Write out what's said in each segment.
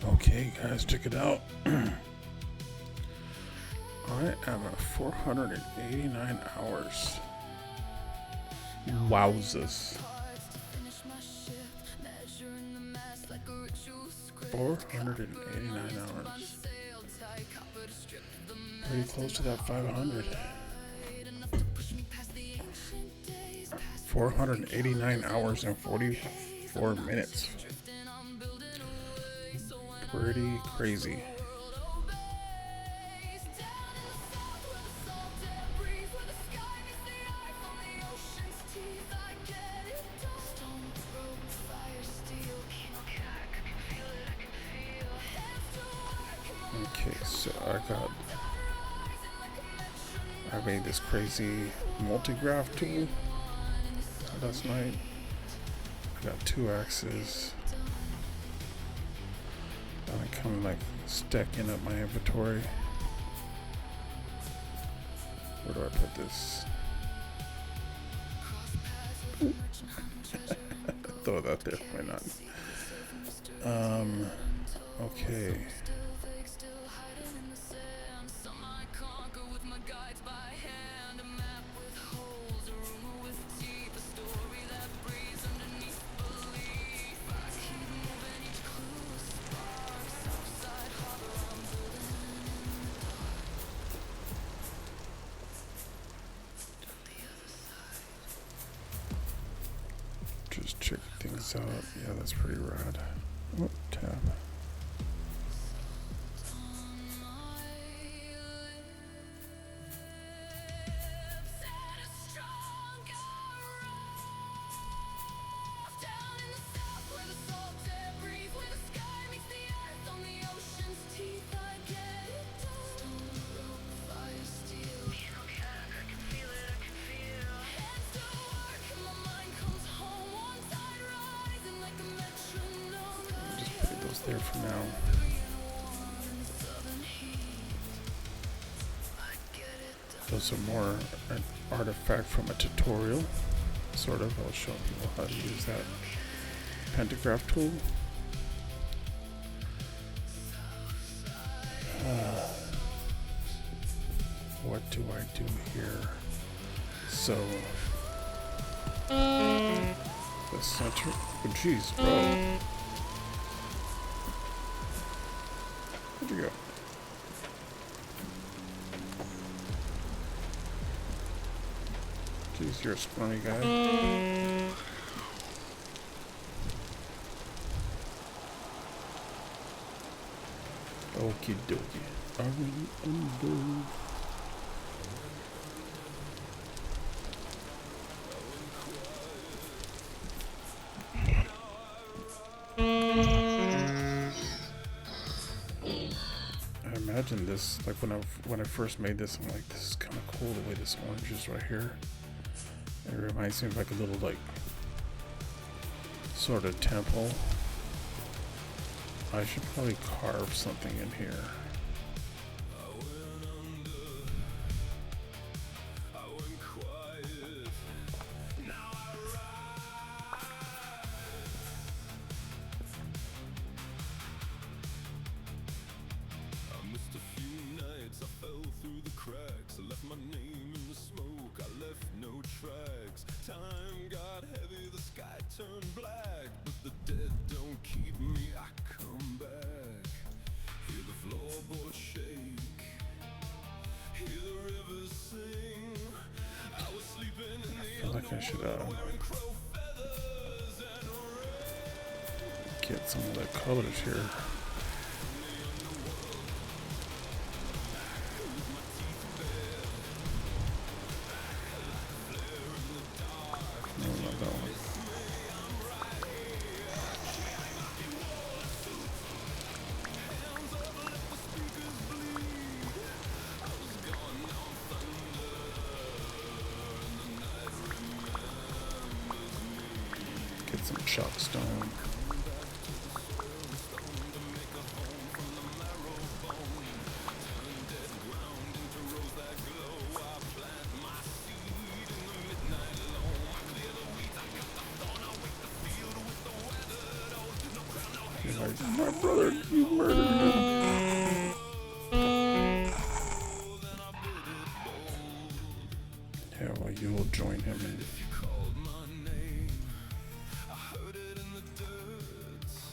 Okay, guys, check it out. I am at 489 hours. Wowzers. 489 hours. Pretty close to that 500. 489 hours and 44 minutes. Pretty crazy. Okay, so I made this crazy multi-graph tool last night. I got 2 axes. And I kind of like stacking up my inventory. Where do I put this? Throw it out there, why not? Okay. Just check things out. Yeah, that's pretty rad. Oh, tab. There for now. Those are more an artifact from a tutorial, sort of. I'll show people how to use that pentagraph tool. What do I do here? So the center. Oh, jeez, bro. Where'd you go? Jeez, you're a scrawny guy. Okie dokie. Are we under? Imagine this, like when I first made this, I'm like, this is kind of cool the way this orange is right here. It reminds me of like a little like sort of temple. I should probably carve something in here. I should get some of the colors here. No, not that one. Get some chalk stone. You're like, my brother, you murdered him. Yeah, well, you will join him in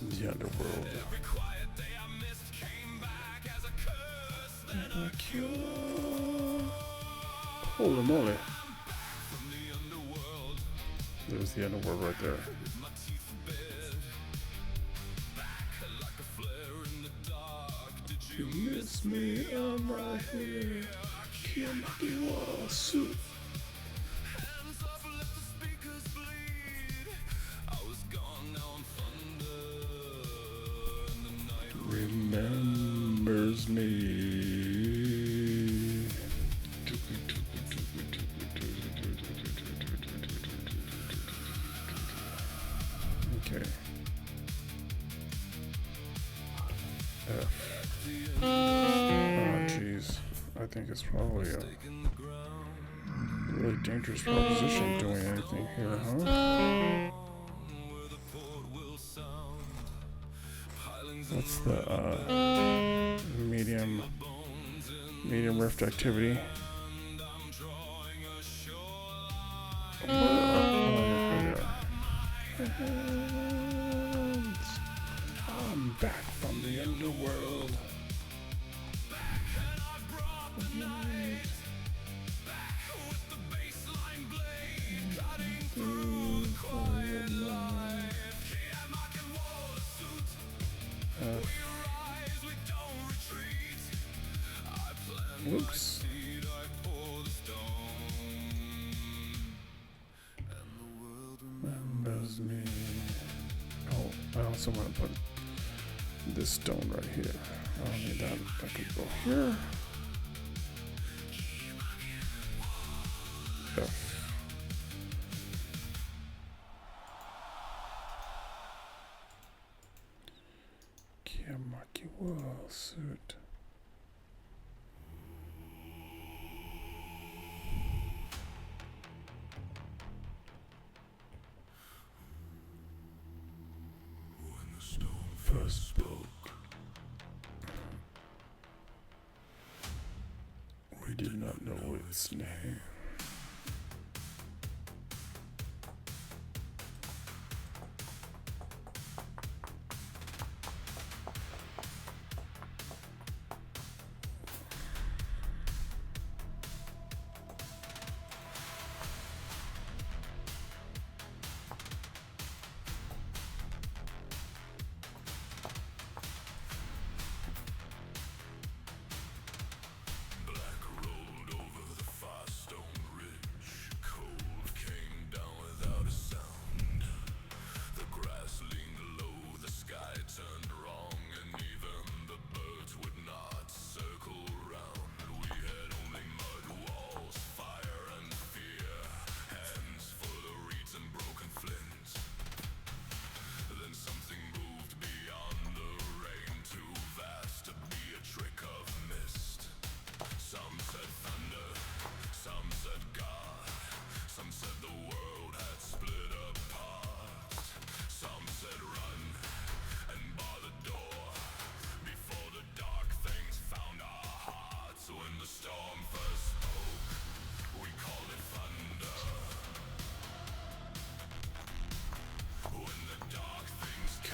the underworld. Holy moly. There's the underworld right there. You miss me, I'm right here. Can't do a suit. Remembers me. Okay. F. Oh, jeez. I think it's probably a really dangerous proposition doing anything here, huh? What's the medium rift activity? I'm back from the underworld. Whoops. Remembers me. Oh, I also want to put this stone right here. I don't need that. That could go here. F. Whoa, suit. When the stone first spoke, we did not know its name.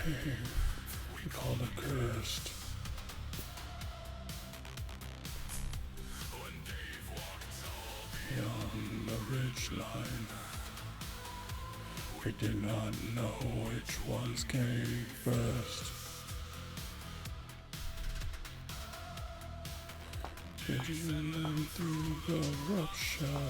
We call it cursed. Beyond the ridge line, we did not know which ones came first. Vision through the rupture.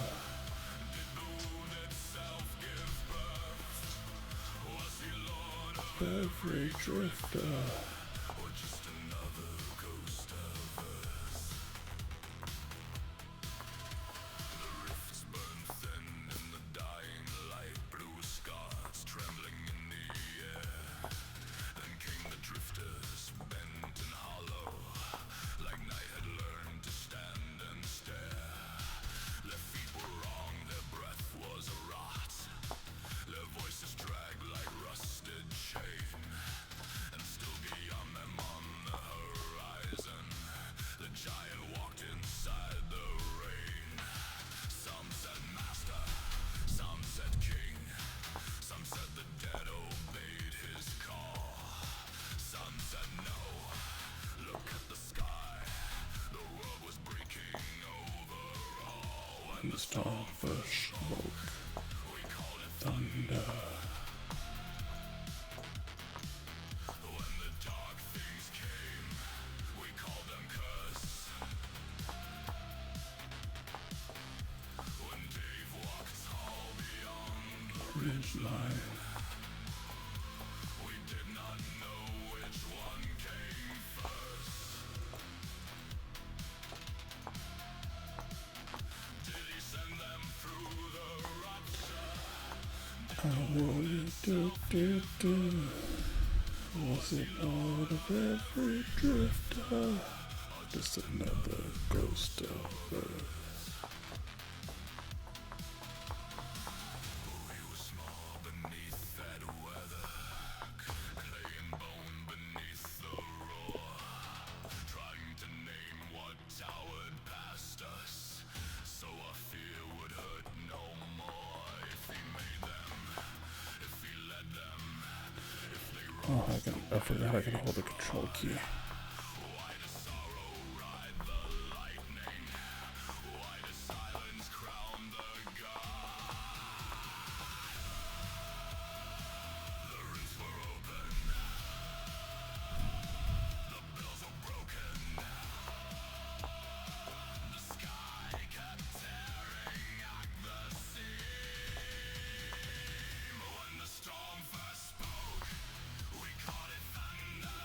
Every drifter, or just another ghost of us. The rifts burn thin in the dying light, blue scars trembling in the air. Then came the drifters, bent and hollow, like night had learned to stand and stare. Their feet were wrong, their breath was a rot. Their voices dragged like rusted chain, and still storm first woke, thunder. When the dark things came, we called them curse. When Dave walked tall beyond the Ridge line. we did not know which one came first. Did he send them through the rupture? How will you do? Was it out of every drifter? Just another ghost of Earth. We were small beneath that weather, clay and bone beneath the roar, trying to name what towered past us, so our fear would hurt no more. If he made them, if he led them, if they rose, I forgot I can hold the control key. why does sorrow ride the lightning? Why does silence crown the god? The roots were open, the bells were broken, the sky kept tearing at the seam. When the storm first spoke, we called it thunder.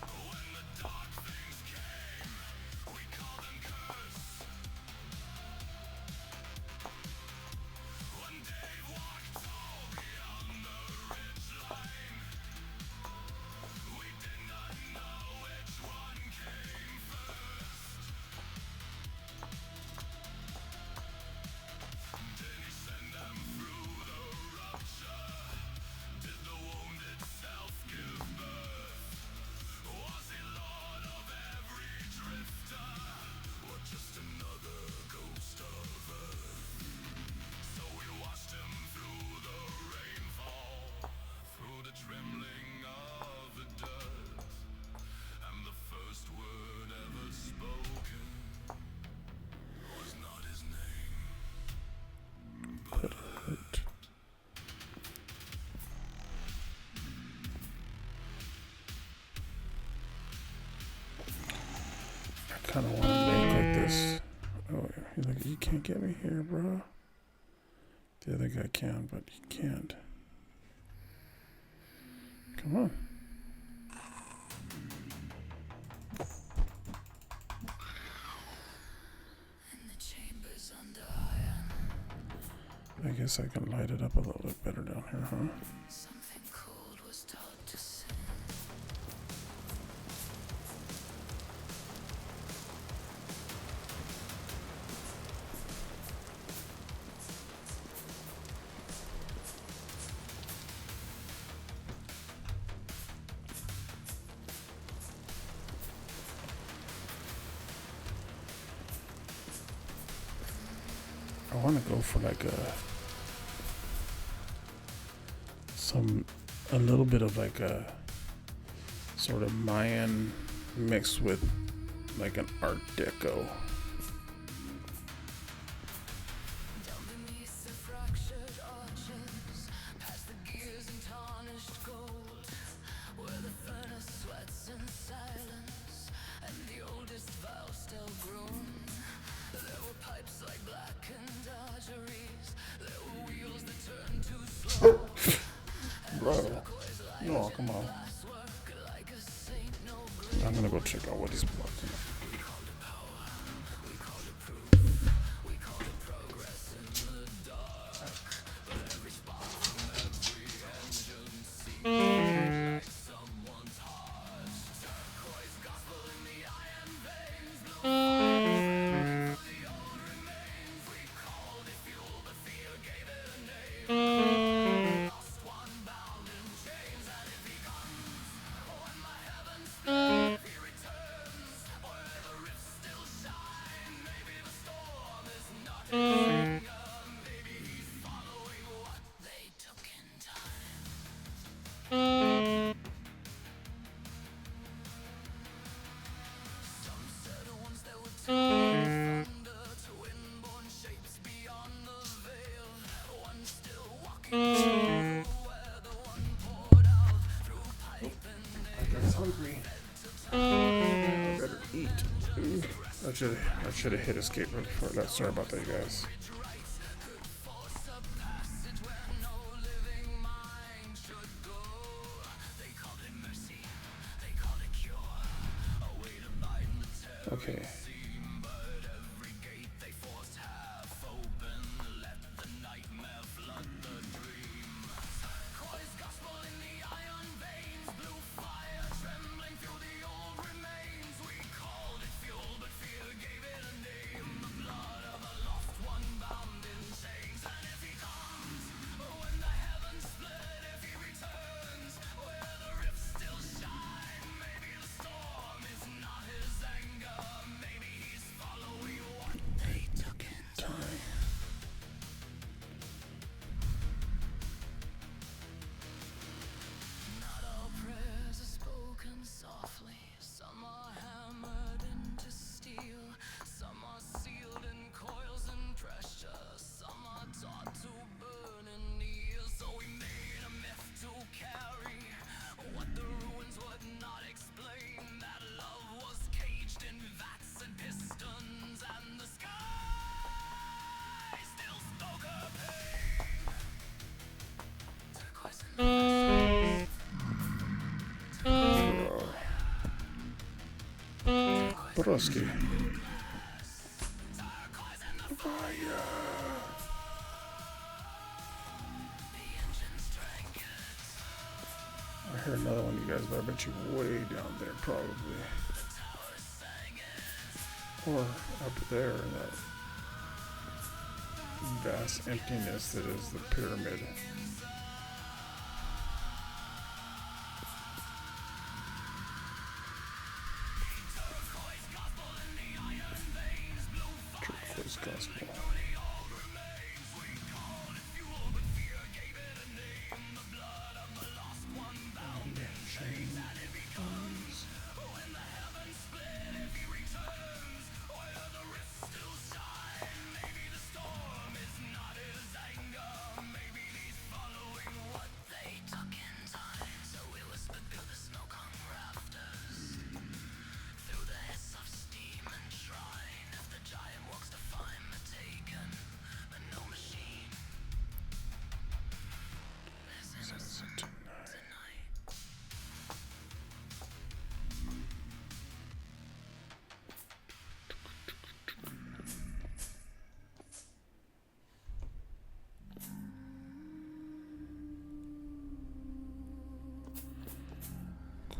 When the dark things came, we called them curse. When Dave walked tall beyond the ridge line, we did not know which one came first. Did he send them through the rupture? Did the wound itself give birth? Was he lord of every drifter, or just another ghost of Earth? So we watched him through the rainfall, through the trembling of the dirt, and the first word ever spoken was not his name. But hurt. I kind of want to make like this. Oh, he's like, you can't get me here, bro. The other guy can, but he can't. Come on. I guess I can light it up a little bit better down here, huh? Something cold was taught to sin. I want to go for like a little bit of like a sort of Mayan mixed with like an Art Deco. Down beneath the fractured arches, past the gears and tarnished gold, where the furnace sweats in silence, and the oldest vow still groomed. There were pipes like blackened arteries, there were wheels that turned too slow. Bro, no, come on. I'm gonna go check out what he's blocking. Ooh, I should have hit escape right before that. Sorry about that, you guys. Okay. Broski. I heard another one, you guys, but I bet you way down there, probably. Or up there in that vast emptiness that is the pyramid. Turquoise gospel.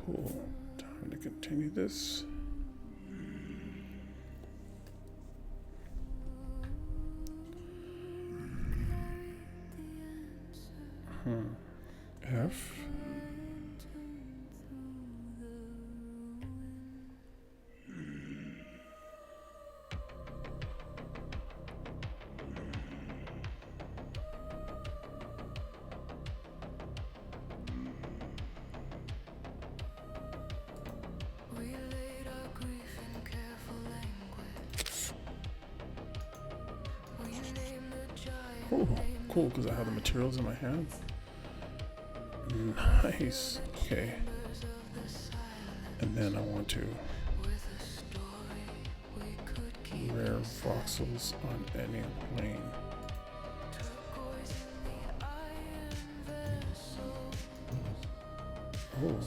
Cool. Time to continue this. F. Oh, cool, because I have the materials in my hand. Nice. Okay. And then I want to rare voxels on any plane. Oh.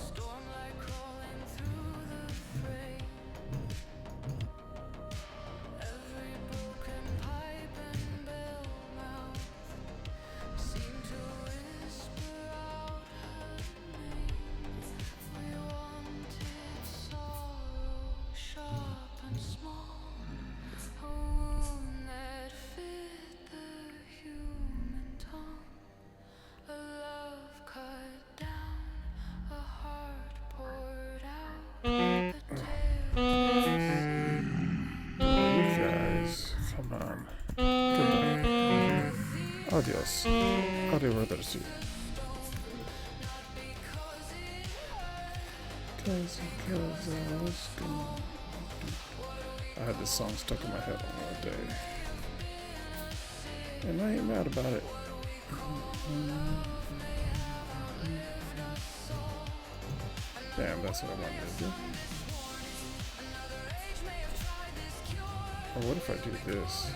Adios. Arrivederci. I had this song stuck in my head all day. And I ain't mad about it. Damn, that's what I wanted to do. Or what if I do this?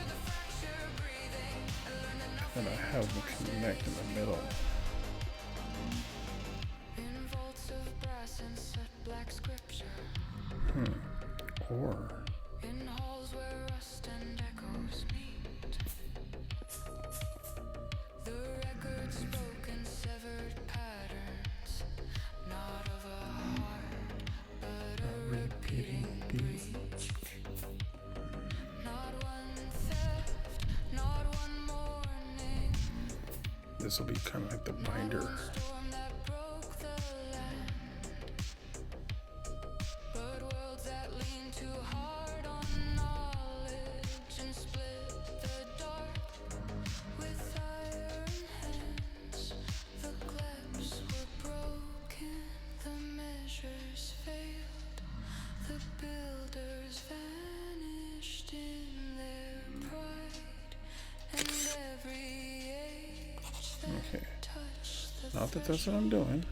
And I have them connect in the middle. Or repeating beat. This will be kind of like the binder. Okay. Not that that's what I'm doing.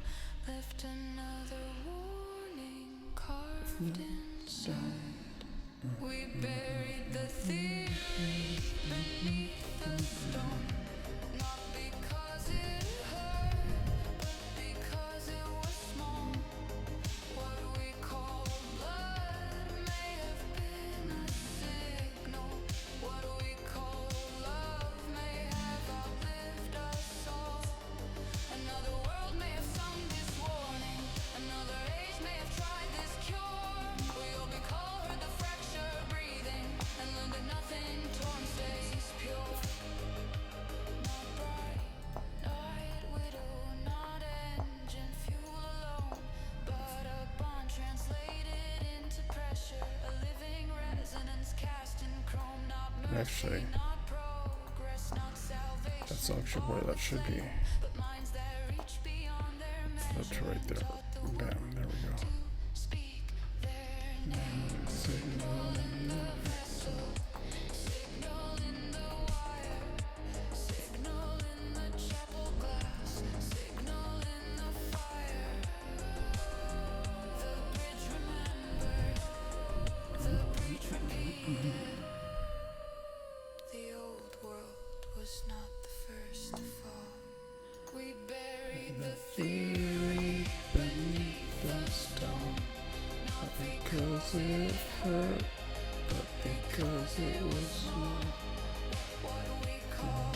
We buried the thief beneath the stone, not because it hurt, but because it was small. What we call blood may have been a signal. What we call love may have outlived us all. Another world may have sung this warning. Another age may have tried this cure. WayobiKal heard the fracture breathing and learned that nothing torn stays pure. Not bright, night widow, not engine fuel alone, but a bond translated into pressure, a living resonance cast in chrome. Not mercy, Actually, not progress, not salvation. that's actually where that should be. But minds that reach beyond their That's measure, right there. taught the Bam, world there we go. to speak their name. Signal in the vessel, signal in the wire, signal in the chapel glass, signal in the fire. The bridge remembered, the breach repeated. The old world was not the first to fall. We buried the Theory beneath the stone. Not because it hurt, but because it was small. what we call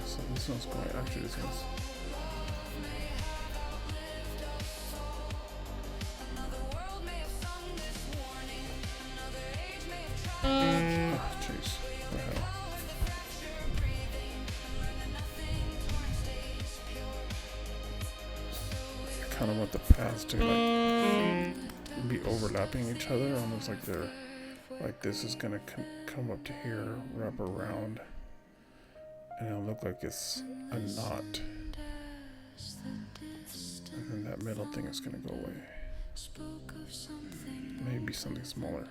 So this one's going, actually this one's, another world may have sung this warning. Another age may have tried oh jeez, what the hell. the fracture breathing and learned that nothing torn stays pure. I kind of want the paths to like be overlapping each other, almost like they're, like this is gonna come up to here, wrap around, and it'll look like it's a knot. And then that middle thing is gonna go away. Spoke of something Maybe something smaller.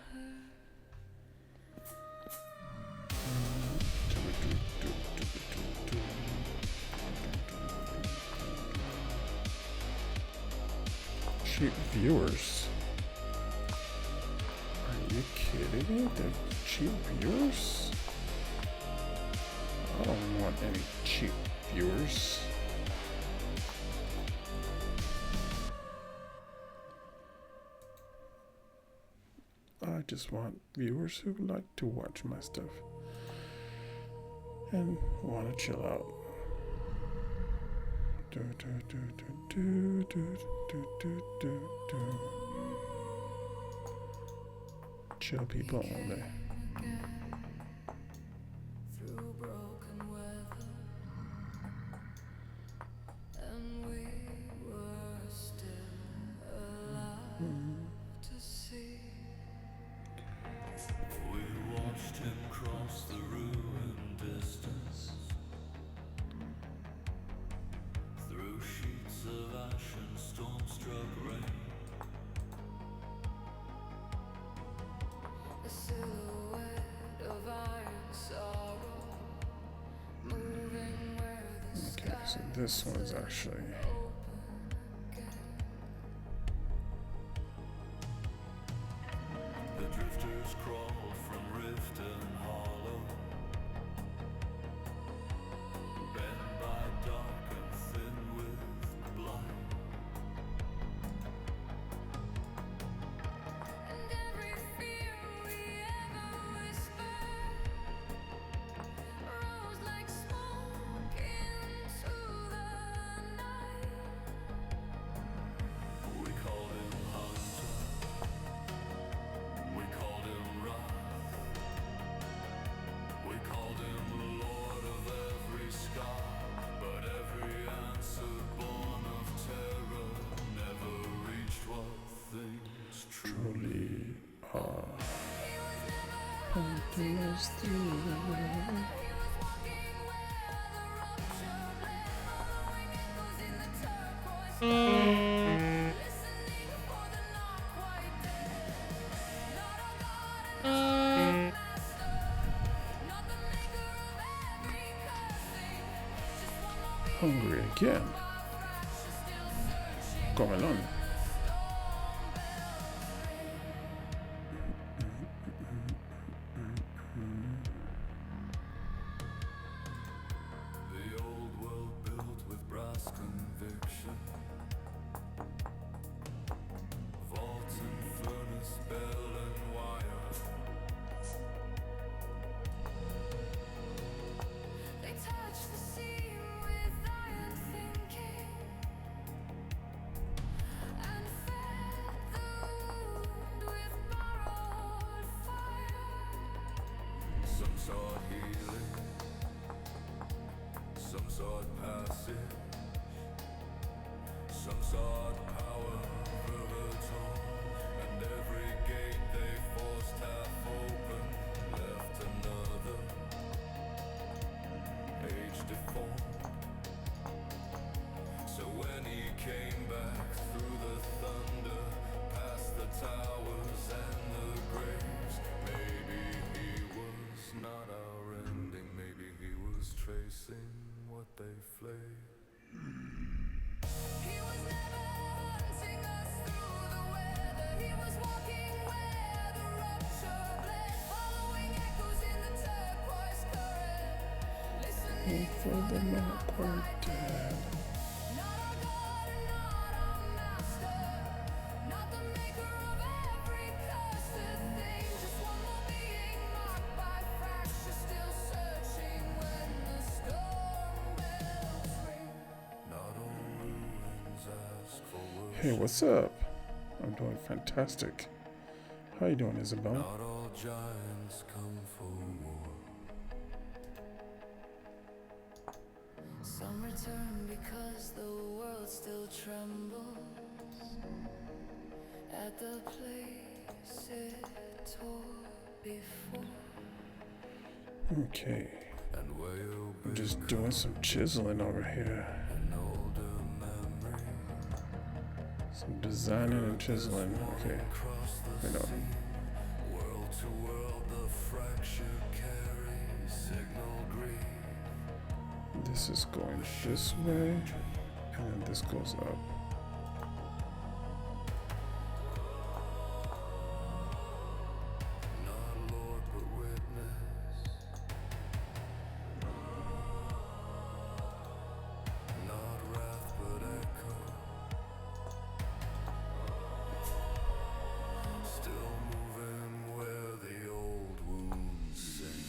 Cheap viewers. Are you kidding me? They're cheap viewers? I don't want any cheap viewers. I just want viewers who like to watch my stuff and want to chill out. Do, do, do, do, do, do, do, do, do, do. Chill people only. through broken weather, and we were still alive to see. We watched him cross the ruined distance through sheets of ash and storm-struck rain. A silhouette of iron sorrow, moving where the Okay, so this one's actually. drifting us through. Hungry again. Comelon. The old world built with brass conviction, vault and furnace, bell and wire. They touch the seam with iron thinking and fed the wound with borrowed fire. Some sought healing, some sought passage, some sought power, riverton, and every gate they forced half open left another age deformed. So when he came back through the thunder, past the towers and the graves, maybe he was not our ending, maybe he was tracing what they flayed. He was never hunting us through the weather, he was walking where the rupture bled, following echoes in the turquoise current, listening For the not quite dead. not our God and not our master, not the maker of every cursed thing, just one more being marked by fracture, still searching when the storm bells ring. Not all ruins ask for worship. Hey, what's up? I'm doing fantastic. How you doing, Isabel? Not all giants come for war. Some return because the world still trembles at the place it tore before. Okay. And I'm just doing some chiseling over here. an older memory Some designing and chiseling. Okay. across the Wait, no. world to world, the fracture carries signal grief. This is going this way, and then this goes up. Not Lord but witness, not wrath but echo, still moving where the old wounds sing.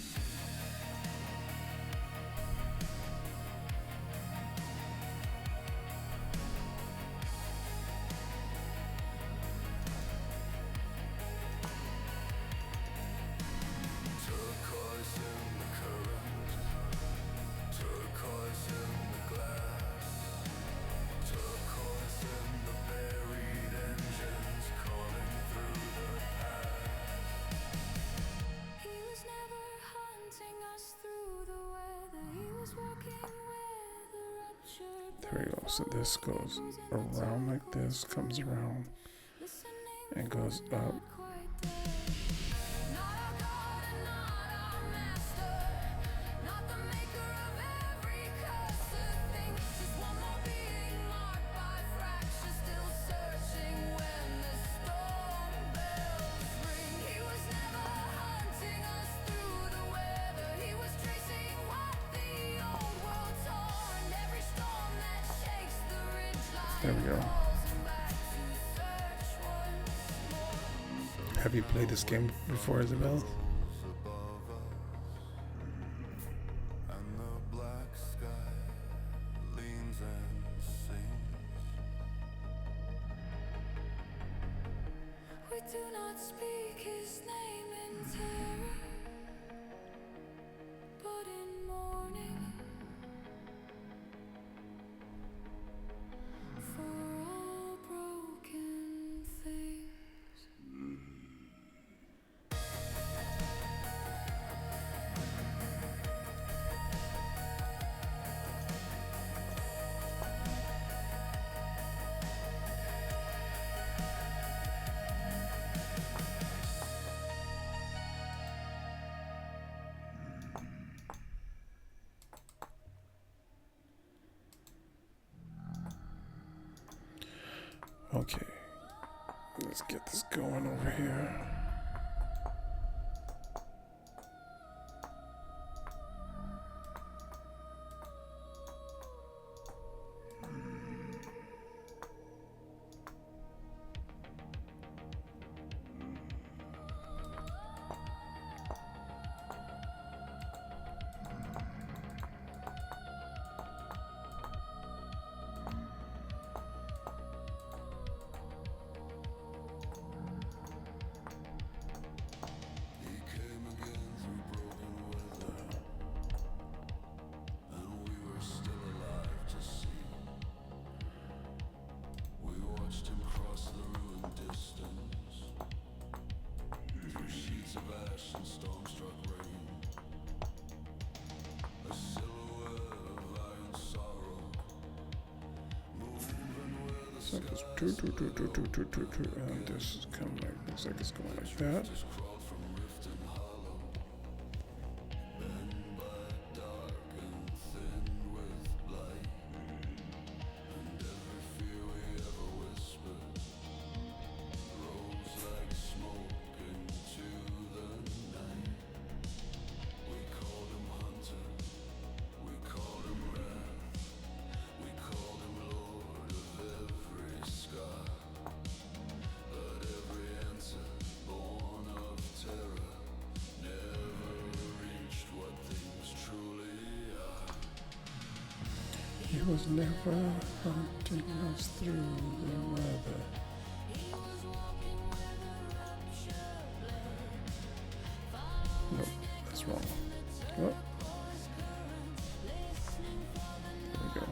Turquoise in the current, turquoise in the glass, turquoise in the buried engines calling through the past. He was never hunting us through the weather, he was walking where the rupture There we go. So this goes around like this, comes around, and goes up. There we go. Have you played this game before, Isabel? above us, and the black sky leans and sings. We do not speak his name in terror, but in mourning for all broken things. Okay, let's get this going over here. So it's two, and this is kind of like, looks like it's going like that. He was never hunting us through the weather. Nope, that's wrong. Oh. There we go.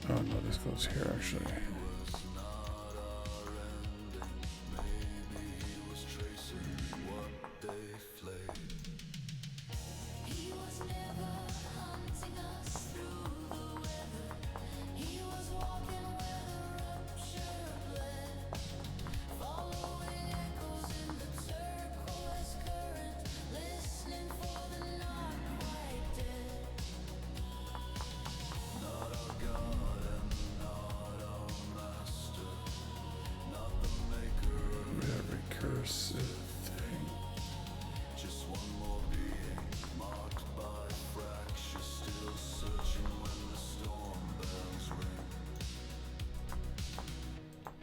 Oh no, this goes here actually. Cursive thing. Just one more being marked by fracture, still searching when the storm bells ring.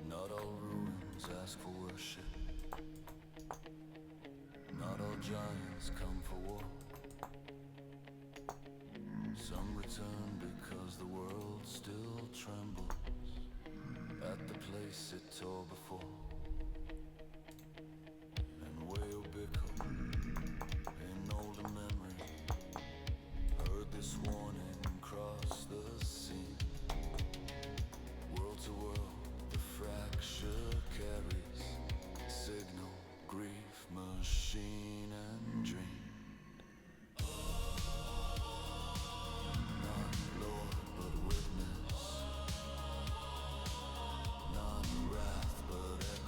Not all ruins ask for worship. Not all giants come for war. Some return because the world still trembles at the place it tore before. WayobiKal, an older memory, heard this warning cross the sea. World to world, the fracture carries signal, grief, machine and dream. Not Lord, but witness. Not wrath, but echo.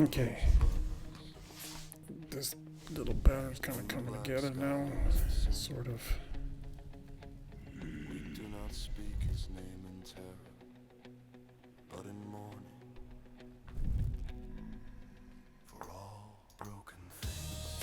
Okay. This little pattern's kind of coming together now. Sort of. We do not speak his name in terror, but in mourning for all broken things.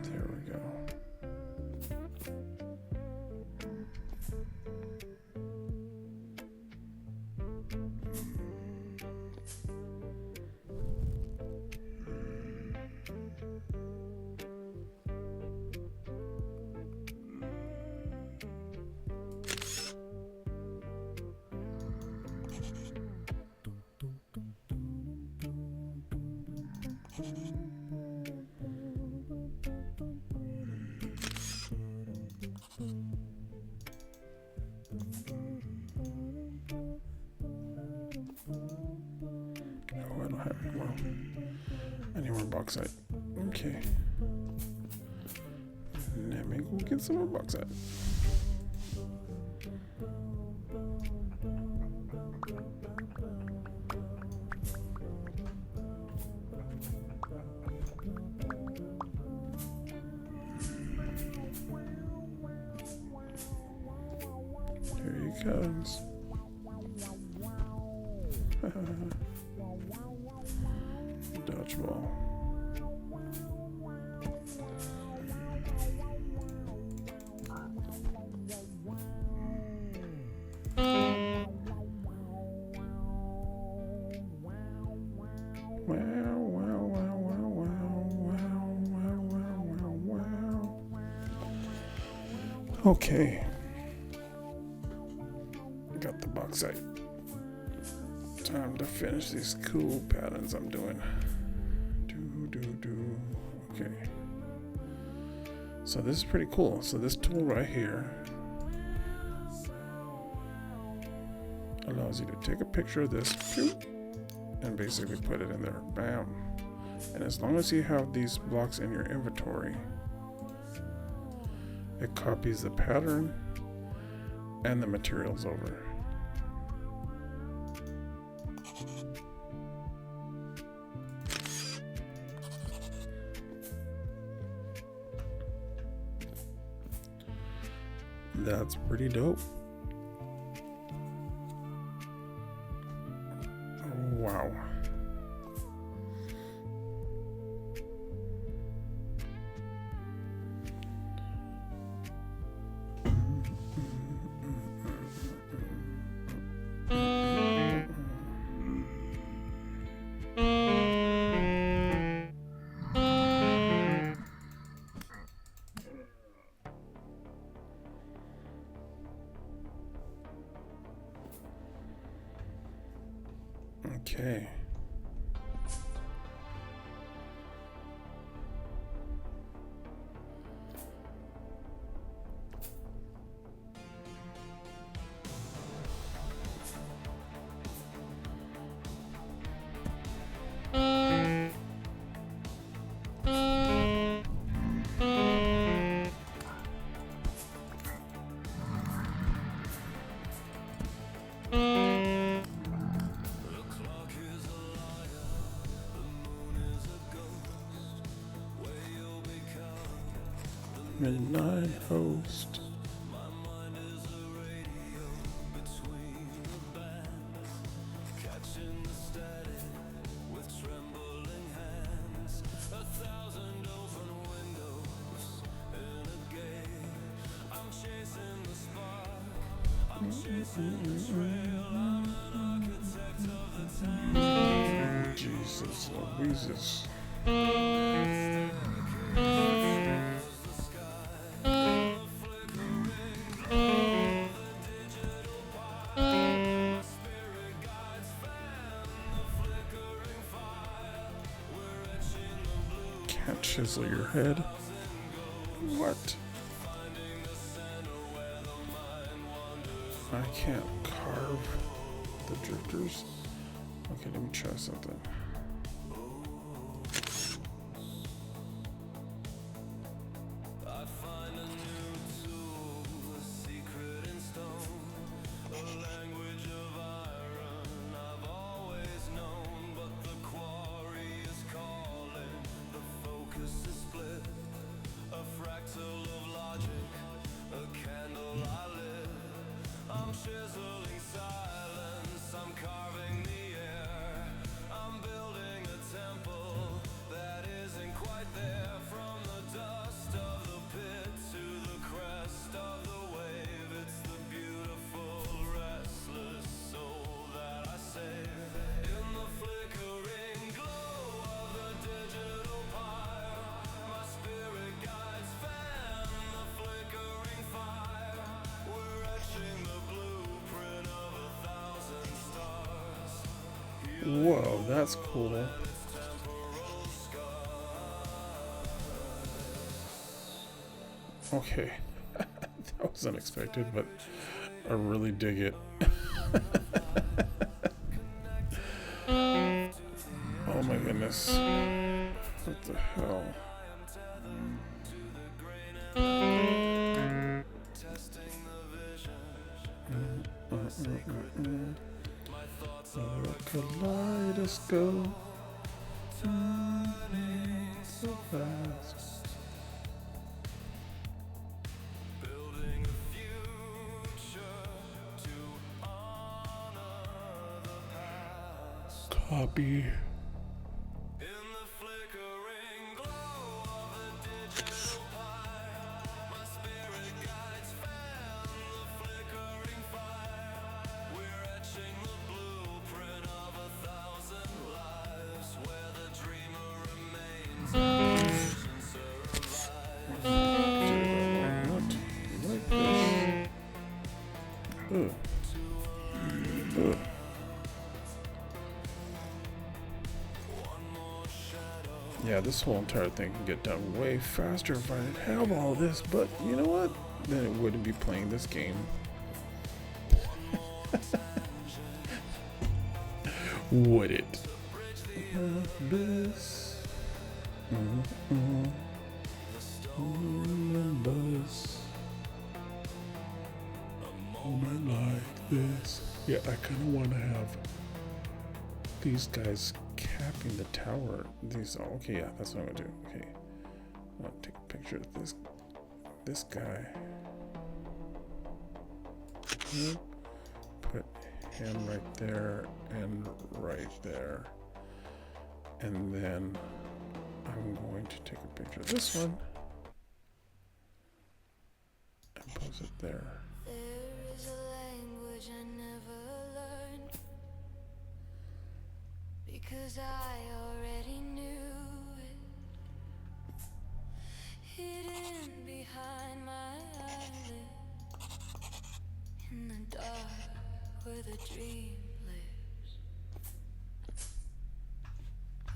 There we go. Oh, I don't have any more. Any more bauxite. Okay. Let me go get some more bauxite. Here he comes. Dodgeball. Okay. Got the bauxite. Time to finish these cool patterns I'm doing. Okay. So this is pretty cool. So this tool right here allows you to take a picture of this and basically put it in there. Bam. And as long as you have these blocks in your inventory, it copies the pattern and the materials over. That's pretty dope. Oh, wow. Okay. Midnight host. Jesus Louises. Can't chisel your head. What? I can't carve the drifters. Okay, let me try something. Chiseling silence, I'm carving the air. I'm building a temple that isn't quite there. From the dust of the pit to the crest of the wave, it's the beautiful, restless soul that I save. In the flickering glow of the digital pyre, my spirit guides fan the flickering fire. We're etching the blueprint of 1,000 stars. Whoa, that's cool. Okay, that was unexpected, but I really dig it. Oh my goodness. What the hell? Kaleidoscope. So fast. Building a future to honor the past. Copy. In the flickering glow of the digital pyre, my spirit guides fan the flickering fire. We're etching the blueprint of 1,000 lives, where the dreamer remains and vision survives. What? Like this? Ugh. Ugh. Yeah, this whole entire thing can get done way faster if I didn't have all this, but you know what? Then it wouldn't be playing this game. Would it? Bliss. Bliss. A moment like this. Yeah, I kind of want to have these guys capping the tower. These. Oh, okay, yeah, that's what I'm gonna do. Okay, I'm gonna take a picture of this guy. Put him right there and right there, and then I'm going to take a picture of this one and pose it there. There is a language I never learned, because I already knew it. Hidden behind my eyelid, in the dark where the dream lives.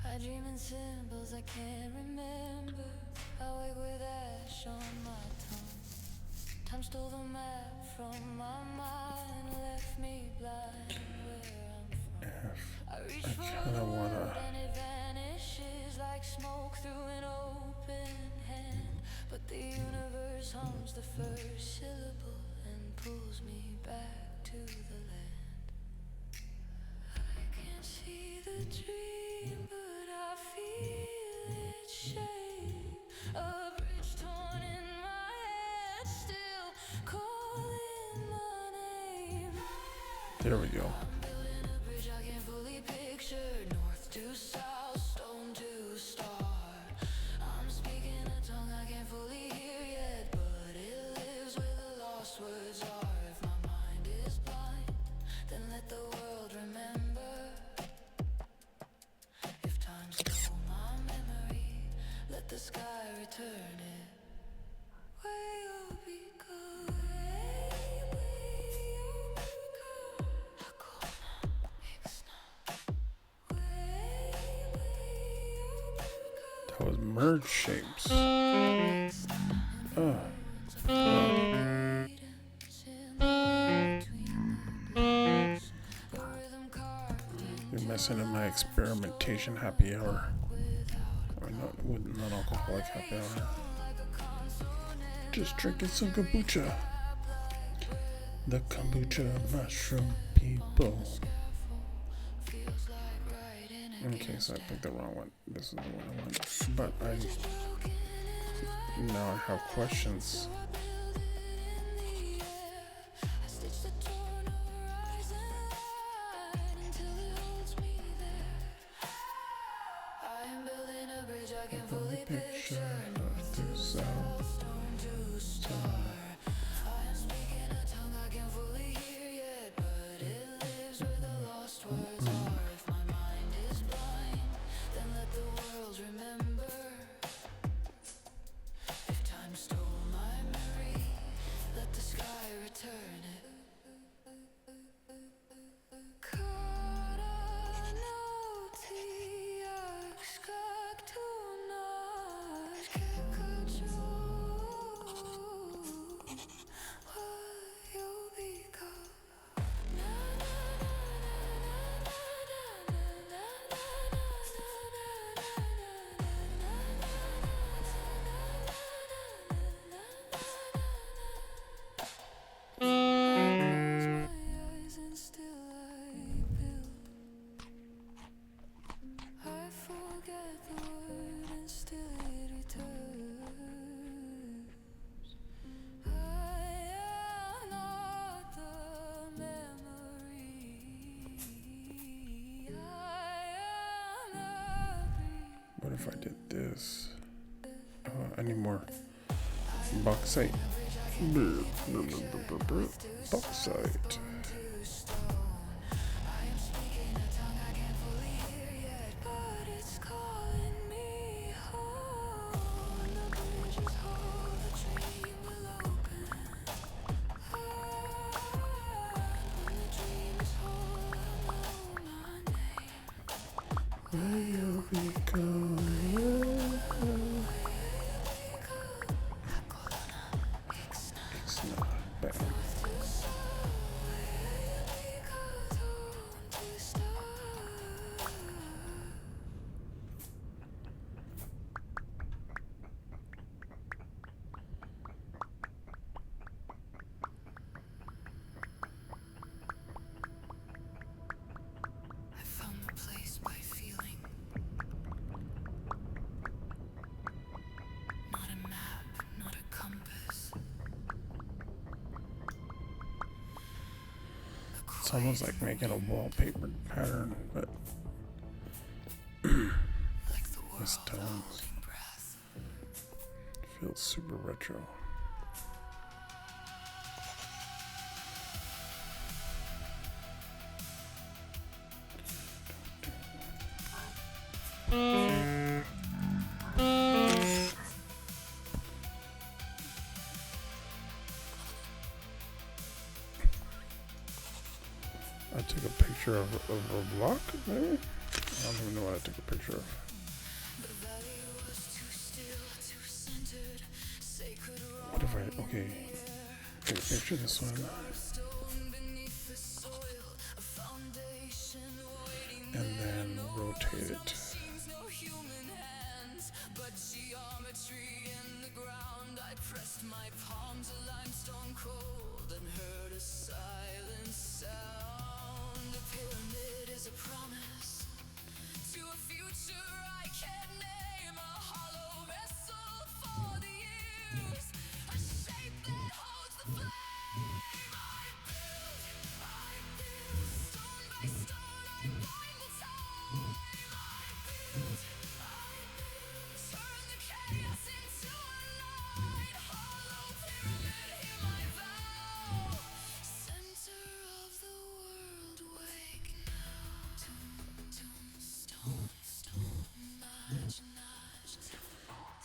I dream in symbols I can't remember. I wake with ash on my tongue. Time stole the map from my mind, left me blind where I'm from. I reach for kinda the wanna- world and it vanishes like smoke through an open hand. But the universe hums the first syllable and pulls me back to the land. I can't see the dream, but I feel it shake. A bridge torn in my head, still calling my name. There we go. I'm building a bridge I can't fully picture, north to south, stone to star. I'm speaking a tongue I can't fully hear yet, but it lives where the lost words are. If my mind is blind, return it. WayobiKal, That was merge shapes. You're messing up my experimentation happy hour. Or not with non-alcoholic happy hour. Just drinking some kombucha. The kombucha mushroom people. Okay, so I picked the wrong one. This is the one I want. But now I have questions. Picture of this out. What if I did this? I need more bauxite. Bauxite. It's almost like making a wallpaper pattern, but the stones feels super retro. I took a picture of a block, maybe? I don't even know what I took a picture of. What if I, okay, take a picture of this one. And then rotate it.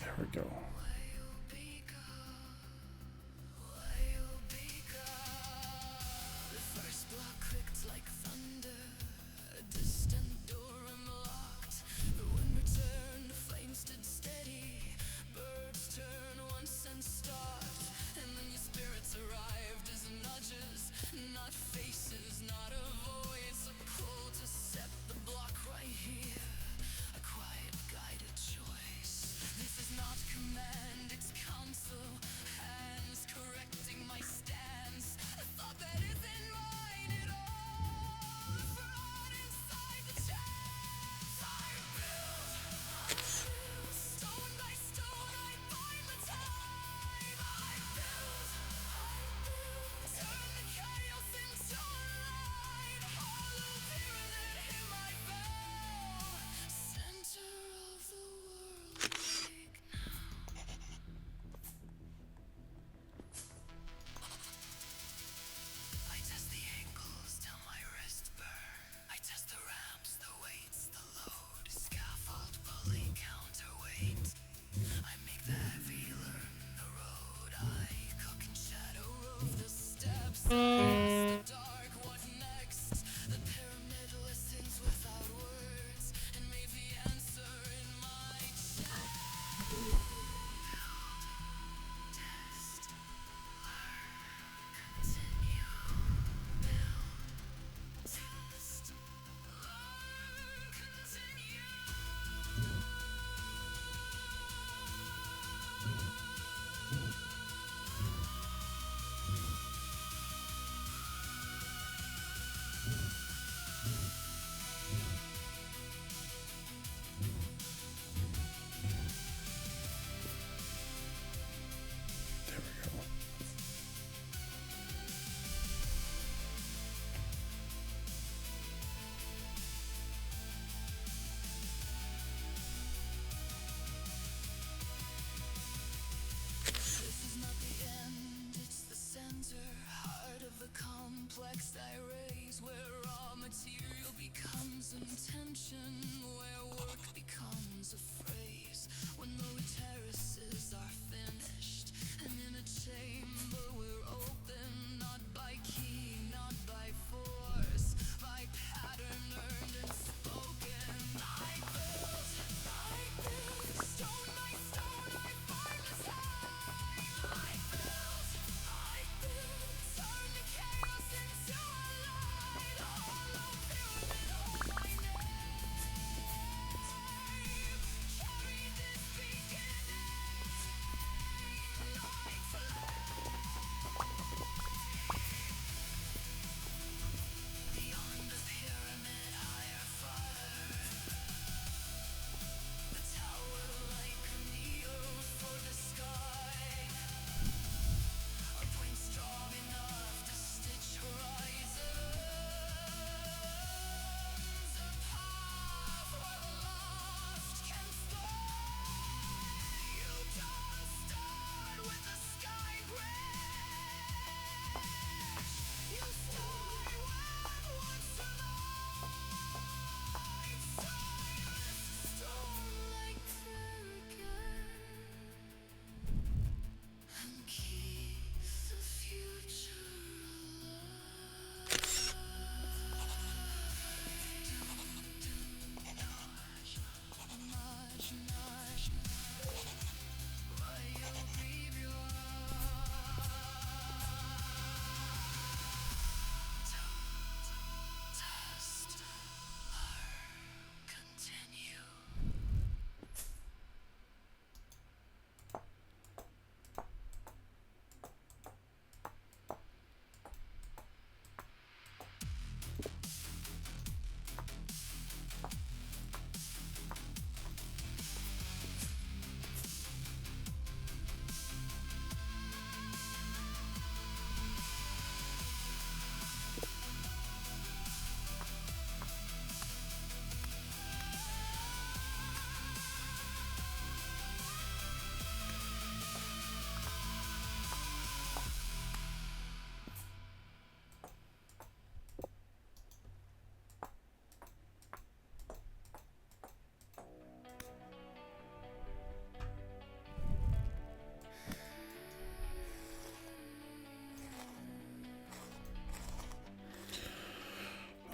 There we go.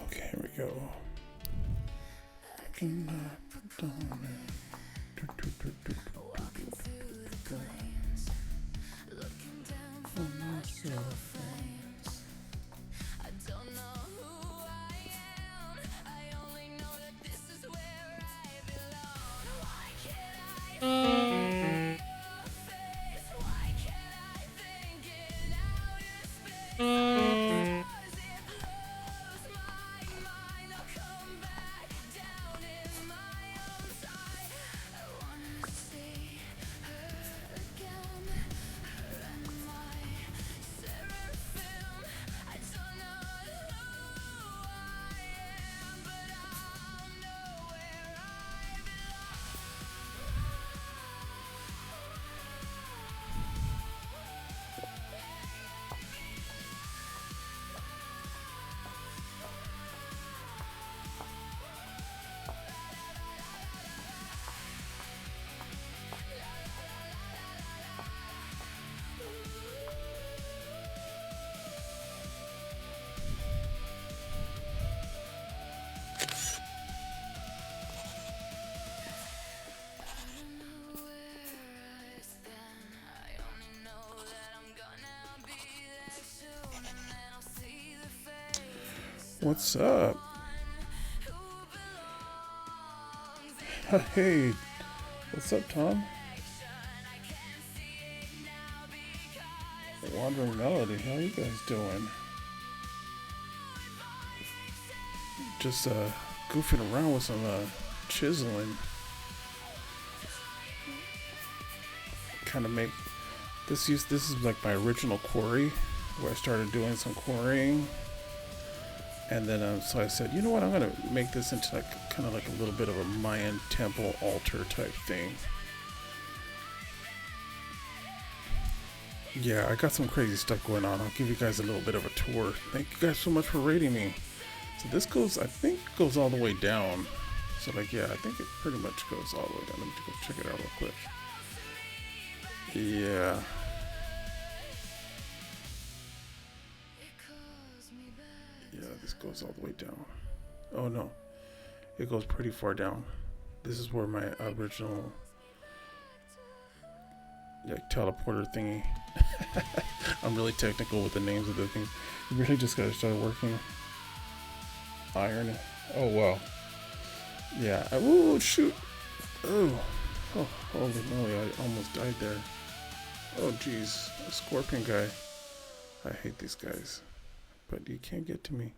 Okay, here we go. What's up? Hey, what's up, Tom? Wandering Melody, how you guys doing? Just goofing around with some chiseling. Kind of make this is like my original quarry, where I started doing some quarrying. And then, so I said, you know what, I'm going to make this into like kind of like a little bit of a Mayan temple altar type thing. Yeah, I got some crazy stuff going on. I'll give you guys a little bit of a tour. Thank you guys so much for rating me. So this goes, I think, goes all the way down. So like, yeah, I think it pretty much goes all the way down. Let me go check it out real quick. Yeah. Yeah, this goes all the way down. Oh no, it goes pretty far down. This is where my original teleporter thingy. I'm really technical with the names of the things. You really just gotta start working. Iron. Oh wow. Yeah. Oh shoot. Oh, holy moly! I almost died there. Oh geez, a scorpion guy. I hate these guys, but you can't get to me.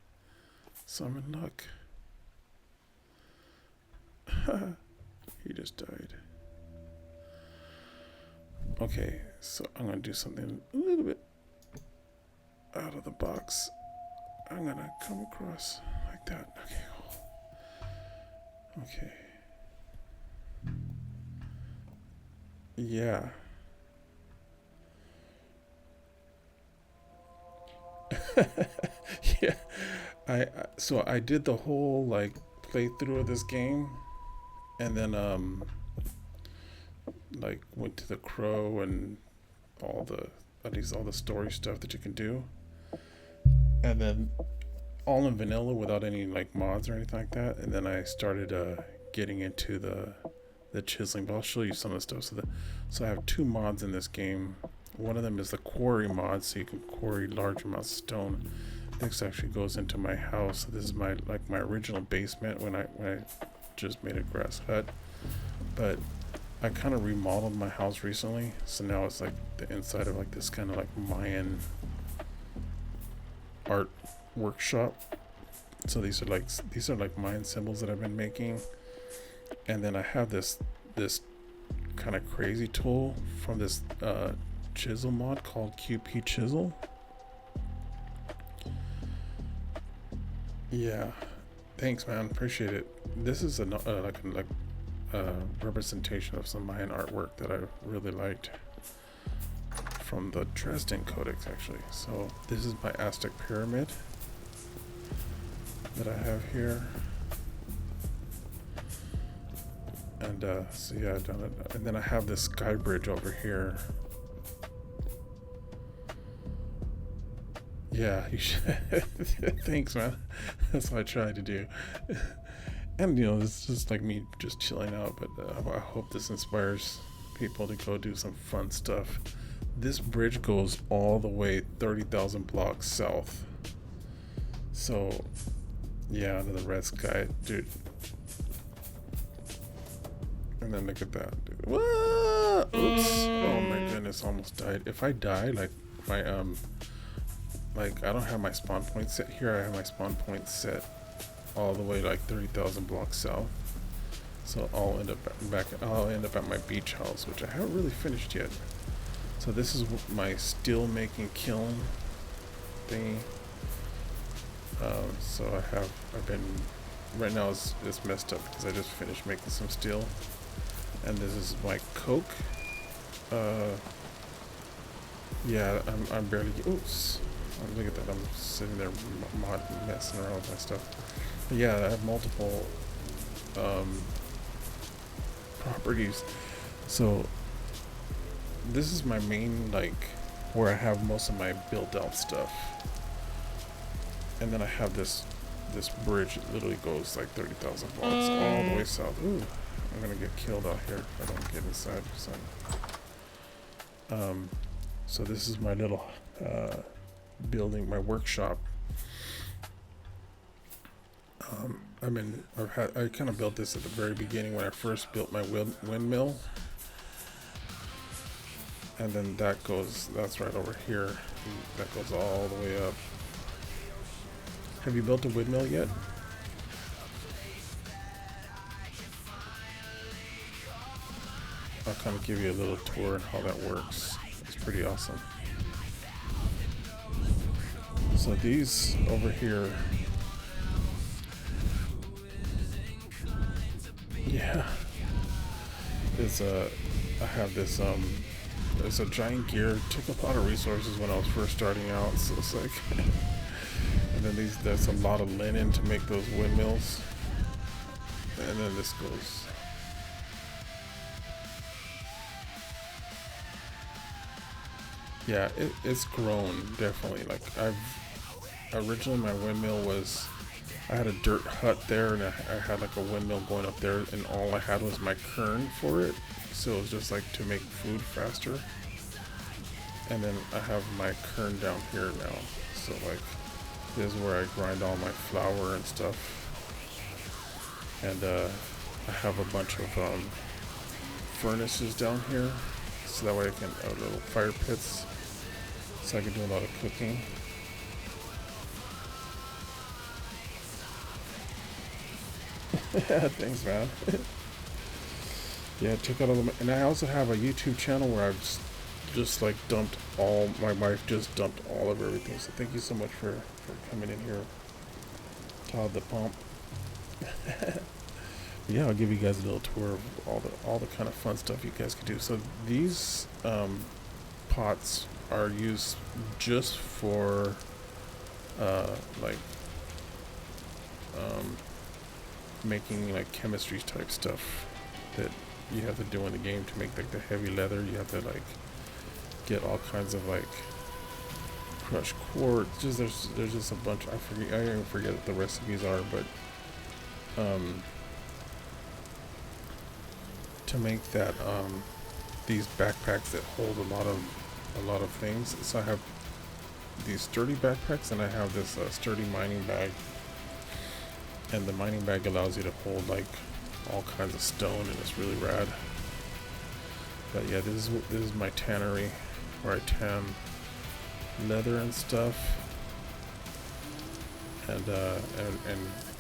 So I'm in luck. He just died. Okay, so I'm gonna do something a little bit out of the box. I'm gonna come across like that. Okay, cool. Okay. Yeah. Yeah. So I did the whole like playthrough of this game, and then like went to the crow and all the story stuff that you can do, and then all in vanilla without any like mods or anything like that. And then I started getting into the chiseling, but I'll show you some of the stuff. So I have 2 mods in this game. One of them is the quarry mod, so you can quarry large amounts of stone. This actually goes into my house. This is my original basement when I just made a grass hut, but I kind of remodeled my house recently, so now it's like the inside of like this kind of like Mayan art workshop. So these are like Mayan symbols that I've been making, and then I have this kind of crazy tool from this chisel mod called QP Chisel. Yeah, thanks man, appreciate it. This is a representation of some Mayan artwork that I really liked from the Dresden Codex actually. So this is my Aztec pyramid that I have here. And so yeah, I've done it. And then I have this sky bridge over here. Yeah, you should. Thanks, man. That's what I tried to do. And you know, it's just like me just chilling out, but I hope this inspires people to go do some fun stuff. This bridge goes all the way 30,000 blocks south. So yeah, under the red sky, dude. And then look at that, dude. Whoa! Oops. Oh my goodness, almost died. If I die, like my like I don't have my spawn point set here. I have my spawn point set all the way like 30,000 blocks south. So I'll end up at my beach house, which I haven't really finished yet. So this is my steel making kiln thingy. So I've been right now it's messed up because I just finished making some steel, and this is my coke. Yeah, I'm barely. Oops. Look at that, I'm sitting there messing around with my stuff. But yeah, I have multiple properties. So this is my main, like, where I have most of my built out stuff. And then I have this bridge that literally goes like 30,000 blocks all the way south. Ooh, I'm gonna get killed out here if I don't get inside. So this is my little building, my workshop. I kind of built this at the very beginning when I first built my windmill, and then that's right over here. That goes all the way up. Have you built a windmill yet? I'll kind of give you a little tour on how that works. It's pretty awesome. So these over here, yeah, I have this it's a giant gear. It took a lot of resources when I was first starting out, so it's like and then there's a lot of linen to make those windmills. and then this goes. Yeah, it's grown, definitely. Like, originally my windmill was, I had a dirt hut there, and I had like a windmill going up there, and all I had was my kern for it. So it was just like to make food faster. And then I have my kern down here now. So like, this is where I grind all my flour and stuff. And I have a bunch of furnaces down here, so that way I can, little fire pits, so I can do a lot of cooking. Yeah, thanks, man. Yeah, check out all the, and I also have a YouTube channel where I've just like dumped all, my wife just dumped all of everything. So thank you so much for coming in here, Todd the Pump. Yeah, I'll give you guys a little tour of all the kind of fun stuff you guys can do. So these pots are used just for like making like chemistry type stuff that you have to do in the game to make like the heavy leather. You have to like get all kinds of like crushed quartz. Just there's just a bunch. I even forget what the recipes are, but to make that these backpacks that hold a lot of things. So I have these sturdy backpacks, and I have this sturdy mining bag, and the mining bag allows you to hold like all kinds of stone, and it's really rad. But yeah, this is my tannery where I tan leather and stuff, and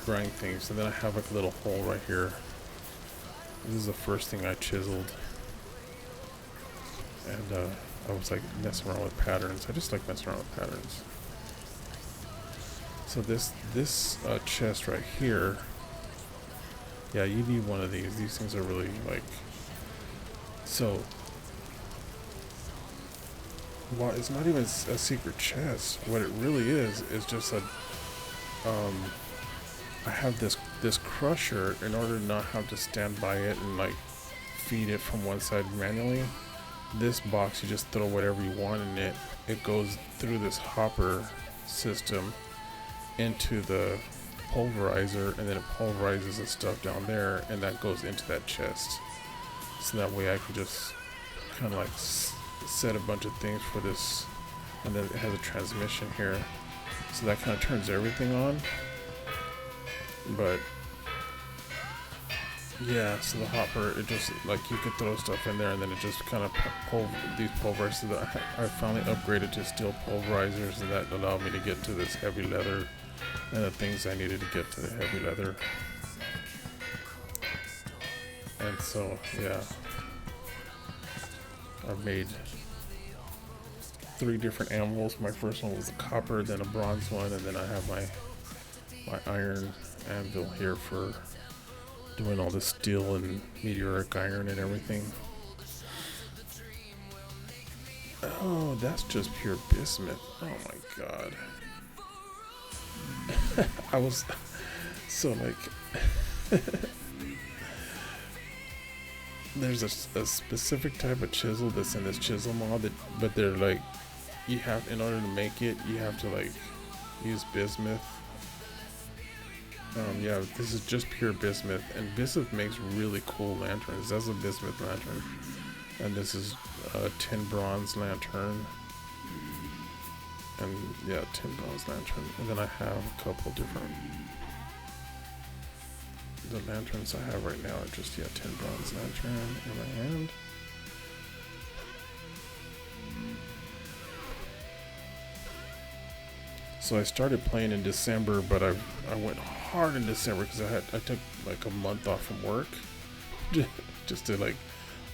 grind things. And then I have like a little hole right here. This is the first thing I chiseled, and I was like messing around with patterns. I just like messing around with patterns. So this chest right here, yeah, you need one of these. These things are really like, so well, it's not even a secret chest. What it really is just a I have this crusher in order to not have to stand by it and like feed it from one side manually. This box, you just throw whatever you want in it. It goes through this hopper system into the pulverizer, and then it pulverizes the stuff down there, and that goes into that chest. So that way I can just kind of like set a bunch of things for this, and then it has a transmission here, so that kind of turns everything on. But yeah, so the hopper, it just like you could throw stuff in there, and then it just kind of these pulverizers that I finally upgraded to steel pulverizers, and that allowed me to get to this heavy leather and the things I needed to get to the heavy leather. And so yeah, I've made 3 different anvils. My first one was a copper, then a bronze one, and then I have my iron anvil here for doing all this steel and meteoric iron and everything. Oh, that's just pure bismuth. Oh my god. I was so like there's a specific type of chisel that's in this chisel mod, but they're like, you have, in order to make it, you have to like use bismuth. Yeah, this is just pure bismuth, and bismuth makes really cool lanterns. That's a bismuth lantern, and this is a tin bronze lantern, and yeah, tin bronze lantern. And then I have a couple different, the lanterns I have right now are just, yeah, tin bronze lantern in my hand. So I started playing in December, but I went hard in December because I took like a month off from work just to like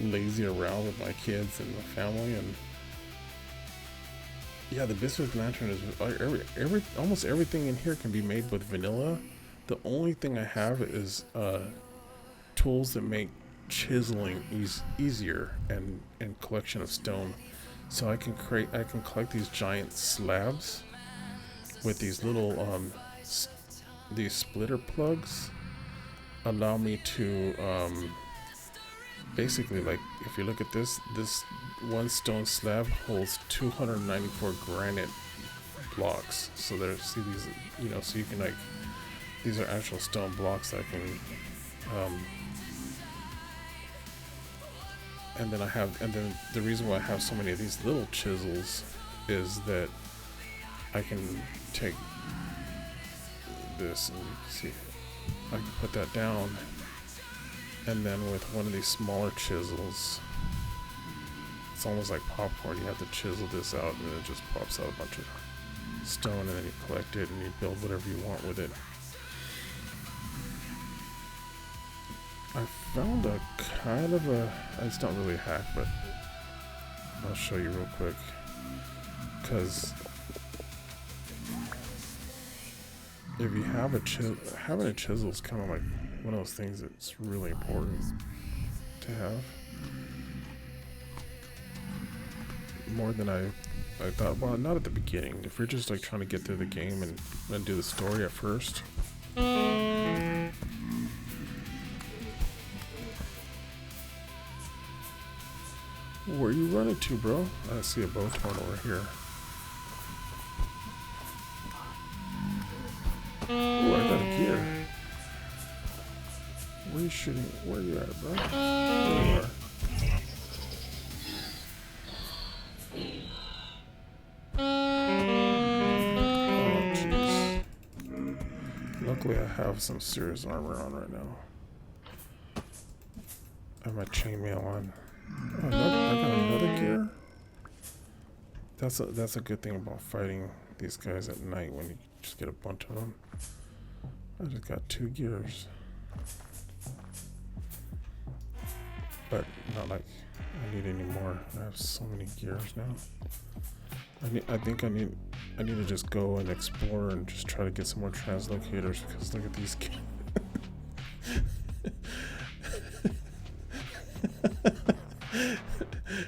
lazy around with my kids and my family. And yeah, the bismuth lantern is almost everything in here can be made with vanilla. The only thing I have is tools that make chiseling easier, and collection of stone. So I can collect these giant slabs with these little these splitter plugs, allow me to basically, like, if you look at this one stone slab holds 294 granite blocks. So there's, see these, you know, so you can, like, these are actual stone blocks that I can and then the reason why I have so many of these little chisels is that I can take this and see, I can put that down, and then with one of these smaller chisels, it's almost like popcorn. You have to chisel this out and then it just pops out a bunch of stone, and then you collect it and you build whatever you want with it. I found a kind of a, it's not really a hack, but I'll show you real quick, because if you have a having a chisel is kind of like one of those things that's really important to have. More than I thought. Well, not at the beginning. If you're just like trying to get through the game and do the story at first. Where are you running to, bro? I see a bow torn over here. Oh, I got a gear. Where are you shooting? Where are you at, bro? There you are. Oh, jeez. Luckily, I have some serious armor on right now. I have my chainmail on. Oh, I got another gear. That's a good thing about fighting these guys at night, when you just get a bunch of them. I just got 2 gears, but not like I need any more. I have so many gears now. I think I need to just go and explore and just try to get some more translocators, because look at these guys.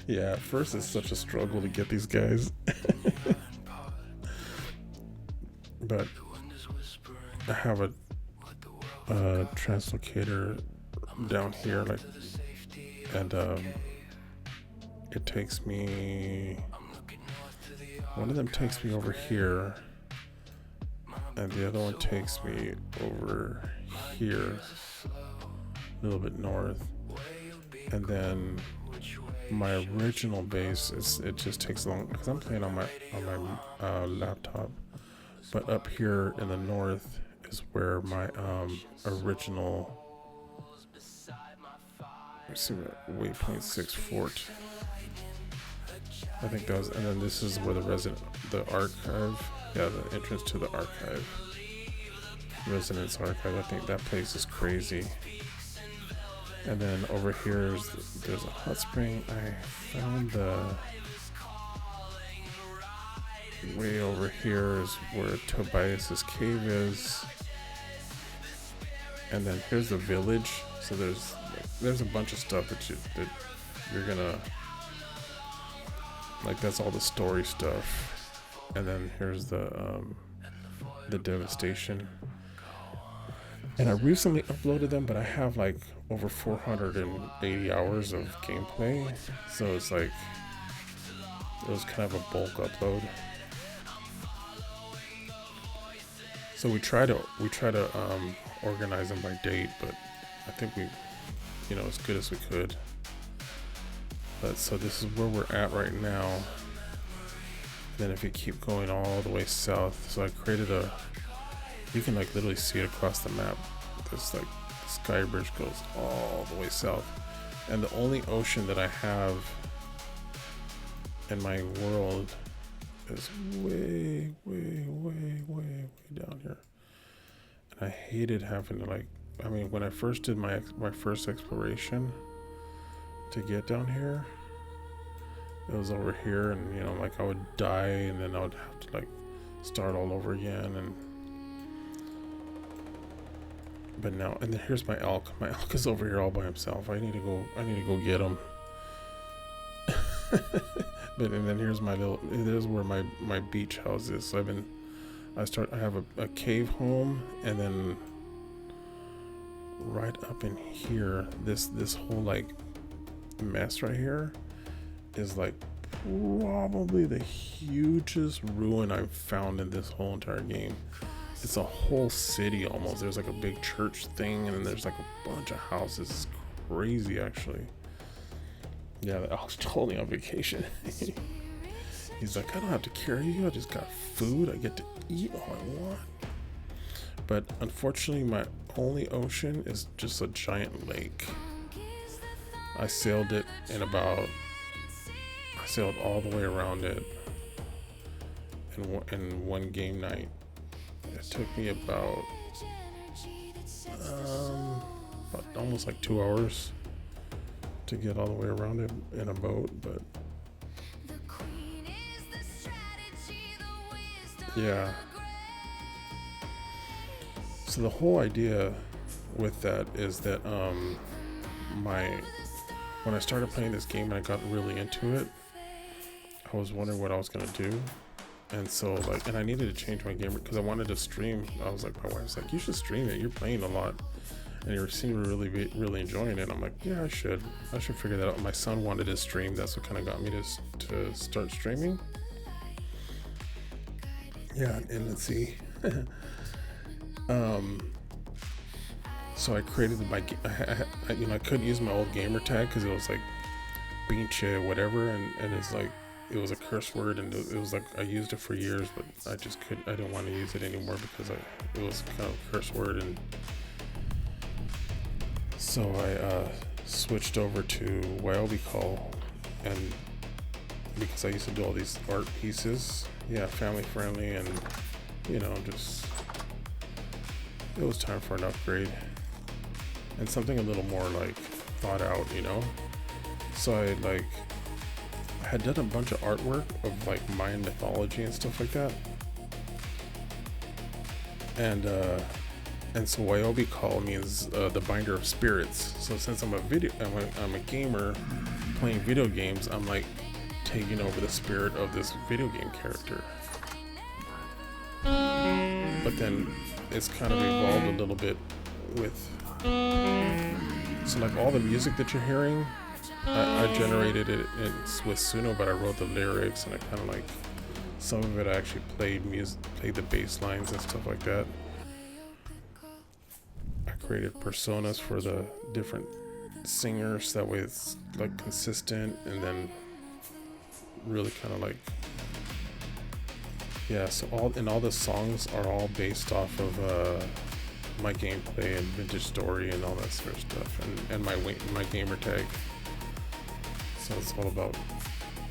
Yeah, at first it's such a struggle to get these guys. But I have a translocator down here, like, and it takes me, one of them takes me over here, and the other one takes me over here, a little bit north, and then my original base it just takes long because I'm playing on my laptop, but up here in the north is where my original, let's see, waypoint 6 fort, I think that was, and then this is where the archive, yeah, the entrance to the archive, residence archive. I think that place is crazy. And then over here there's a hot spring. I found way over here is where Tobias's cave is. And then here's the village. So there's a bunch of stuff that you're gonna, like, that's all the story stuff. And then here's the devastation. And I recently uploaded them, but I have like over 480 hours of gameplay, so it's like, it was kind of a bulk upload. So we try to organize them by date, but I think we, as good as we could. But so this is where we're at right now. Then if you keep going all the way south, so I created you can like literally see it across the map. This like sky bridge goes all the way south, and the only ocean that I have in my world is way down here. And I hated having to, like, I mean, when I first did my first exploration to get down here, it was over here, and like I would die, and then I would have to like start all over again. But now, and then here's my elk. My elk is over here all by himself. I need to go get him. And then here's there's where my beach house is. So I have a cave home, and then right up in here, this whole like mess right here is like probably the hugest ruin I've found in this whole entire game. It's a whole city almost. There's like a big church thing, and then there's like a bunch of houses. It's crazy, actually. Yeah, I was totally on vacation. He's like, I don't have to carry you. I just got food. I get to eat all I want. But unfortunately, my only ocean is just a giant lake. I sailed it in about... I sailed all the way around it in one game night. It took me about almost like 2 hours to get all the way around it in a boat, but yeah. So the whole idea with that is that when I started playing this game and I got really into it, I was wondering what I was gonna do. And so and I needed to change my gamer because I wanted to stream. I was like, my wife's like, you should stream it. You're playing a lot, and you seem to really enjoying it. I'm like, yeah, I should figure that out. My son wanted to stream. That's what kind of got me to start streaming. Yeah, and let's see. So I created I couldn't use my old gamer tag because it was like pinche whatever, and it's like, it was a curse word, and it was like I used it for years, but I didn't want to use it anymore because it was kind of a curse word. And so I switched over to WayobiKal, and because I used to do all these art pieces, yeah, family friendly, and just it was time for an upgrade and something a little more like thought out, So I had done a bunch of artwork of like Mayan mythology and stuff like that, and so WayobiKal means the binder of spirits. So since I'm a gamer playing video games, I'm like taking over the spirit of this video game character. But then it's kind of evolved a little bit with, so like all the music that you're hearing, I generated it with Suno, but I wrote the lyrics, and I kind of like, some of it I actually played the bass lines and stuff like that. I created personas for the different singers, that way it's like consistent, and then really kind of like, yeah, so all the songs are all based off of my gameplay and vintage story and all that sort of stuff, and my gamer tag. So it's all about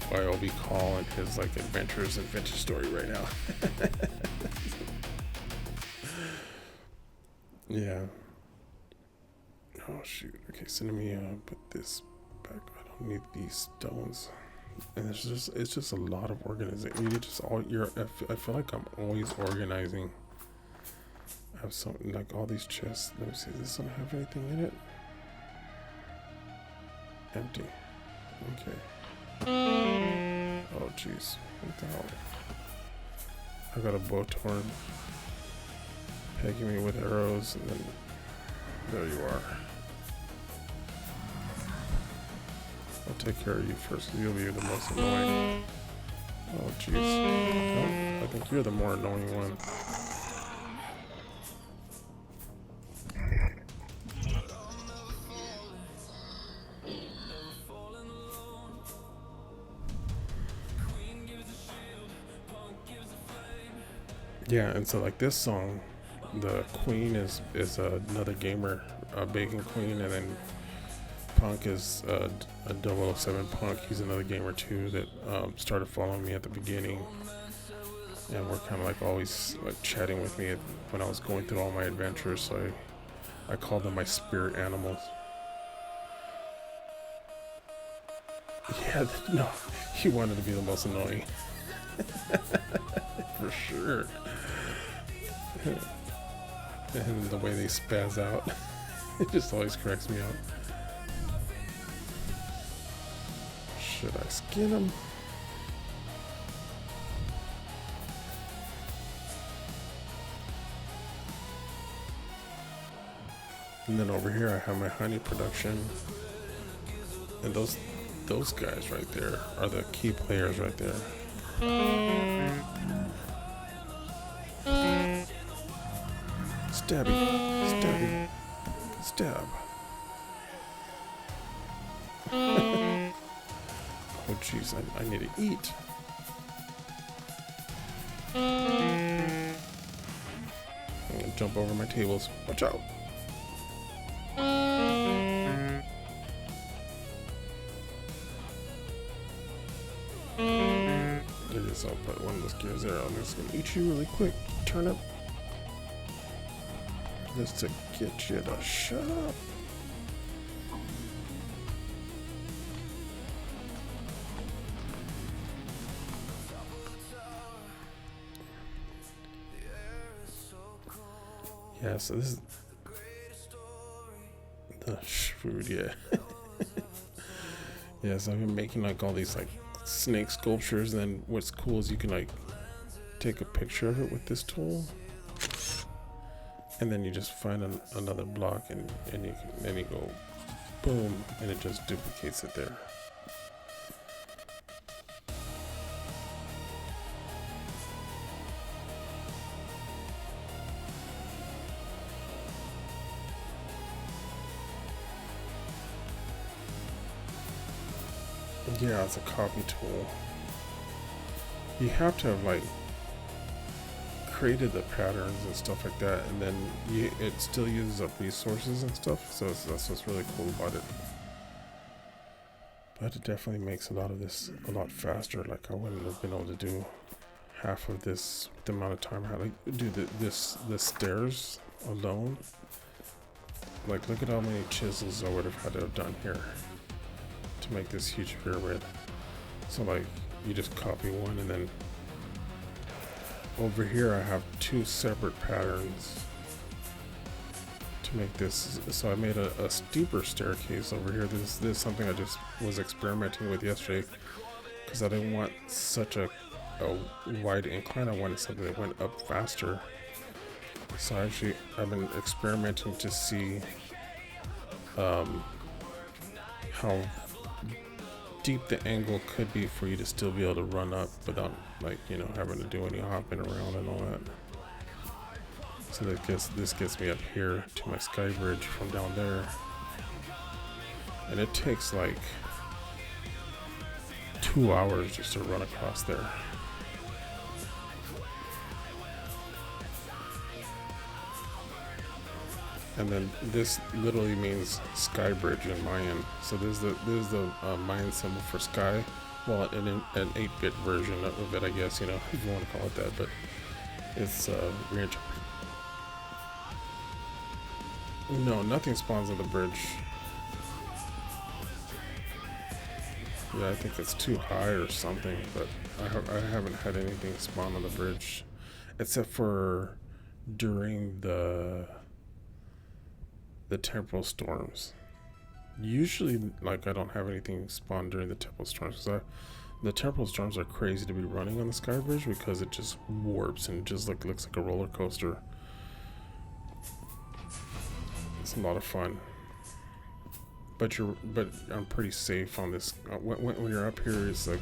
WayobiKal and his like adventures and vintage story right now. Yeah. Oh shoot. Okay, so let me put this back. I don't need these stones. And it's just a lot of organizing. I feel like I'm always organizing. I have something like all these chests. Let me see. Does this one have anything in it? Empty. Okay. Oh jeez. What the hell? I got a bowtorn pegging me with arrows, and then there you are. I'll take care of you first. You'll be the most annoying. Oh jeez. Oh, I think you're the more annoying one. Yeah, and so like this song, the queen is another gamer, a bacon queen, and then Punk is a 007 Punk. He's another gamer too that started following me at the beginning, and we're kind of like always like chatting with me when I was going through all my adventures. So I called them my spirit animals. Yeah, no, he wanted to be the most annoying. For sure. And the way they spaz out, it just always cracks me up. Should I skin him? And then over here I have my honey production. And those guys right there are the key players right there. Stabby, stabby, stab. Oh jeez, I need to eat. I'm gonna jump over my tables. Watch out. I'll put one of those gears there. I'm just gonna eat you really quick. Turn up. Just to get you to shut up. Yeah, so this is the food, yeah. Yeah, so I've been making like all these like snake sculptures, and then what's cool is you can like take a picture of it with this tool, and then you just find another block, and then you go boom, and it just duplicates it there. Yeah, it's a copy tool. You have to have like created the patterns and stuff like that, and then it still uses up resources and stuff, so that's what's really cool about it. But it definitely makes a lot of this a lot faster. Like I wouldn't have been able to do half of this with the amount of time I had to do the stairs alone. Like look at how many chisels I would have had to have done here to make this huge pyramid. So like you just copy one, and then over here I have two separate patterns to make this. So I made a steeper staircase over here. This is something I just was experimenting with yesterday because I didn't want such a wide incline. I wanted something that went up faster. So I've been experimenting to see how deep the angle could be for you to still be able to run up without, like, you know, having to do any hopping around and all that. So this gets me up here to my sky bridge from down there, and it takes like 2 hours just to run across there. And then this literally means sky bridge in Mayan. So this is the Mayan symbol for sky. Well, an 8-bit version of it, I guess, you know, if you want to call it that. But it's no, nothing spawns on the bridge. Yeah, I think it's too high or something. But I haven't had anything spawn on the bridge, except for during the temporal storms. Usually, like, I don't have anything spawn during the temporal storms, because the temporal storms are crazy to be running on the sky bridge because it just warps and just like looks like a roller coaster. It's a lot of fun, but I'm pretty safe on this. When you're up here, it's like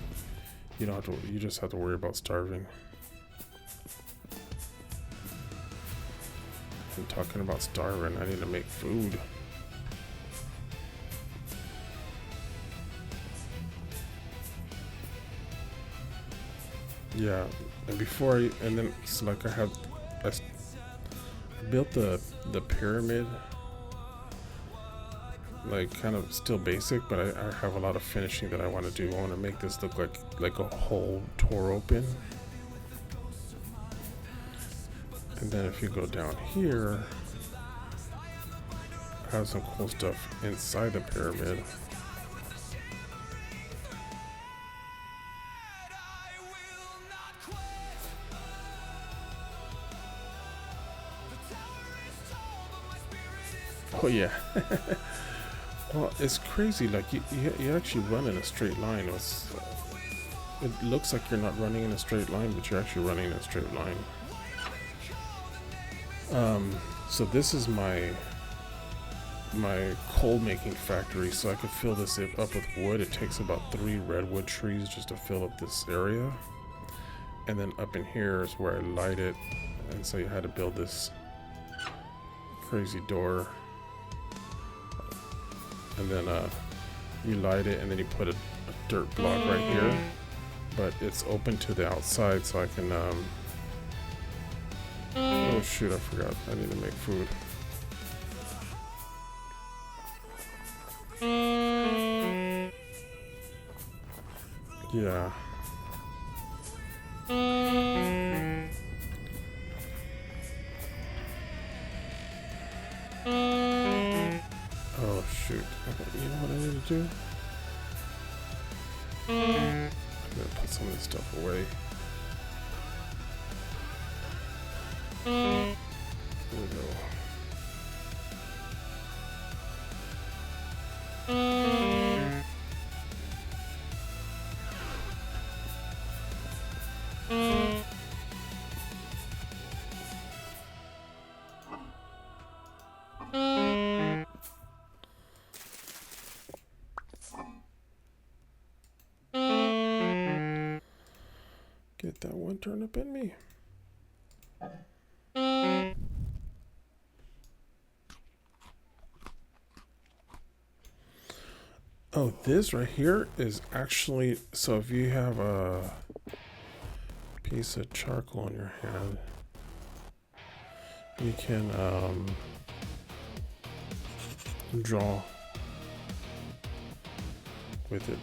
you don't have to. You just have to worry about starving. I'm talking about starving. I need to make food. Yeah, and so like I built the pyramid, like kind of still basic, but I have a lot of finishing that I want to do. I want to make this look like a whole tore open. And then if you go down here, I have some cool stuff inside the pyramid. Oh yeah. Well, it's crazy. Like you actually run in a straight line. It looks like you're not running in a straight line, but you're actually running in a straight line. So this is my my coal making factory, so I could fill this up with wood. It takes about 3 redwood trees just to fill up this area. And then up in here is where I light it. And so you had to build this crazy door. And then you light it, and then you put a dirt block right here. But it's open to the outside, so I can oh shoot, I forgot. I need to make food. Yeah. Oh shoot. Okay, you know what I need to do? I'm gonna put some of this stuff away. There we go. Get that one turnip in me. Oh, this right here is actually, so if you have a piece of charcoal in your hand, you can draw with it.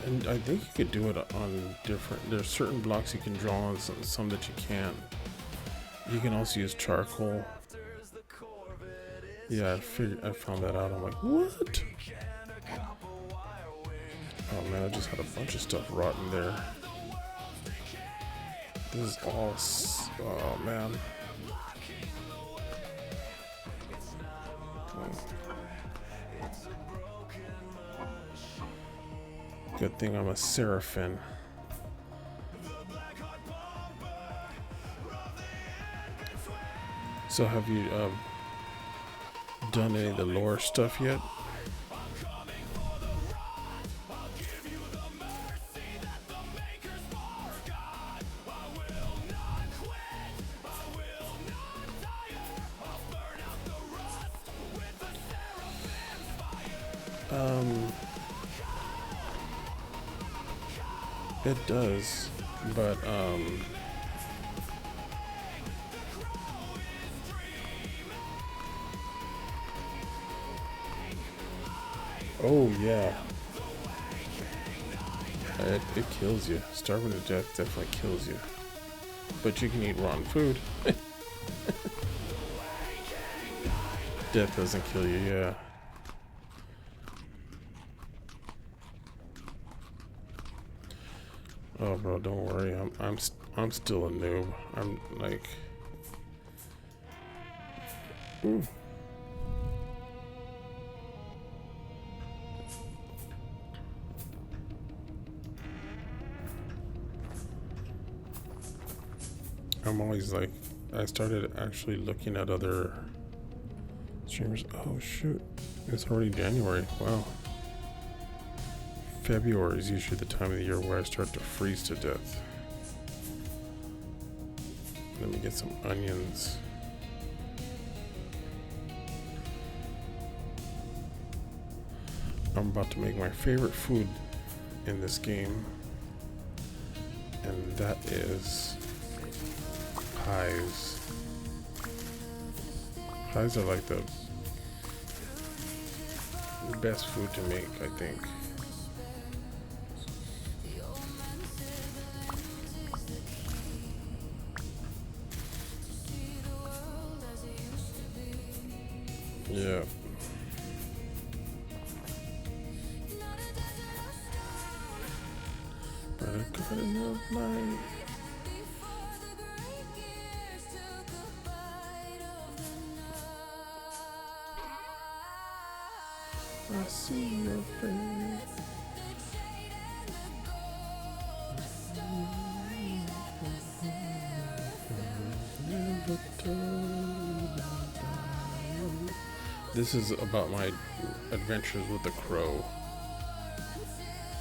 And I think you could do it on different, there's certain blocks you can draw on, some that you can't. You can also use charcoal. Yeah, I found that out. I'm like, what? Oh man, I just had a bunch of stuff rotten there. This is all, oh man. Good thing I'm a seraphim. So have you done any of the lore stuff yet? It does, but oh yeah, it kills you. Starving to death definitely kills you, but you can eat rotten food. Death doesn't kill you, yeah. Oh, bro, don't worry. I'm still a noob. I'm like, ooh. I'm always like, I started actually looking at other streamers. Oh shoot, it's already January. Wow. February is usually the time of the year where I start to freeze to death. Let me get some onions. I'm about to make my favorite food in this game, and that is pies. Pies are like the best food to make, I think. Yeah. But I got enough light. I see your face. Never told. This is about my adventures with the crow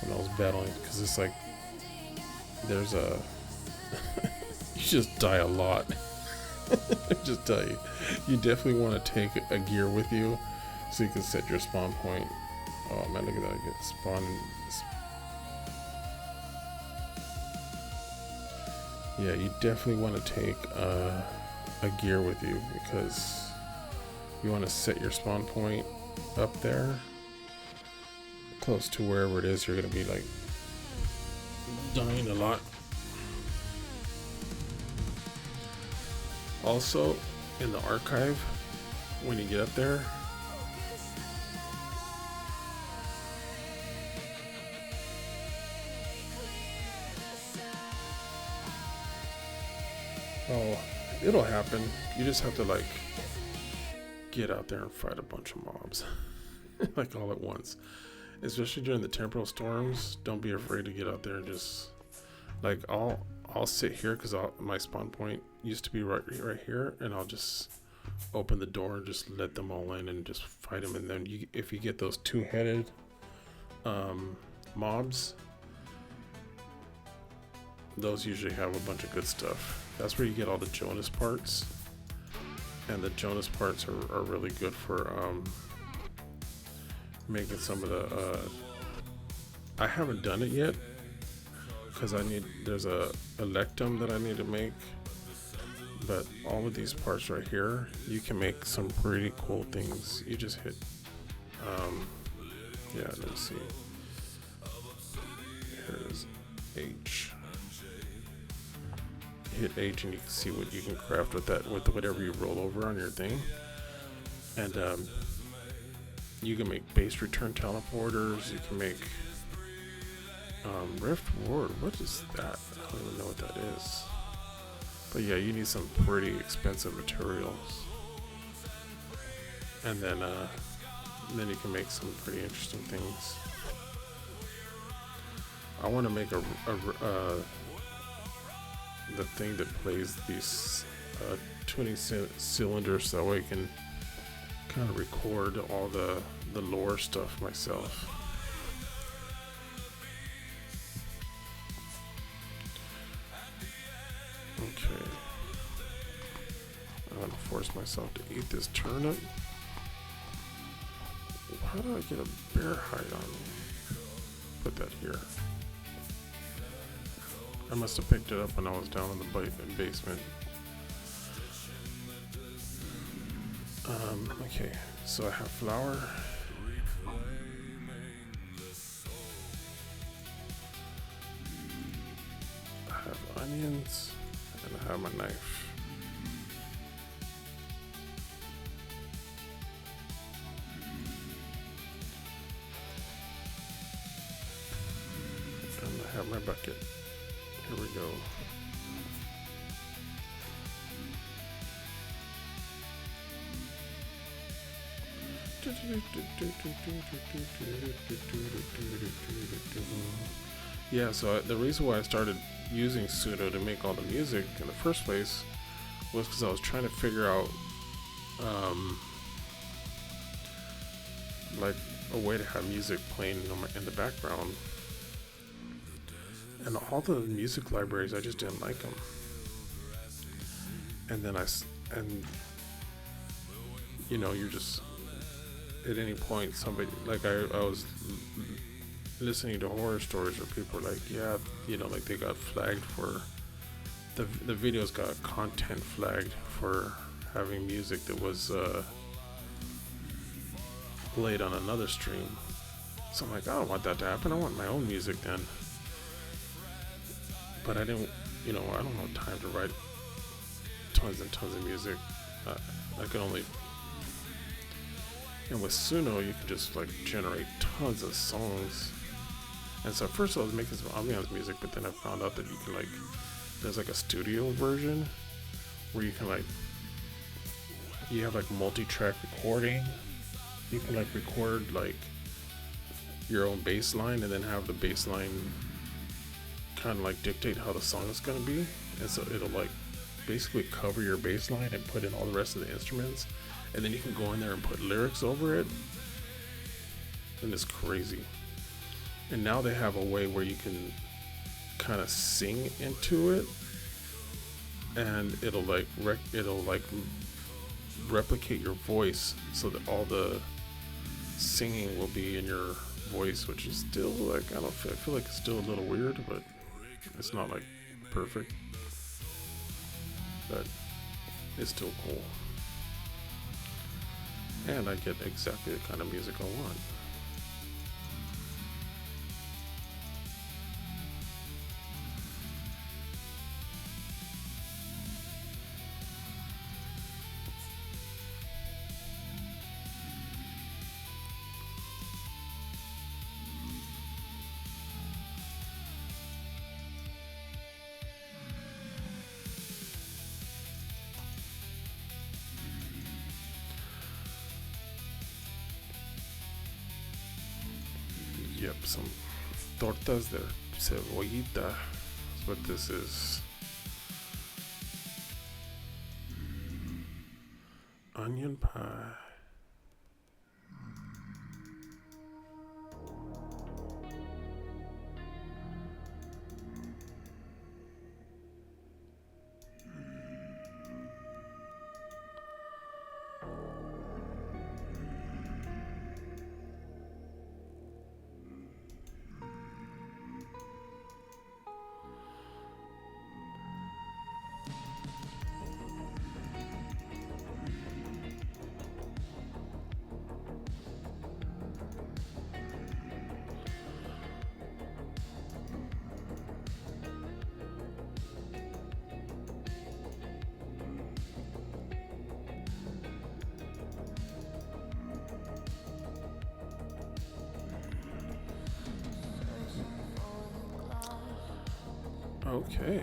when I was battling, because it's like there's a you just die a lot. I just tell you, you definitely want to take a gear with you so you can set your spawn point. Oh man, look at that, I get spawned. Yeah, you definitely want to take a gear with you, because you want to set your spawn point up there close to wherever it is you're going to be like dying a lot. Also, in the archive, when you get up there, oh, it'll happen. You just have to like get out there and fight a bunch of mobs like all at once. Especially during the temporal storms, don't be afraid to get out there and just like I'll sit here because my spawn point used to be right here, and I'll just open the door and just let them all in and just fight them. And then if you get those two-headed mobs, those usually have a bunch of good stuff. That's where you get all the Jonas parts, and the Jonas parts are really good for making some of the I haven't done it yet because there's a electum that I need to make, but all of these parts right here, you can make some pretty cool things. You just hit yeah, let's see, here's H, hit H and you can see what you can craft with that, with whatever you roll over on your thing. And you can make base return teleporters. You can make Rift Ward. What is that? I don't even know what that is. But yeah, you need some pretty expensive materials. And then you can make some pretty interesting things. I want to make the thing that plays these tuning cylinders, so that way I can kind of record all the lore stuff myself. Okay, I'm gonna force myself to eat this turnip. How do I get a bear hide on me? Put that here. I must have picked it up when I was down in the basement. Okay, so I have flour. I have onions, and I have my knife. And I have my bucket. Here we go. Yeah, so the reason why I started using Sudo to make all the music in the first place was because I was trying to figure out like a way to have music playing in the background. And all the music libraries, I just didn't like them. And then you know, you're just, at any point, somebody, like I was listening to horror stories where people were like, yeah, you know, like they got flagged for, the videos got content flagged for having music that was played on another stream. So I'm like, I don't want that to happen. I want my own music then. But I didn't, you know, I don't have time to write tons and tons of music. I could only, and with Suno, you can just like generate tons of songs. And so at first I was making some ambiance music, but then I found out that you can like, there's like a studio version where you can like, you have like multi-track recording. You can like record like your own bass line and then have the bass line kind of like dictate how the song is going to be. And so it'll like basically cover your bass line and put in all the rest of the instruments, and then you can go in there and put lyrics over it, and it's crazy. And now they have a way where you can kind of sing into it, and it'll like replicate your voice, so that all the singing will be in your voice, which is still like, I feel like it's still a little weird, but it's not like perfect, but it's still cool. And I get exactly the kind of music I want. Yep, some tortas de cebollita is what this is. Onion pie. Okay,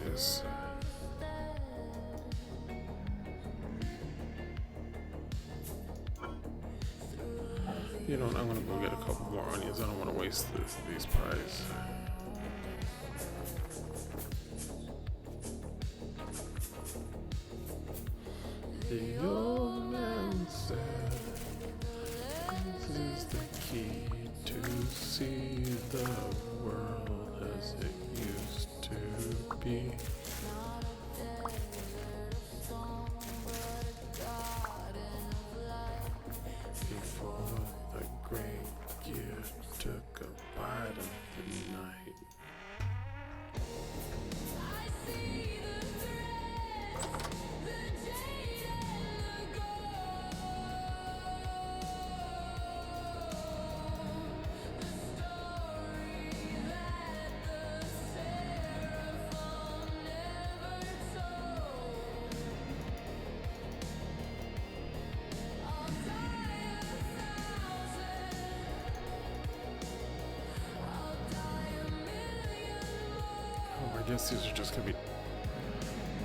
yes. You know what, I'm gonna go get a couple more onions. I don't want to waste these pies. The old man said, this is the key to see the world as it used to be. Before the great year took a bite of the night. I guess these are just gonna be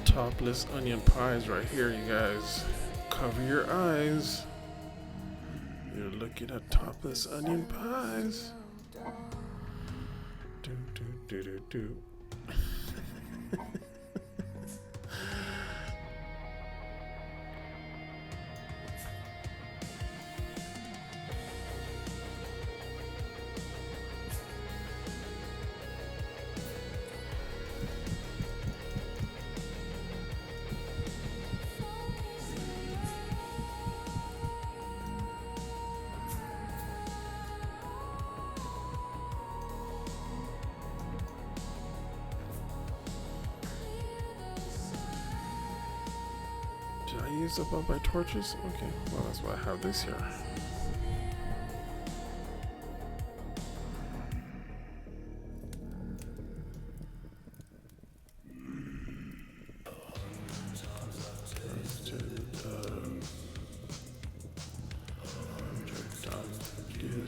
topless onion pies right here, you guys. Cover your eyes. You're looking at topless onion pies. Do do do do do. Did I use up all my torches? Okay, well that's why I have this here.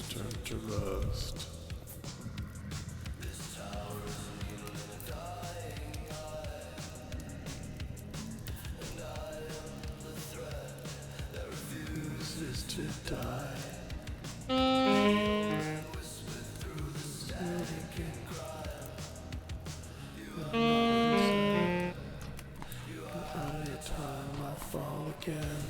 Turn to rust. To die. Every time I fall again.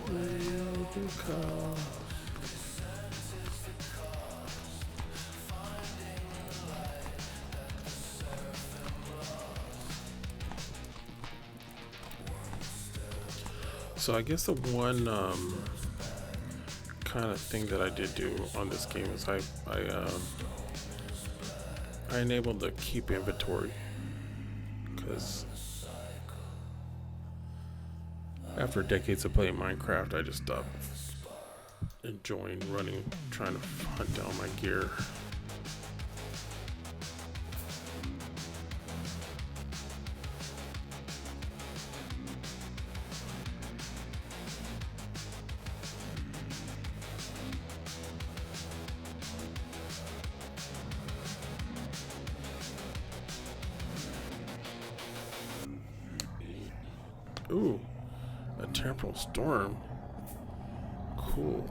WayobiKal. So I guess the one kind of thing that I did do on this game is I enabled the keep inventory, because after decades of playing Minecraft, I just stopped enjoying running, trying to hunt down my gear. Ooh, a temporal storm. Cool.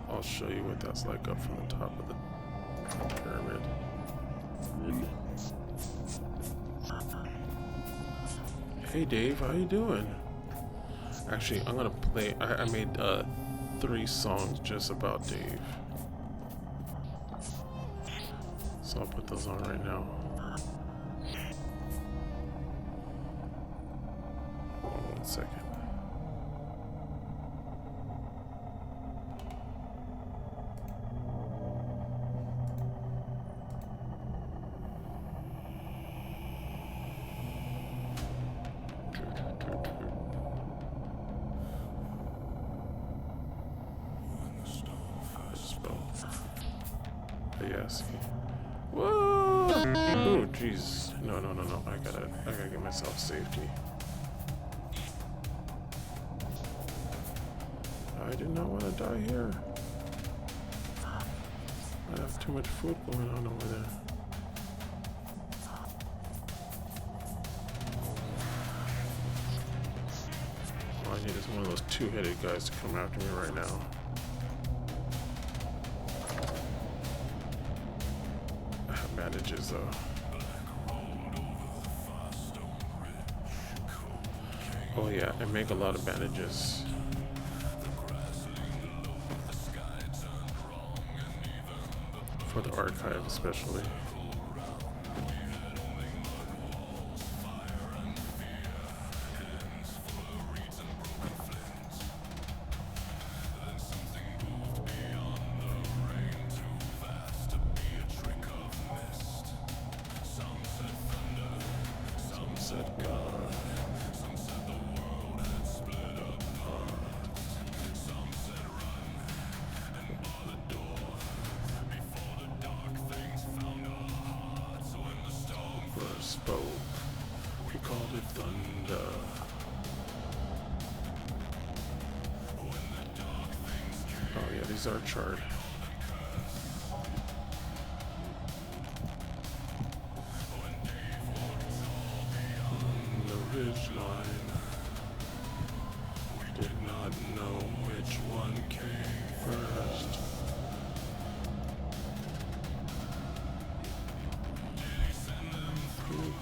I'll show you what that's like up from the top of the pyramid. Hey Dave, how you doing? Actually, I'm gonna play. I made 3 songs just about Dave, so I'll put those on right now. Hold on 1 second. Yes. Whoa! Oh, jeez. No. I gotta get myself safety. I did not want to die here. I have too much food going on over there. All I need is one of those 2-headed guys to come after me right now. Bandages though. Oh yeah, I make a lot of bandages. For the archive especially. We called it thunder. Oh yeah, these are charred. The ridge line. Did not know which one came first.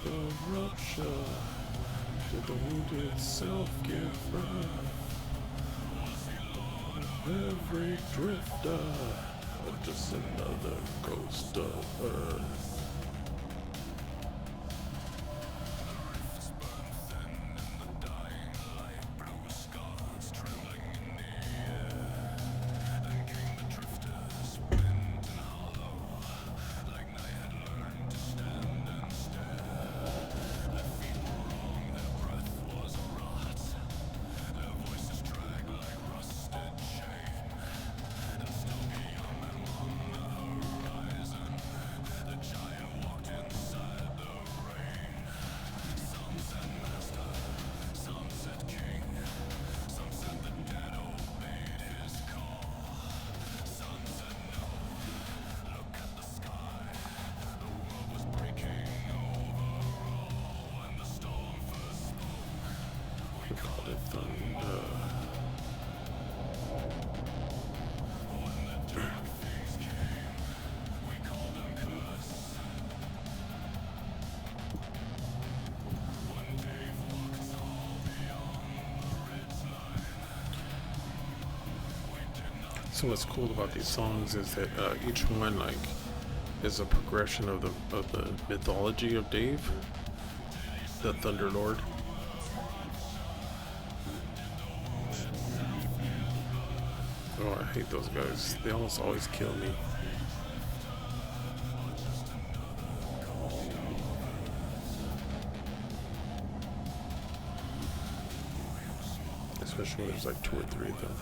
The rupture, did the wounded self give birth? Every drifter, just another ghost of Earth. We called it thunder. So what's cool about these songs is that each one like is a progression of the mythology of Dave, the Thunder Lord. Oh, I hate those guys. They almost always kill me. Especially when there's like 2 or 3 of them.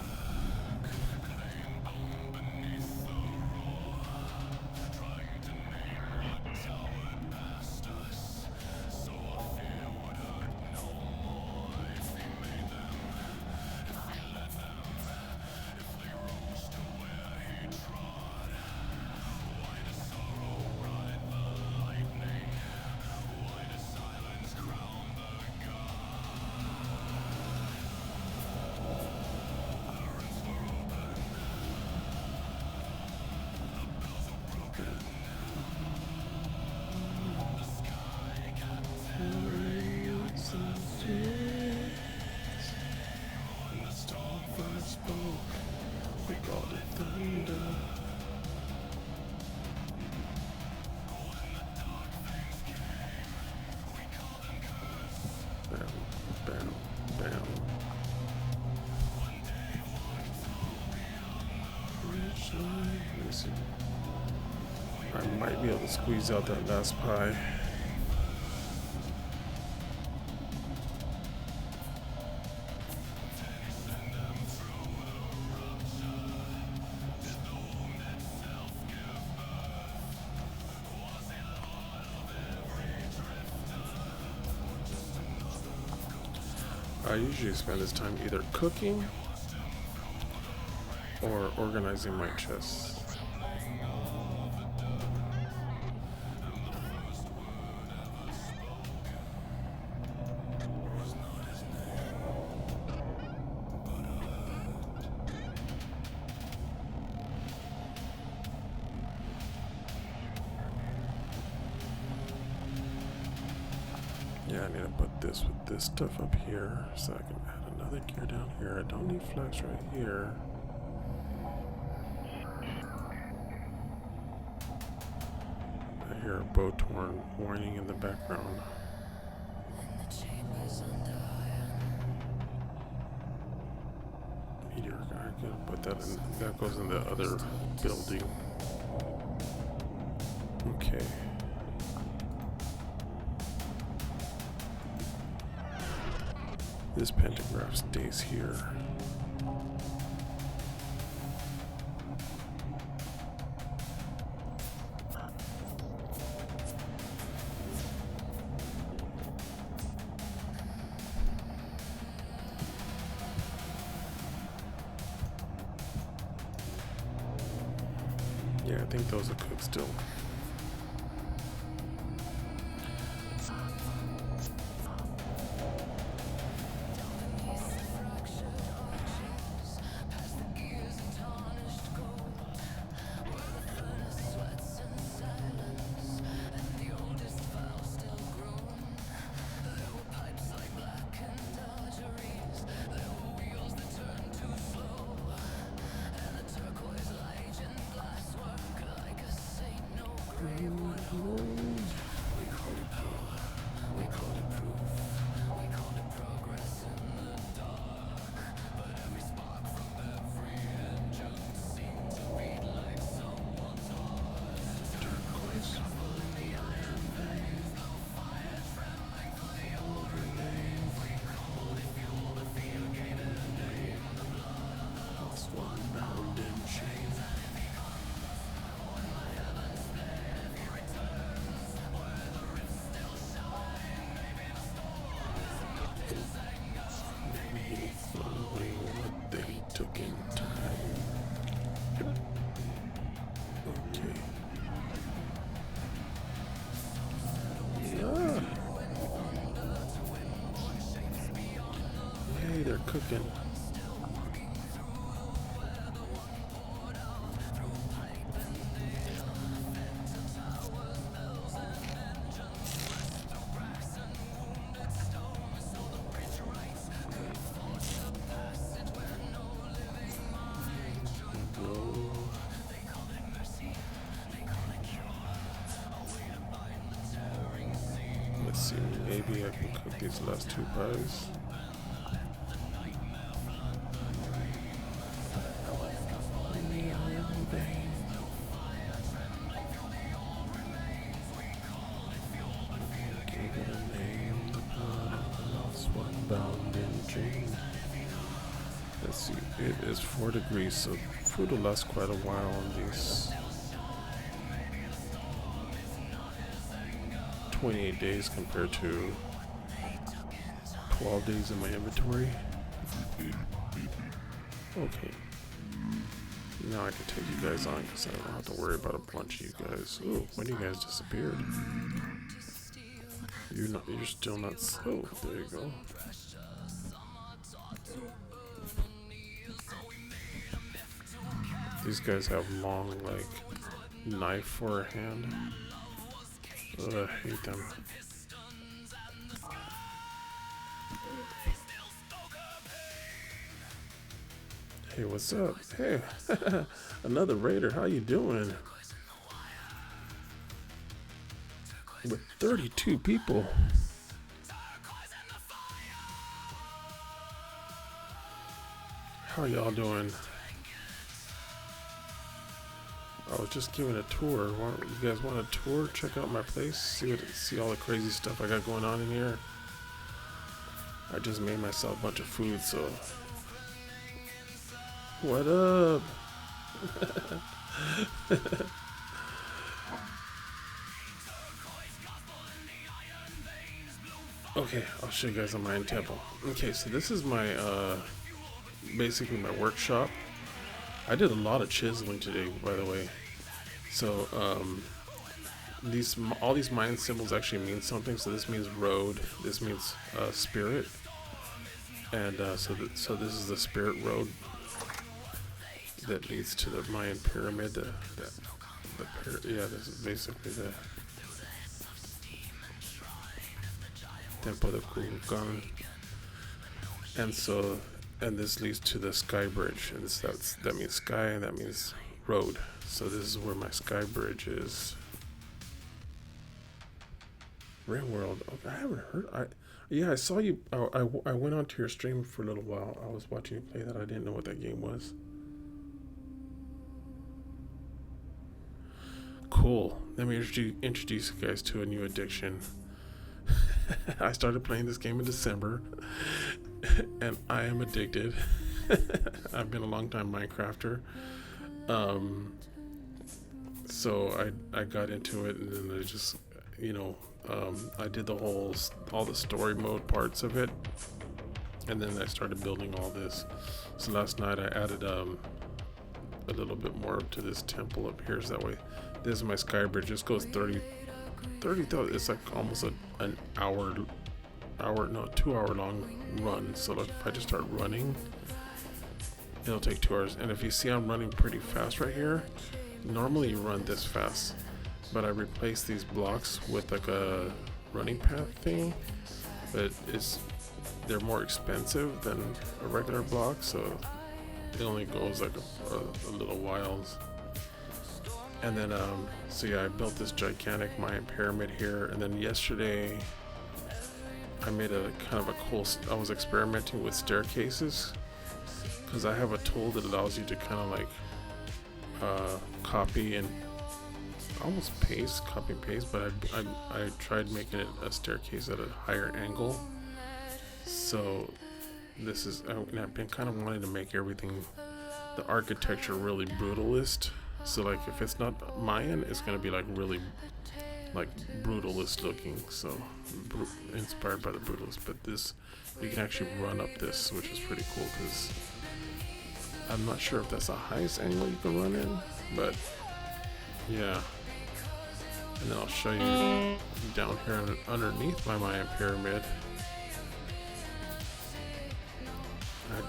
I might be able to squeeze out that last pie. I usually spend this time either cooking or organizing my chests. Yeah, I need to put this with this stuff up here so I can add another gear down here. I don't need flax right here. I hear a boat horn whining in the background. Meteor, I could put that in. That goes in the other building. Okay. This pentagraph stays here. Yeah, I think those are cooked still. They're cooking. Let's see, maybe I can cook these last 2 pies. Let's see, it is 4 degrees, so food will last quite a while on these 28 days compared to 12 days in my inventory. Okay. Now I can take you guys on because I don't have to worry about a bunch of you guys. Oh, when you guys disappeared. You're still not. Oh, there you go. These guys have long, like, knife for a hand. Ugh, I hate them. Hey, what's up? Hey, another raider. How you doing? With 32 people. How y'all doing? I was just giving a tour. You guys want a tour? Check out my place. See all the crazy stuff I got going on in here. I just made myself a bunch of food, so. What up? Okay, I'll show you guys a Mayan temple. Okay, so this is my basically my workshop. I did a lot of chiseling today, by the way. So all these Mayan symbols actually mean something. So this means road. This means spirit. And so this is the spirit road that leads to the Mayan pyramid. Yeah, this is basically the temple of Kukulkan. And this leads to the sky bridge, and that means sky, and that means road. So this is where my sky bridge is. Rim World. Okay, I haven't heard. Yeah, I saw you. I went onto your stream for a little while. I was watching you play that. I didn't know what that game was. Cool. Let me introduce you guys to a new addiction. I started playing this game in December, and I am addicted. I've been a long time Minecrafter. So I got into it, and then I just, I did all the story mode parts of it, and then I started building all this. So last night I added a little bit more to this temple up here, so that way this is my sky bridge. This goes 30,000. It's like almost an 2 hour long run. So like if I just start running, it'll take 2 hours. And if you see I'm running pretty fast right here, normally you run this fast, but I replaced these blocks with like a running path thing, but they're more expensive than a regular block, so it only goes like a little while. And then so yeah, I built this gigantic Mayan pyramid here, and then yesterday I made a kind of a cool, I was experimenting with staircases, because I have a tool that allows you to kind of like copy and almost copy and paste, but I tried making it a staircase at a higher angle. So this is, and I've been kind of wanting to make everything, the architecture really brutalist. So like if it's not Mayan, it's gonna be like really like brutalist looking, so inspired by the brutalist. But this, you can actually run up this, which is pretty cool, because I'm not sure if that's the highest angle you can run in, but yeah. And then I'll show you down here underneath my Mayan pyramid.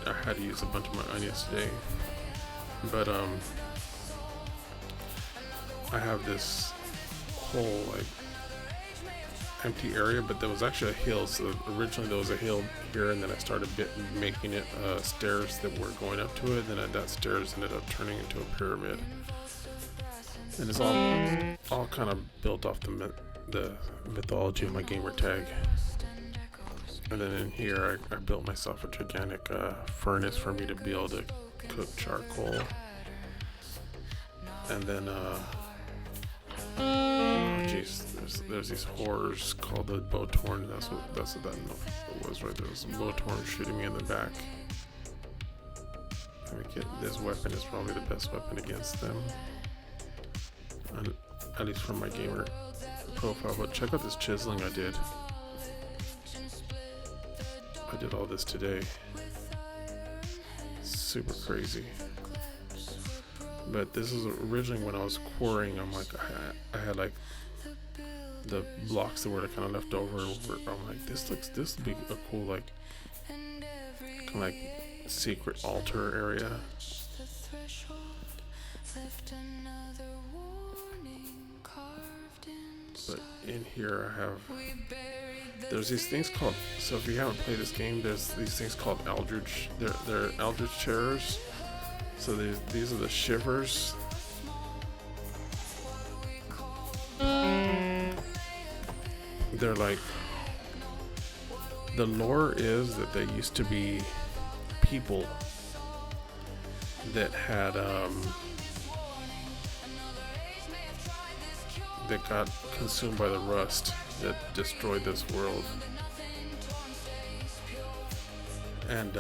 I had to use a bunch of my onions today, but I have this whole like empty area, but there was actually a hill. So originally there was a hill here, and then I started making it stairs that were going up to it. And then that stairs ended up turning into a pyramid, and it's all kind of built off the mythology of my gamer tag. And then in here, I built myself a gigantic furnace for me to be able to cook charcoal. And then, oh jeez, there's these horrors called the Bowtorn. That's what that was right there. There's some Bowtorn shooting me in the back. This weapon is probably the best weapon against them, and at least from my gamer profile. But check out this chiseling I did. I did all this today. Super crazy. But this is originally when I was quarrying. I'm like, I had like the blocks that were kind of left over. I'm like, this would be a cool like kind of like secret altar area. But in here I have, there's these things called, so if you haven't played this game, there's these things called Eldritch. They're Eldritch terrors. So these are the shivers. They're like, the lore is that they used to be people that had that got consumed by the rust that destroyed this world. And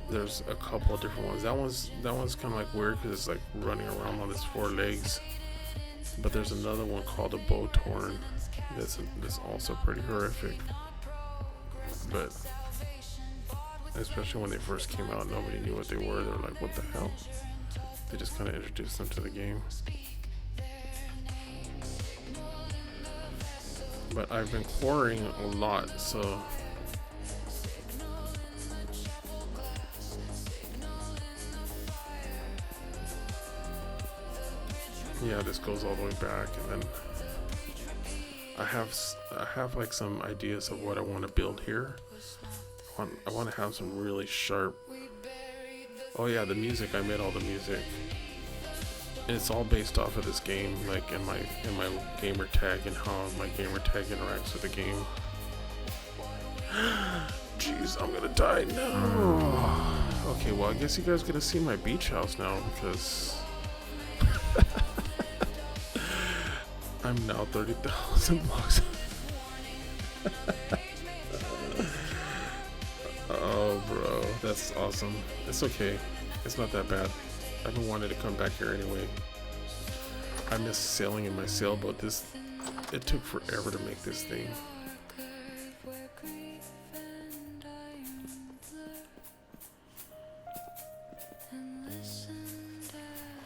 there's a couple of different ones. That one's kind of like weird because it's like running around on its four legs. But there's another one called a Bowtorn that's also pretty horrific. But especially when they first came out, nobody knew what they were. They were like, what the hell? They just kind of introduced them to the game. But I've been quarrying a lot, so yeah, this goes all the way back, and then I have like some ideas of what I want to build here. I want to have some really sharp. Oh yeah, the music. I made all the music. And it's all based off of this game, like in my gamer tag and how my gamer tag interacts with the game. Jeez, I'm gonna die. No. Okay, well I guess you guys are gonna see my beach house now because I'm now 30,000 blocks. Oh, bro, that's awesome. It's okay. It's not that bad. I've been wanting to come back here anyway. I miss sailing in my sailboat. It took forever to make this thing.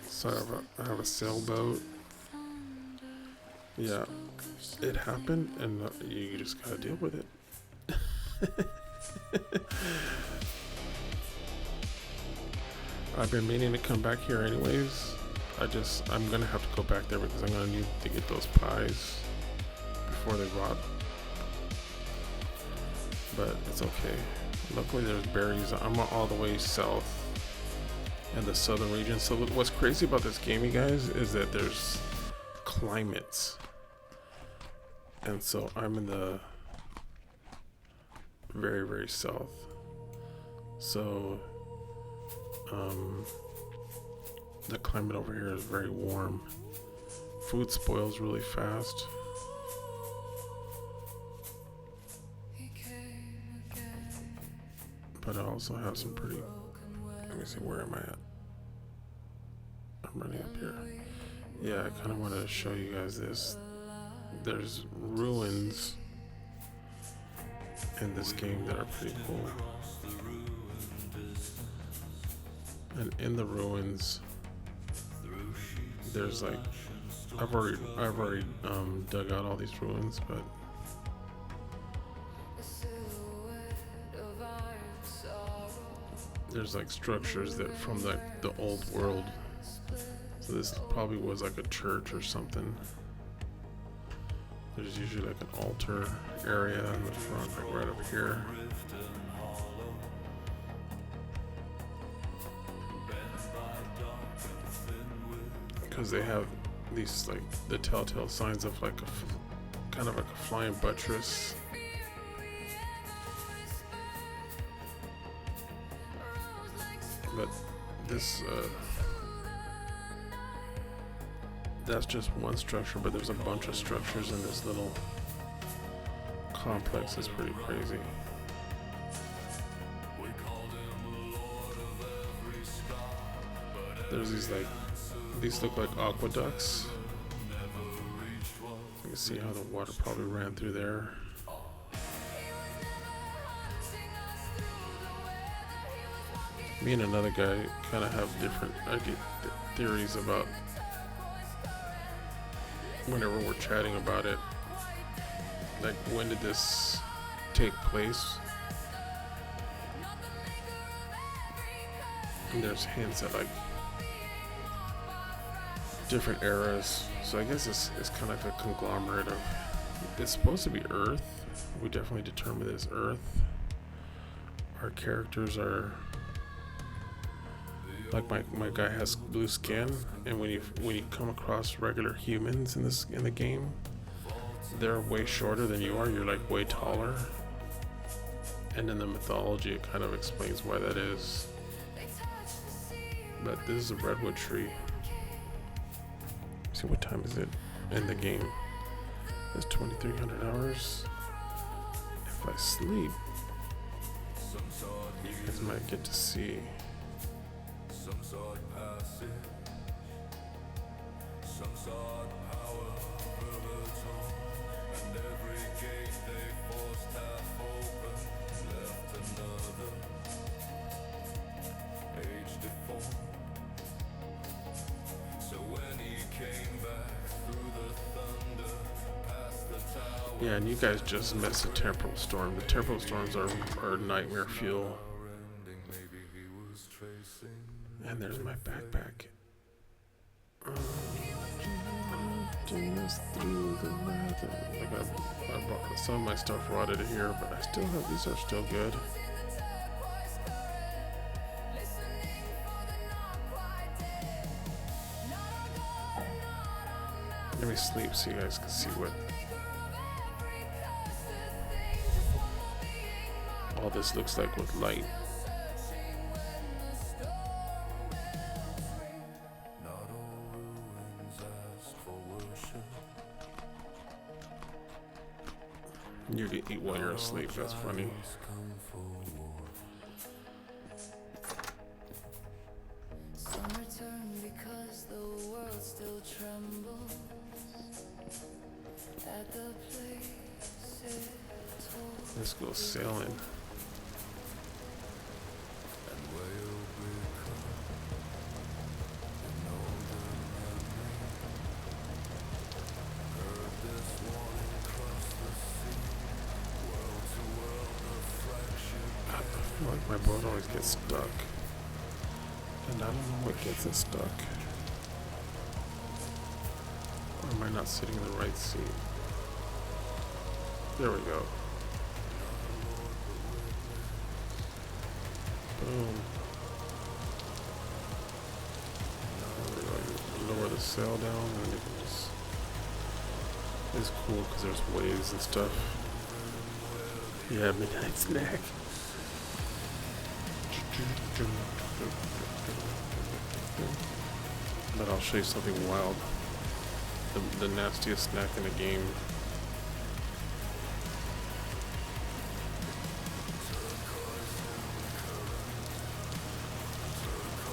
So I have a sailboat. Yeah, it happened, and you just gotta deal with it. I've been meaning to come back here anyways. I'm gonna have to go back there because I'm gonna need to get those pies before they rot. But it's okay. Luckily there's berries. I'm all the way south in the southern region. So what's crazy about this game, you guys, is that there's climates. And so I'm in the very, very south. So the climate over here is very warm. Food spoils really fast. But I also have some pretty, let me see, where am I at? I'm running up here. Yeah, I kind of wanted to show you guys this. There's ruins in this game that are pretty cool. And in the ruins, there's like, I've already dug out all these ruins, but there's like structures that from the old world. So this probably was like a church or something. There's usually like an altar area in the front, like right over here. Because they have these like the telltale signs of like kind of like a flying buttress. But this that's just one structure, but there's a bunch of structures in this little complex. It's pretty crazy. There's these look like aqueducts. You can see how the water probably ran through there. Me and another guy kind of have different theories about whenever we're chatting about it. Like, when did this take place? And there's hints at like different eras. So I guess it's kind of like a conglomerate of, it's supposed to be Earth. We definitely determined it's Earth. Our characters are like my guy has blue skin, and when you come across regular humans in the game, they're way shorter than you are. You're like way taller. And in the mythology, it kind of explains why that is. But this is a redwood tree. See, what time is it in the game? It's 2300 hours. If I sleep, you guys might get to see. Yeah, and you guys just missed the temporal storm. The temporal storms are nightmare fuel. And there's my backpack. I bought some of my stuff rotted here, but I still have, these are still good. Let me sleep so you guys can see what all this looks like with light. You can eat while you're asleep, that's funny. Some return because the world still trembles at the place it told. Let's go sailing. Like my boat always gets stuck, and I don't know what gets it stuck. Or am I not sitting in the right seat? There we go. Boom. There we go. You lower the sail down, and you can just. It's cool because there's waves and stuff. Yeah, midnight snack. But I'll show you something wild. The nastiest snack in the game.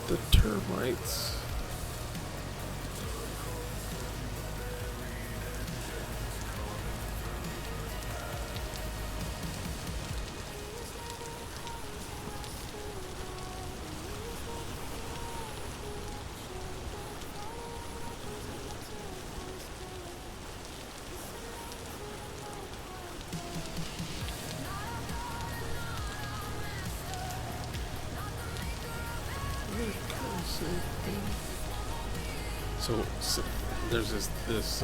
The termites. So there's this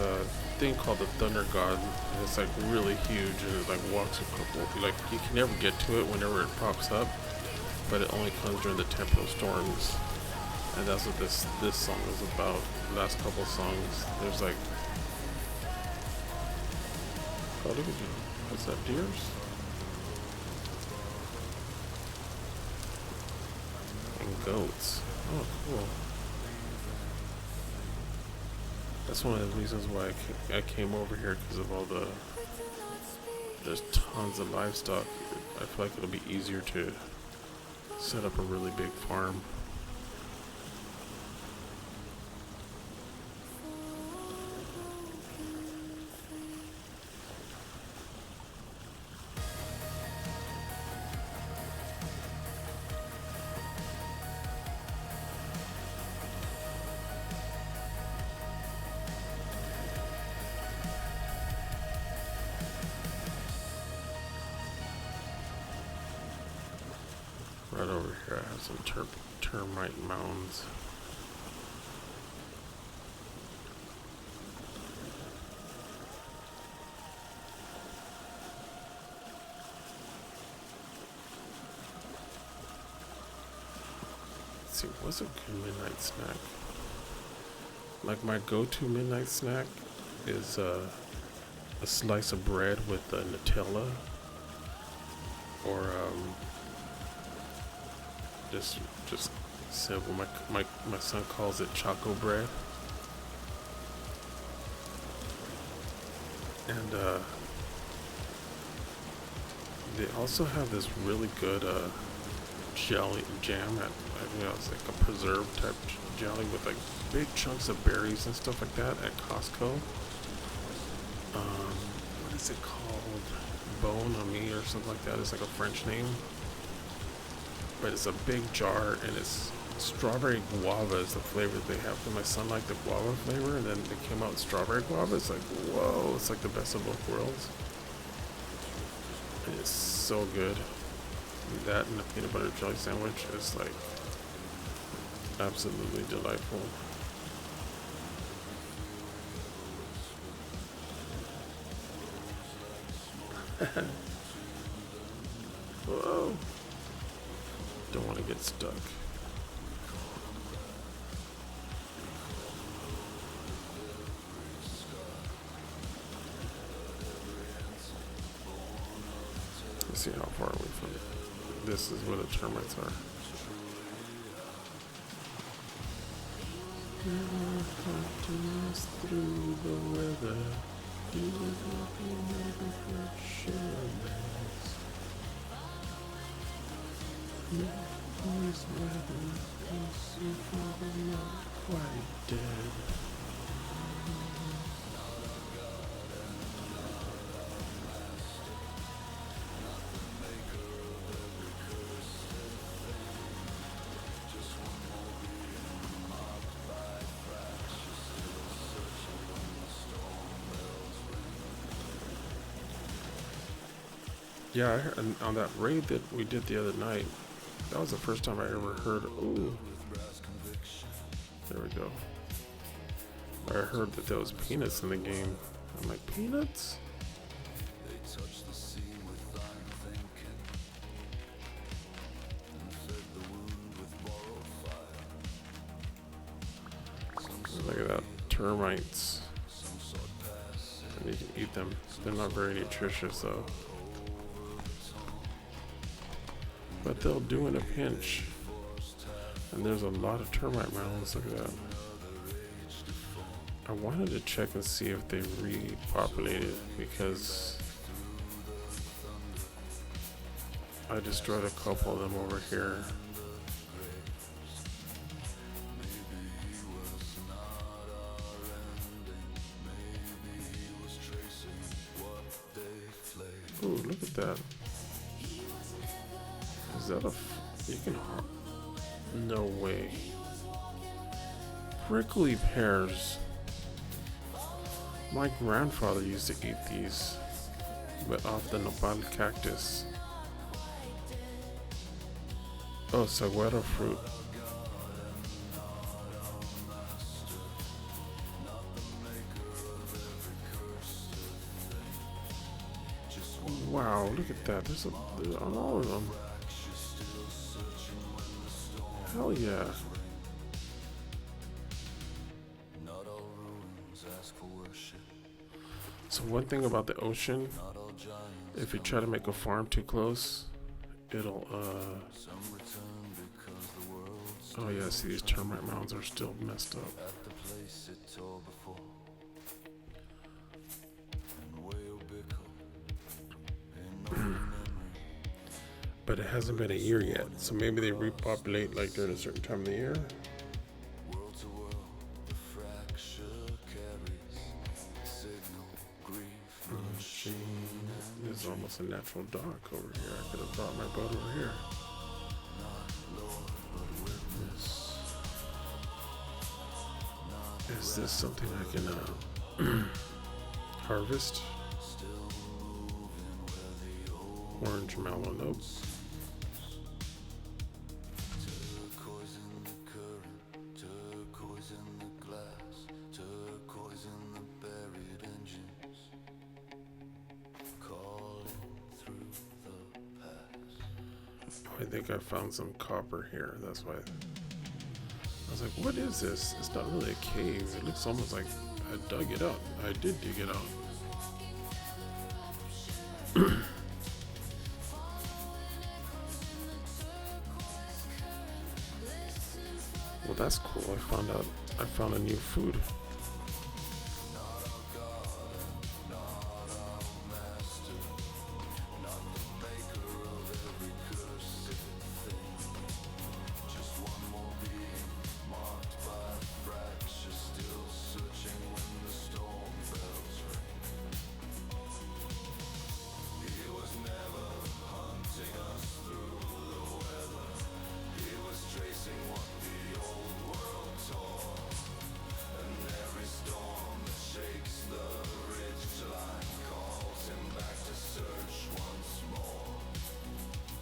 thing called the Thunder God, and it's like really huge, and it like walks across, like you can never get to it whenever it pops up, but it only comes during the temporal storms. And that's what this song is about. The last couple songs, there's like, oh look at you, what's that, deers? And goats. Oh cool. That's one of the reasons why I came over here, because of all there's tons of livestock. I feel like it'll be easier to set up a really big farm. Right over here I have some termite mounds. Let's see, what's a good midnight snack? Like my go-to midnight snack is a slice of bread with Nutella, or just simple. My son calls it choco bread, and they also have this really good jelly jam at, it's like a preserve type jelly with like big chunks of berries and stuff like that at Costco. What is it called? Bon Ami or something like that. It's like a French name. But it's a big jar, and it's strawberry guava is the flavor that they have. And my son liked the guava flavor, and then they came out with strawberry guava. It's like, whoa, it's like the best of both worlds. And it's so good. That and the peanut butter jelly sandwich is like absolutely delightful. Whoa. Don't want to get stuck. Let's see how far away from it. This is where the termites are. Through the weather, you always weather, so far not quite dead. Yeah, I heard, and on that raid that we did the other night, that was the first time I ever heard. Ooh, there we go. I heard that there was peanuts in the game. I'm like, peanuts? Look at that, termites. And you can eat them. They're not very nutritious though. But they'll do in a pinch. And there's a lot of termite mounds. Look at that. I wanted to check and see if they repopulated, because I destroyed a couple of them over here. Ooh, look at that. Is that you can, no way. Prickly pears. My grandfather used to eat these, but off the nopal cactus. Oh, saguaro fruit. Wow, look at that. There's on all of them. Hell yeah. one thing about the ocean, if you try to make a farm too close, it'll oh yeah, see, these termite mounds are still messed up. But it hasn't been a year yet, so maybe they repopulate like during a certain time of the year. There's almost a natural dock over here. I could have brought my boat over here. Is this something I can harvest? Orange melon, nope. I think I found some copper here. That's why I was like, what is this? It's not really a cave. It looks almost like I dug it out. I did dig it out. Well, that's cool. I found a new food.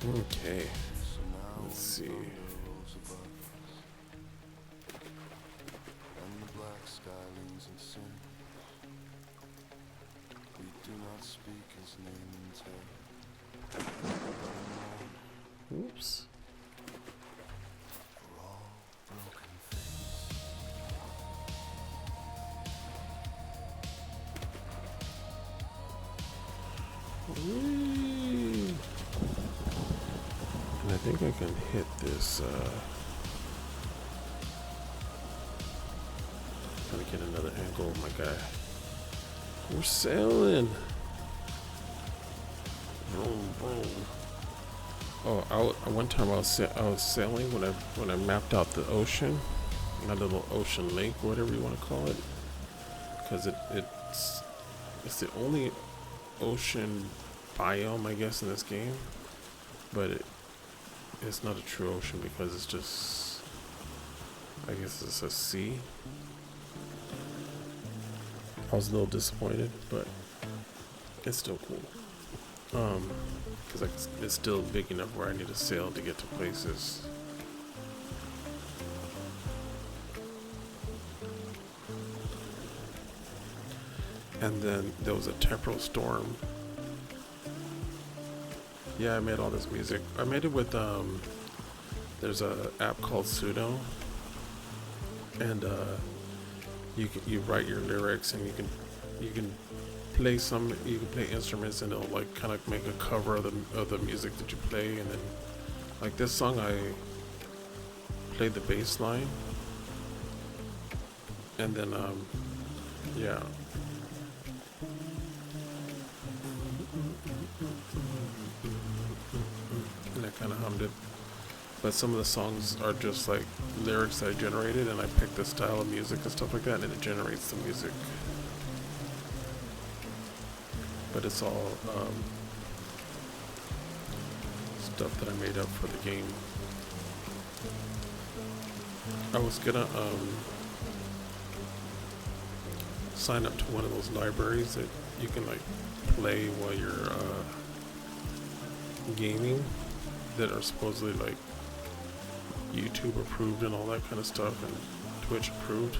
Okay, let's see. And the black sky leans in sin. We do not speak his name in terror. Oops. For all broken things. Whee! And I think I can hit this. Trying to get another angle of my guy. We're sailing. Vroom, vroom. Oh, one time I was sailing when I mapped out the ocean, my little ocean lake, whatever you want to call it, because it's the only ocean biome, I guess, in this game, but it's not a true ocean because it's just, I guess it's a sea. I was a little disappointed, but it's still cool. Because it's still big enough where I need to sail to get to places. And then there was a temporal storm. Yeah, I made all this music. I made it with there's a app called Sudo, and you write your lyrics, and you can play instruments, and it'll like kind of make a cover of the music that you play. And then like this song, I played the bass line, and then yeah. And I kind of hummed it. But some of the songs are just like lyrics that I generated, and I picked the style of music and stuff like that, and it generates the music. But it's all stuff that I made up for the game. I was gonna sign up to one of those libraries that you can like play while you're gaming, that are supposedly like YouTube approved and all that kind of stuff, and Twitch approved,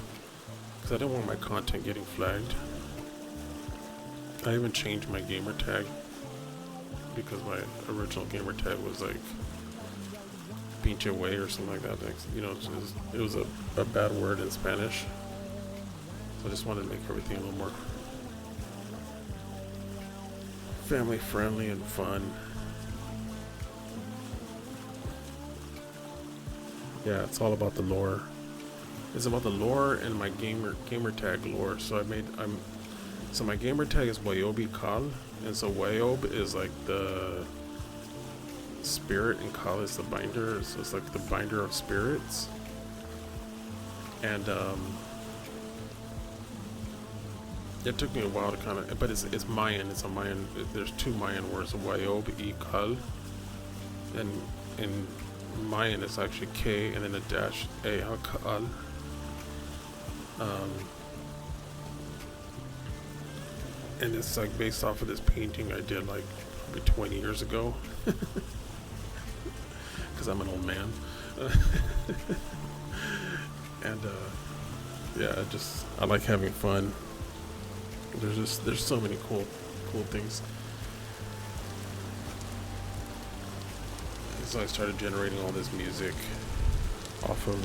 because I don't want my content getting flagged. I even changed my gamer tag, because my original gamer tag was like pinche way or something like that. Like, you know, it was a bad word in Spanish. So I just wanted to make everything a little more family friendly and fun. Yeah, it's all about the lore. It's about the lore and my gamer tag lore. So so my gamer tag is WayobiKal, and so Wayob is like the spirit and Kal is the binder, so it's like the binder of spirits. And it took me a while to kind of, but it's Mayan. It's a Mayan. There's two Mayan words, WayobiKal, and in Mayan it's actually K and then a dash A, Kal. And it's like based off of this painting I did like probably 20 years ago, because I'm an old man. And yeah, I like having fun. There's so many cool things. And so I started generating all this music off of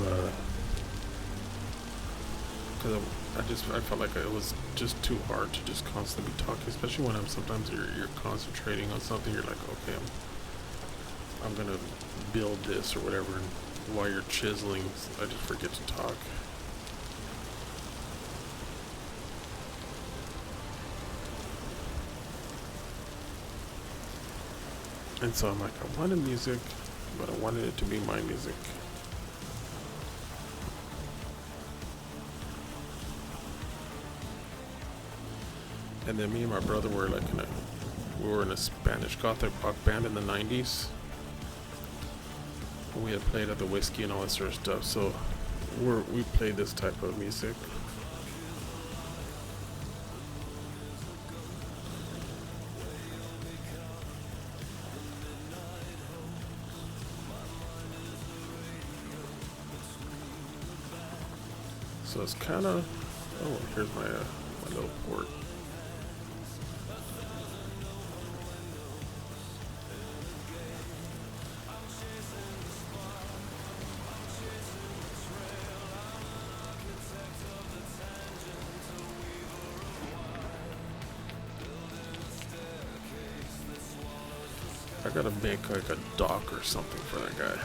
because I felt like it was just too hard to just constantly be talking, especially when sometimes you're concentrating on something. You're like, okay, I'm gonna build this or whatever, and while you're chiseling, I just forget to talk. And so I'm like, I wanted music, but I wanted it to be my music. And then me and my brother were like we were in a Spanish Gothic rock band in the 90s. We had played at the Whiskey and all that sort of stuff, so we played this type of music. So it's kind of, oh, here's my little port. I gotta make like a dock or something for that guy.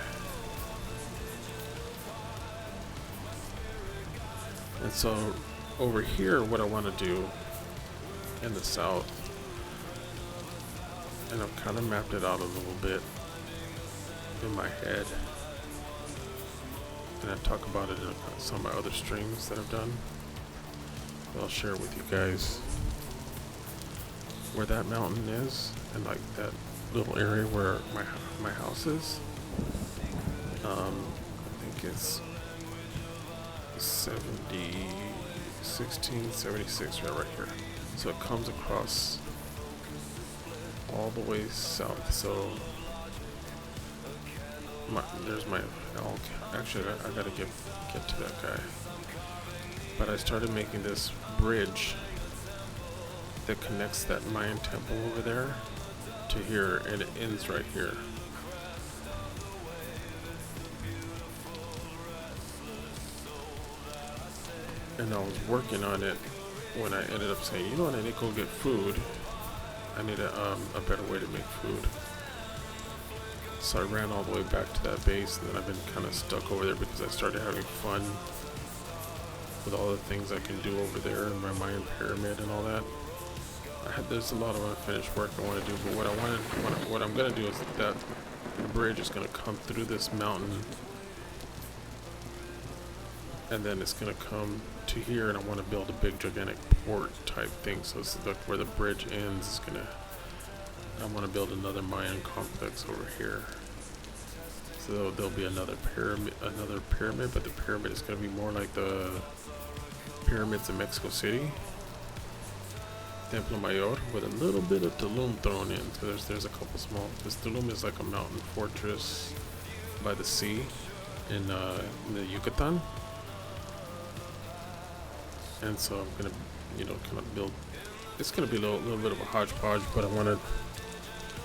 And so over here, what I want to do in the south, and I've kind of mapped it out a little bit in my head, and I talk about it in some of my other streams that I've done. I'll share with you guys where that mountain is, and like that little area where my house is. I think it's 1676 right here. So it comes across all the way south. So there's my elk. Actually, I gotta get to that guy. But I started making this bridge that connects that Mayan temple over there to here, and it ends right here. And I was working on it when I ended up saying, you know what, I need to go get food. I need a better way to make food. So I ran all the way back to that base, and then I've been kind of stuck over there because I started having fun with all the things I can do over there in my Mayan pyramid and all that. There's a lot of unfinished work I want to do, but what I'm going to do is that bridge is going to come through this mountain, and then it's going to come to here, and I want to build a big gigantic port type thing. So it's like where the bridge ends, I want to build another Mayan complex over here. So there'll be another pyramid, but the pyramid is going to be more like the pyramids in Mexico City, Templo Mayor, with a little bit of Tulum thrown in. So there's a couple small. This Tulum is like a mountain fortress by the sea in the Yucatan. And so I'm gonna, kind of build. It's gonna be a little bit of a hodgepodge, but I want to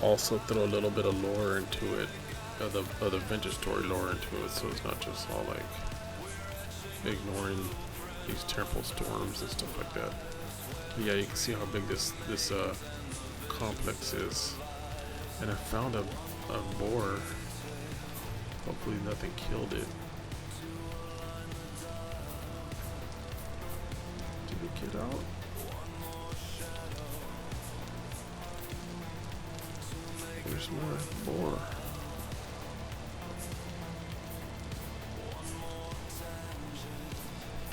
also throw a little bit of lore into it, of the vintage story lore into it, so it's not just all like ignoring these temple storms and stuff like that. But yeah, you can see how big this complex is. And I found a boar. Hopefully nothing killed it. Did it get out? There's more boar.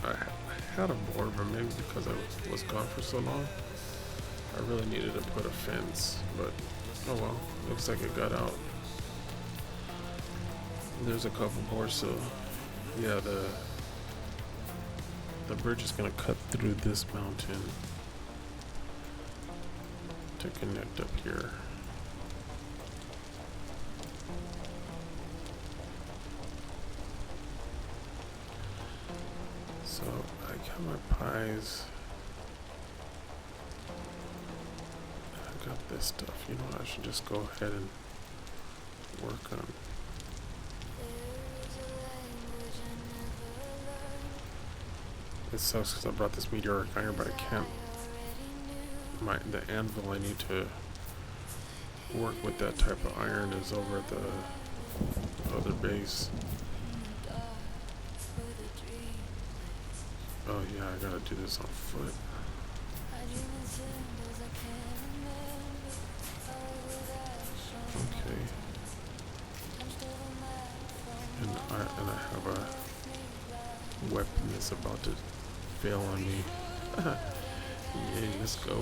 I had a boar, but maybe because I was gone for so long, I really needed to put a fence, but oh well, looks like it got out. There's a couple more, so yeah, the bridge is gonna cut through this mountain to connect up here. So I got my pies. I got this stuff. You know what? I should just go ahead and work on. It sucks because I brought this meteoric iron, but I can't. The anvil I need to work with that type of iron is over at the other base. Oh yeah, I gotta do this on foot. Okay. And I have a weapon that's about to fail on me. Yay, let's go.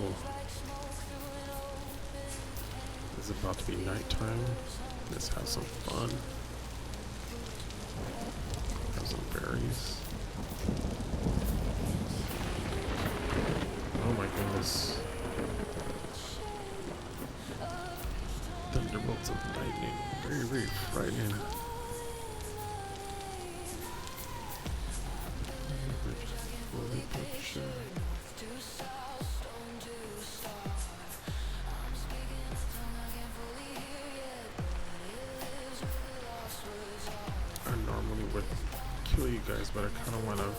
It's about to be nighttime. Let's have some fun. Have some berries. Oh my goodness. Thunderbolts of lightning. Very, very frightening. I normally would kill you guys, but I kind of want to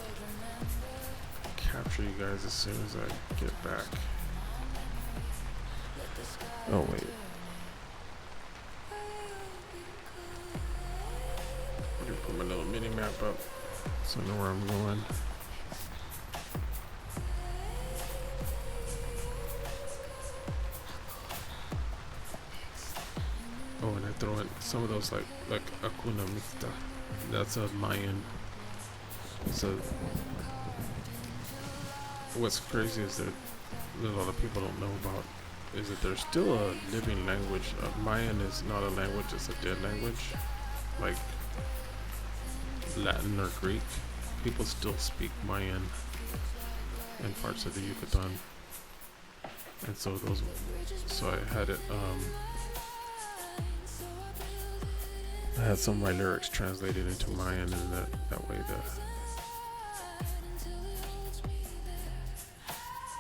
capture you guys as soon as I get back. Oh wait. I'm gonna put my little mini map up so I know where I'm going. Oh, and I throw in some of those like Akuna Mixta. That's a Mayan. So what's crazy is that a lot of people don't know about is that there's still a living language. Mayan is not a language, it's a dead language. Like Latin or Greek. People still speak Mayan in parts of the Yucatan. And so I had it, I had some of my lyrics translated into Mayan, and that way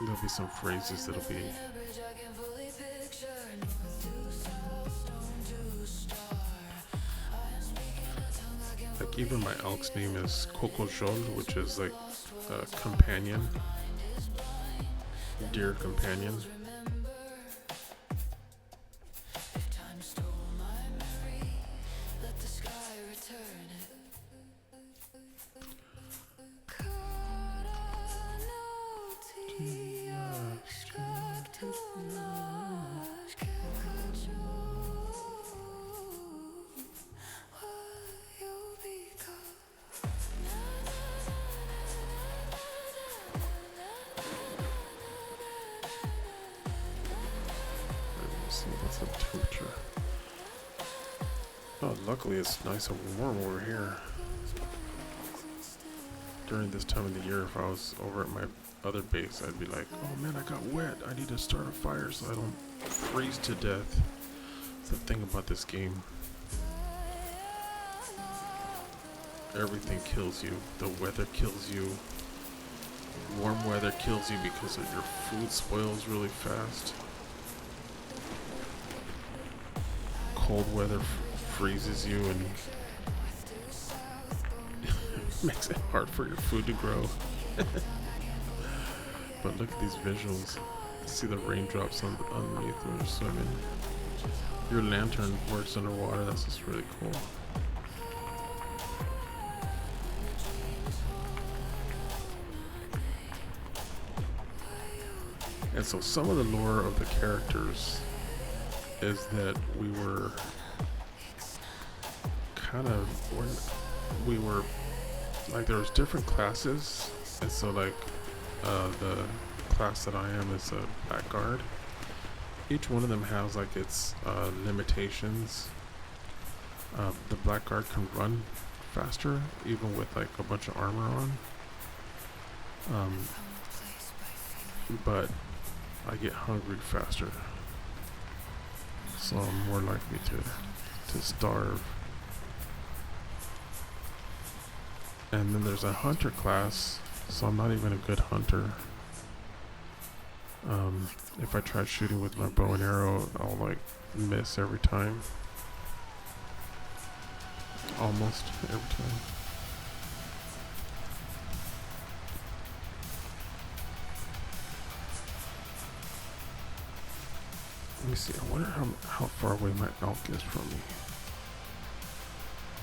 there'll be some phrases that'll be like, even my elk's name is Kokojol, which is like a companion, deer companion. What's the temperature? Oh, luckily it's nice and warm over here. During this time of the year, if I was over at my other base, I'd be like, oh man, I got wet. I need to start a fire so I don't freeze to death. That's the thing about this game. Everything kills you. The weather kills you. Warm weather kills you because of your food spoils really fast. Cold weather freezes you and makes it hard for your food to grow. But look at these visuals. See the raindrops underneath when you're swimming. Your lantern works underwater. That's just really cool. And so some of the lore of the characters is that we were like there was different classes, and so like the class that I am is a blackguard. Each one of them has like its limitations. The blackguard can run faster even with like a bunch of armor on, but I get hungry faster, so I'm more likely to starve. And then there's a hunter class, so I'm not even a good hunter. If I try shooting with my bow and arrow, I'll like miss every time. Almost every time. Let me see, I wonder how far away my elk is from me.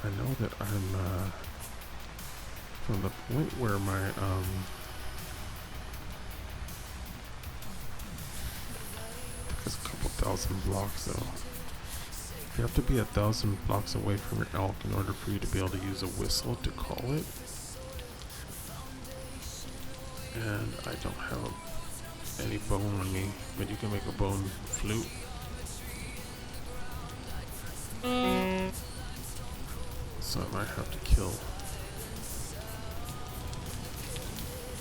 I know that I'm from the point where my it's a couple thousand blocks though. You have to be 1,000 blocks away from your elk in order for you to be able to use a whistle to call it. And I don't have any bone on me, but you can make a bone flute. So I might have to kill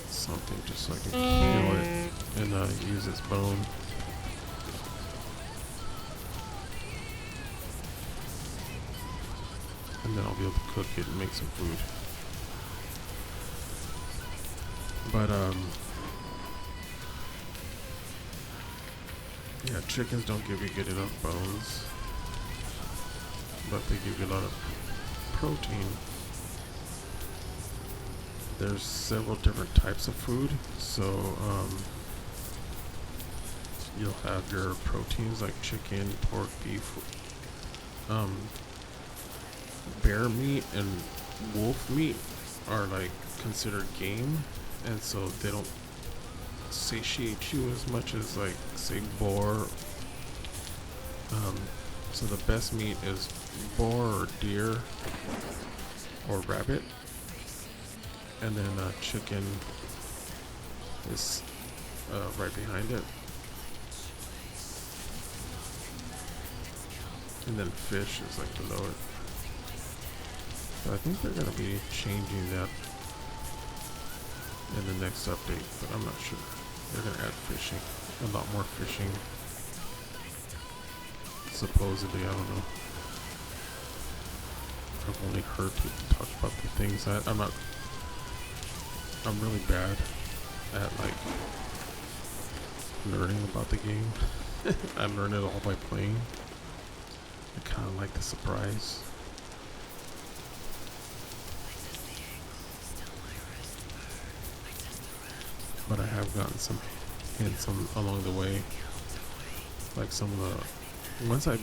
something just so I can kill it and use its bone. And then I'll be able to cook it and make some food. But yeah, chickens don't give you good enough bones, but they give you a lot of protein. There's several different types of food, so you'll have your proteins like chicken, pork, beef, bear meat and wolf meat are like considered game, and so they don't satiate you as much as like say boar. So the best meat is boar or deer or rabbit, and then chicken is right behind it, and then fish is like below it. But I think they're gonna be changing that in the next update, but I'm not sure. They're gonna add fishing, a lot more fishing. Supposedly, I don't know. I've only heard people talk about the things that I'm really bad at like learning about the game. I learn it all by playing. I kind of like the surprise. But I have gotten some hints along the way. Like some of the, once I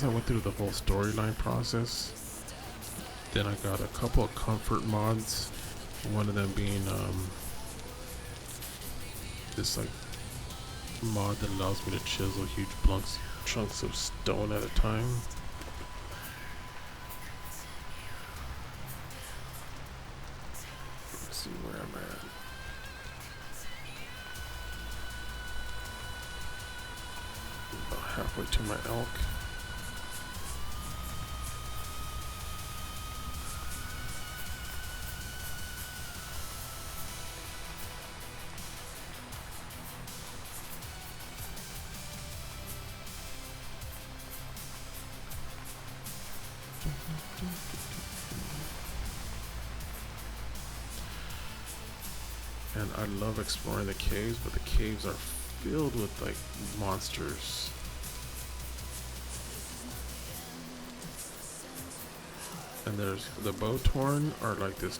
went through the whole storyline process, then I got a couple of comfort mods. One of them being this like mod that allows me to chisel huge chunks of stone at a time. Let's see where I'm at. About halfway to my elk. And I love exploring the caves, but the caves are filled with like monsters. And there's the bowtorn are like this,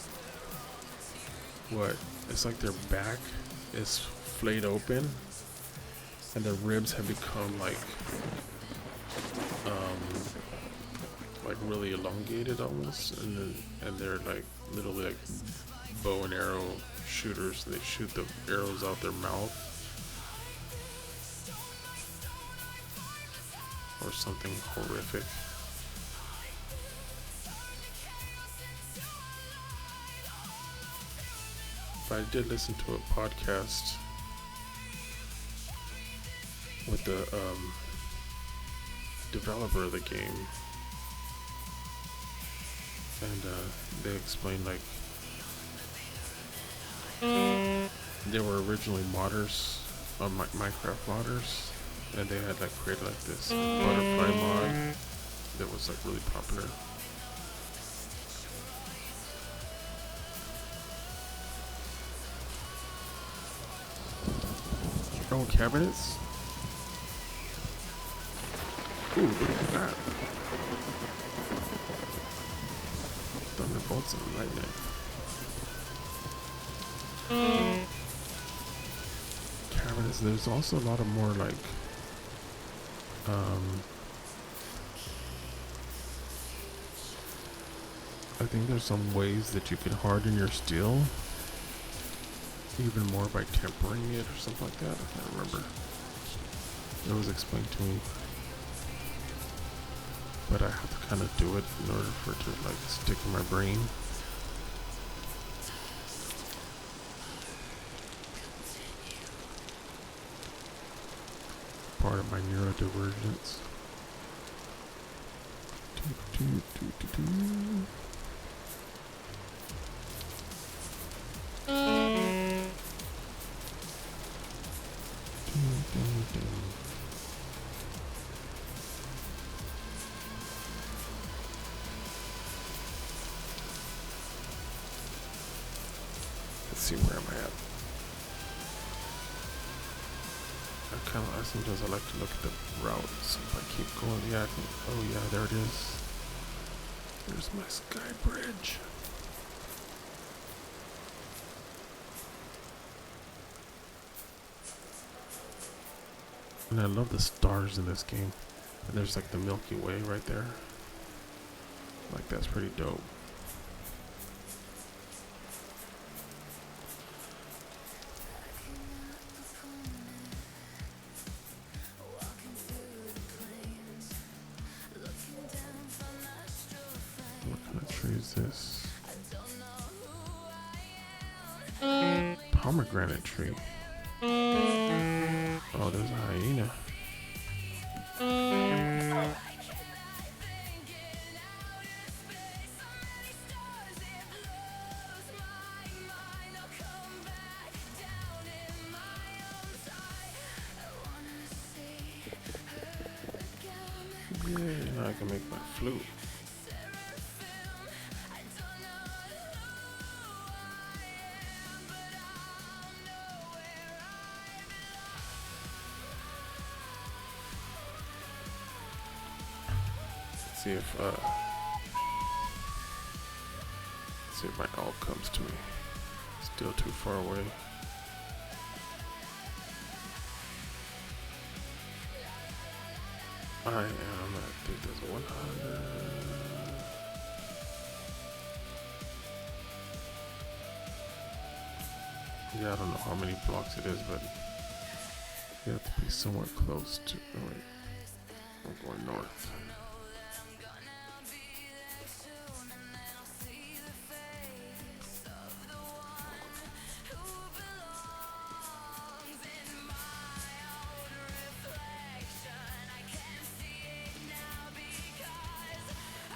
what? It's like their back is flayed open, and the ribs have become like really elongated almost, and they're like literally like bow and arrow shooters. They shoot the arrows out their mouth or something horrific. But I did listen to a podcast with the developer of the game, and they explained like they were originally modders, Minecraft modders, and they had like created like this butterfly mod that was like really popular. Oh, cabinets. Ooh, look at that. Thunderbolts and lightning. Cabinets. There's also a lot of more like I think there's some ways that you can harden your steel even more by tempering it or something like that. I can't remember. It was explained to me, but I have to kind of do it in order for it to like stick in my brain. Part of my neurodivergence. Let's see, where am I at? Sometimes I like to look at the routes. If I keep going, yeah, I can, oh yeah, there it is. There's my sky bridge. And I love the stars in this game. And there's like the Milky Way right there. Like, that's pretty dope. This pomegranate tree. Oh, there's a hyena. Yeah, now I can make my flute. See if my elk comes to me. Still too far away. I think there's 100. Yeah, I don't know how many blocks it is, but you have to be somewhat close to. Oh wait, I'm going north.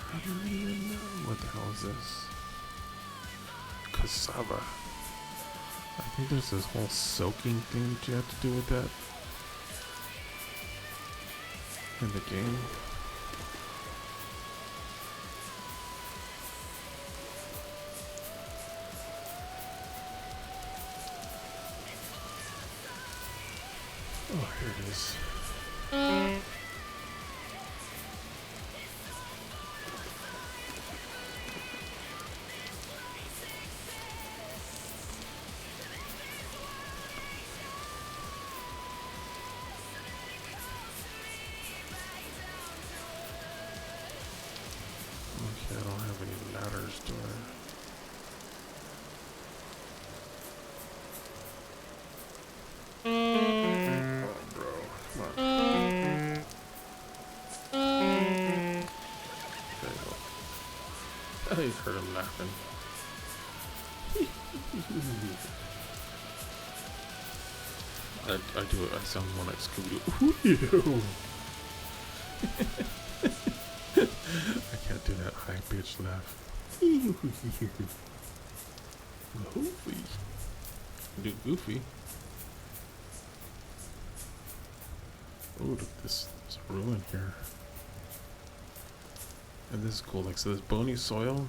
I don't even know. What the hell is this? Cassava. I think there's this whole soaking thing that you have to do with that in the game. Oh, here it is. doors do I? Oh, bro, come on. There you go. Oh, you heard him laughing. I do it. I sound more like Scooby-Doo. I can't do that high pitched laugh. Goofy. Do Goofy. Oh, look at this. There's a ruin here. And this is cool. Like, so this bony soil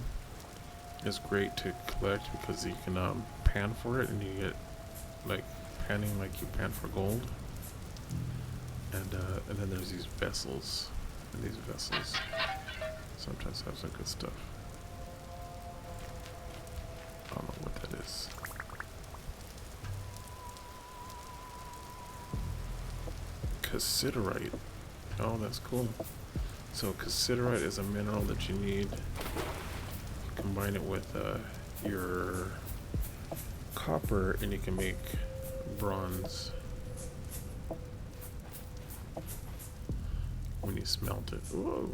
is great to collect because you can pan for it, and you get like panning like you pan for gold. And then there's these vessels, and these vessels sometimes have some good stuff. I don't know what that is. Cassiterite. Oh, that's cool. So cassiterite is a mineral that you need. Combine it with your copper, and you can make bronze when you smelt it. Whoa.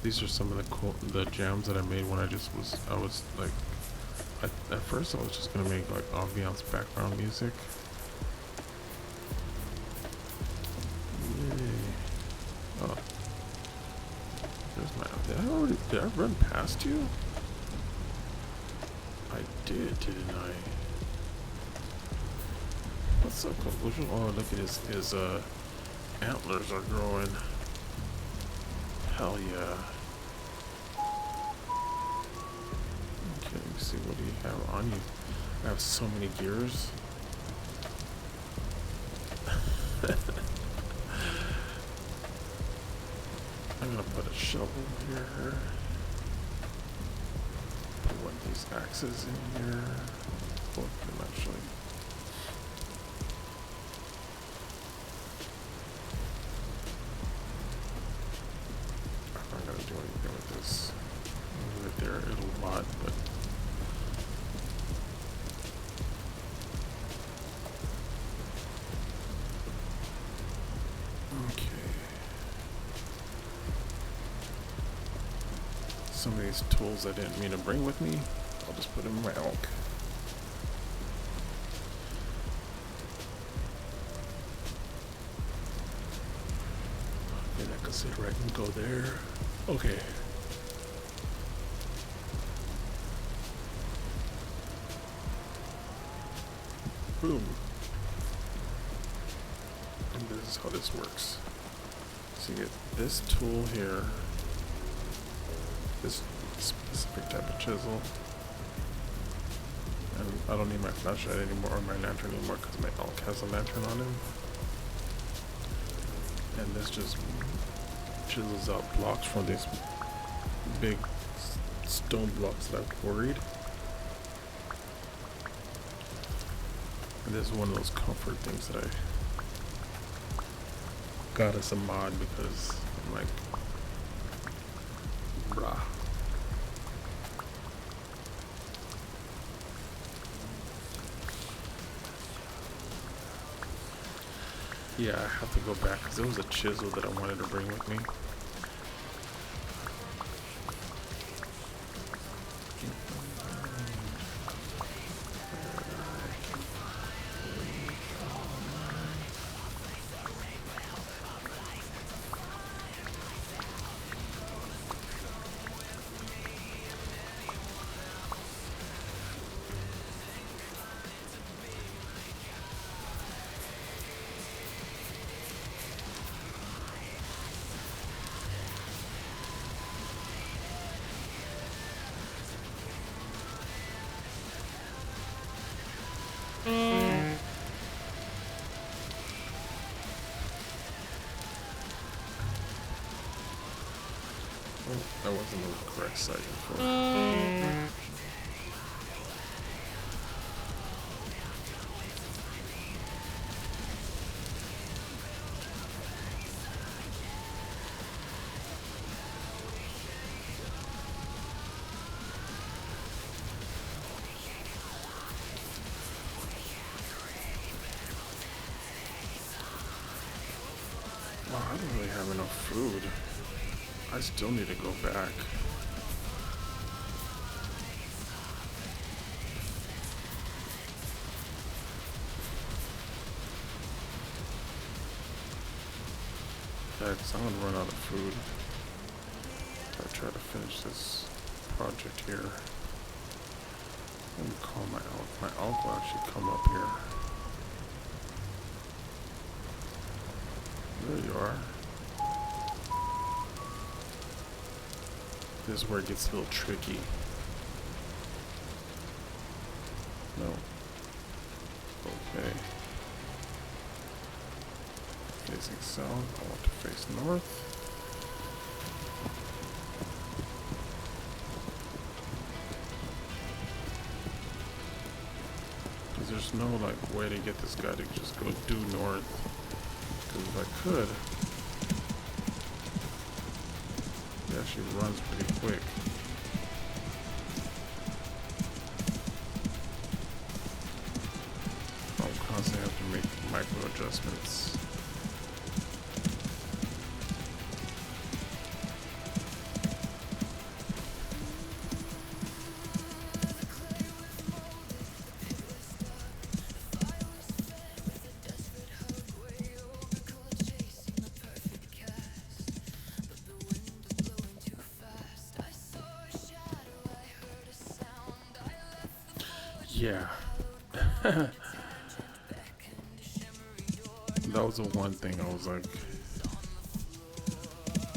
These are some of the jams that I made when I was like, at first I was just gonna make like ambiance background music. Yay. Oh. There's my, did I run past you? I didn't I? What's up, conclusion? Oh, look at his antlers are growing. Hell yeah. Okay, let me see, what do you have on you? I have so many gears. I'm gonna put a shovel here. Put one of these axes in here. Both of them actually. I'm not gonna do anything with this. Leave it there, it'll rot, but okay. Some of these tools I didn't mean to bring with me, I'll just put in my elk. Okay, that cassiterite can go there. Okay. Boom. And this is how this works. So you get this tool here, this specific type of chisel, and I don't need my flashlight anymore or my lantern anymore because my elk has a lantern on him. And this just chisels out blocks from these big stone blocks that I've quarried. And this is one of those comfort things that I got as a mod because I'm like, brah. Yeah, I have to go back because there was a chisel that I wanted to bring with me. That wasn't the correct side before. Wow, I don't really have enough food. I still need to go back. Yeah, 'cause I'm gonna run out of food if I try to finish this project here. Let me call my elk. My elk will actually come up here. There you are. This is where it gets a little tricky. No. Okay. Facing south. I want to face north. Because there's no like way to get this guy to just go due north. Because if I could, he actually runs pretty quick. I'll constantly have to make micro adjustments. Yeah. That was the one thing I was like,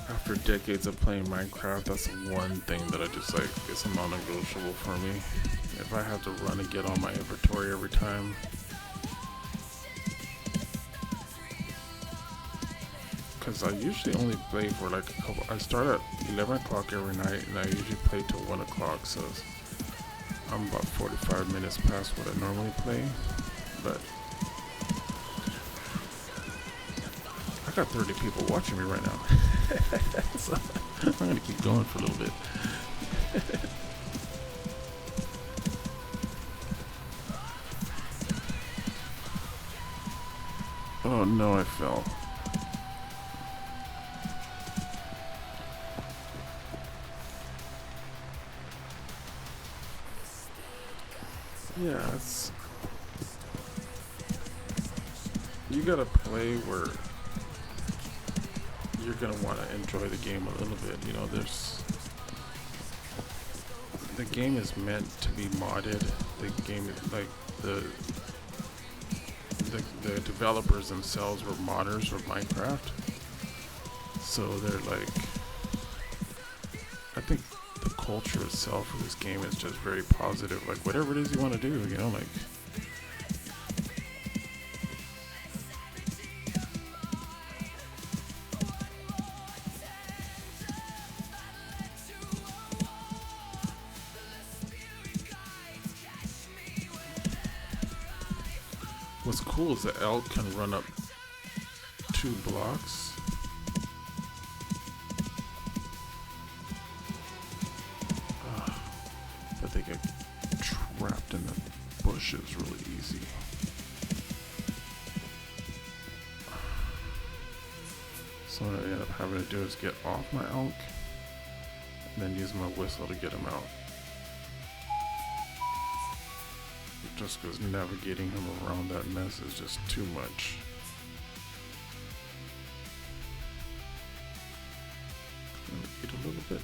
after decades of playing Minecraft, that's the one thing that I just like, it's a non-negotiable for me. If I have to run and get on my inventory every time, because I usually only play for like a couple, I start at 11 o'clock every night and I usually play till 1 o'clock, so I'm about 45 minutes past what I normally play, but I got 30 people watching me right now. So I'm gonna keep going for a little bit. Oh no, I fell. Yeah, it's, you gotta play where you're gonna want to enjoy the game a little bit. You know, the game is meant to be modded. The game is like the developers themselves were modders of Minecraft, so they're like, I think the culture itself of this game is just very positive. Like whatever it is you want to do, you know, like what's cool is the elk can run up 2 blocks. But they get trapped in the bushes really easy. So what I end up having to do is get off my elk and then use my whistle to get him out. Just because navigating him around that mess is just too much. Let me eat a little bit.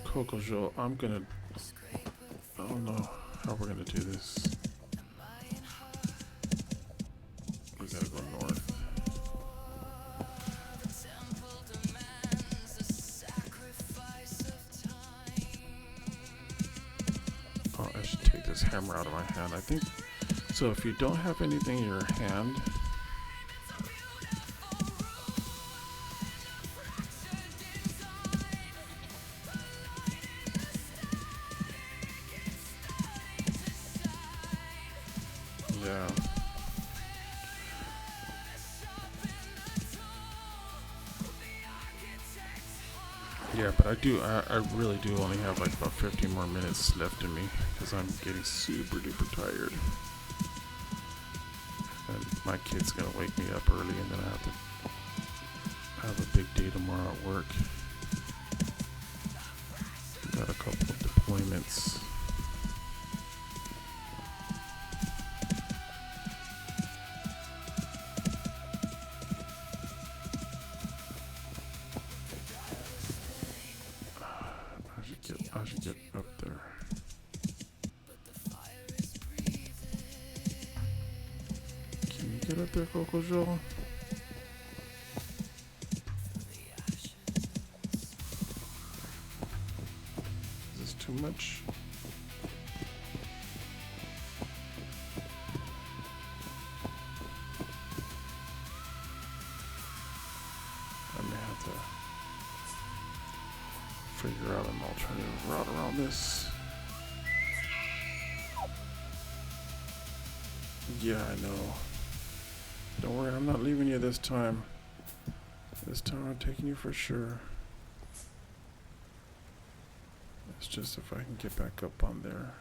Coco Joe, I'm gonna, I don't know how we're gonna do this. We gotta go north. Oh, I should take this hammer out of my hand. I think, so if you don't have anything in your hand, Yeah, but I really do only have like about 15 more minutes left in me because I'm getting super duper tired. And my kid's gonna wake me up early, and then I have a big day tomorrow at work. Got a couple of deployments. I should get up there. Can you get up there, Coco Joe? Is this too much? I may have to figure out an alternative route around this. Yeah, I know. Don't worry, I'm not leaving you this time. This time I'm taking you for sure. It's just if I can get back up on there,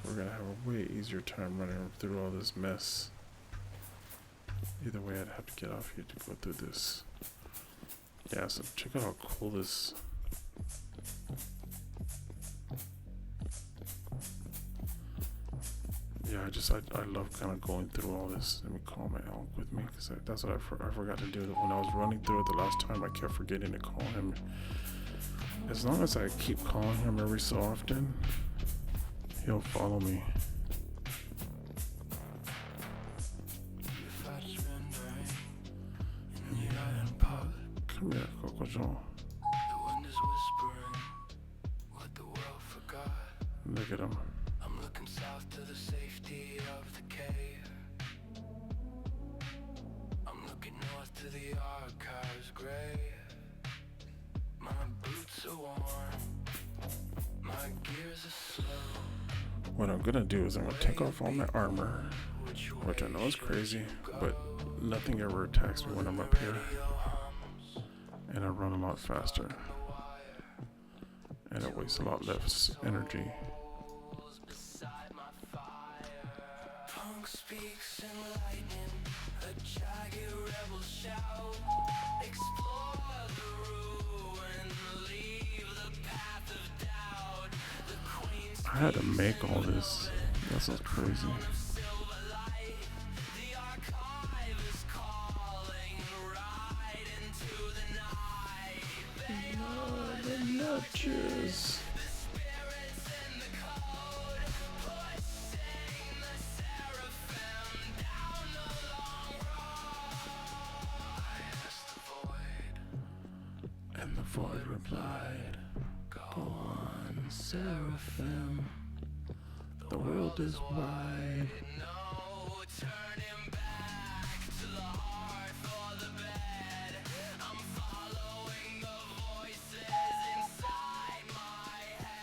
we're gonna have a way easier time running through all this mess. Either way, I'd have to get off here to go through this. Yeah, so check out how cool this. Yeah, I love kind of going through all this. Let me call my elk with me, because that's what I forgot to do. When I was running through it the last time, I kept forgetting to call him. As long as I keep calling him every so often, he'll follow me. Come here, Coco Joe. Look at him. I'm looking south to the safety of the cave. I'm looking north to the archives grave. My boots are warm, my gears are slow. What I'm gonna do is I'm gonna take off all my armor, which I know is crazy, but nothing ever attacks me when I'm up here. And I run a lot faster. And it wastes a lot less energy. Speaks in lightning, a jagged rebel shout. Explore the ruin, leave the path of doubt. The queen's I had to make all this. That sounds crazy. silver light. The archive is calling right into the night. The notches. And the void replied, "Go on, Seraphim. The world is wide." No turning back to the hearth or the bed. I'm following the voices inside my head.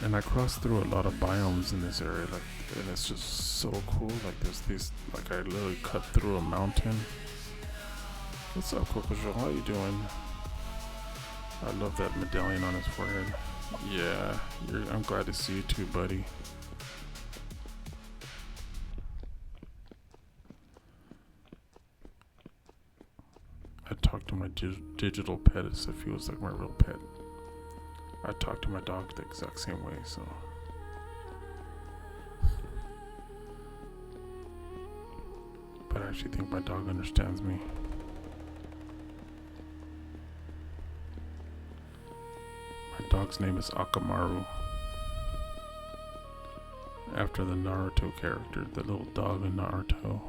And I crossed through a lot of biomes in this area, like, and it's just so cool. Like there's these, like I literally cut through a mountain. What's up, Coco Joe? How you doing? I love that medallion on his forehead. Yeah, I'm glad to see you too, buddy. I talked to my digital pet as if he was like my real pet. I talk to my dog the exact same way, so. But I actually think my dog understands me. My dog's name is Akamaru. After the Naruto character, the little dog in Naruto.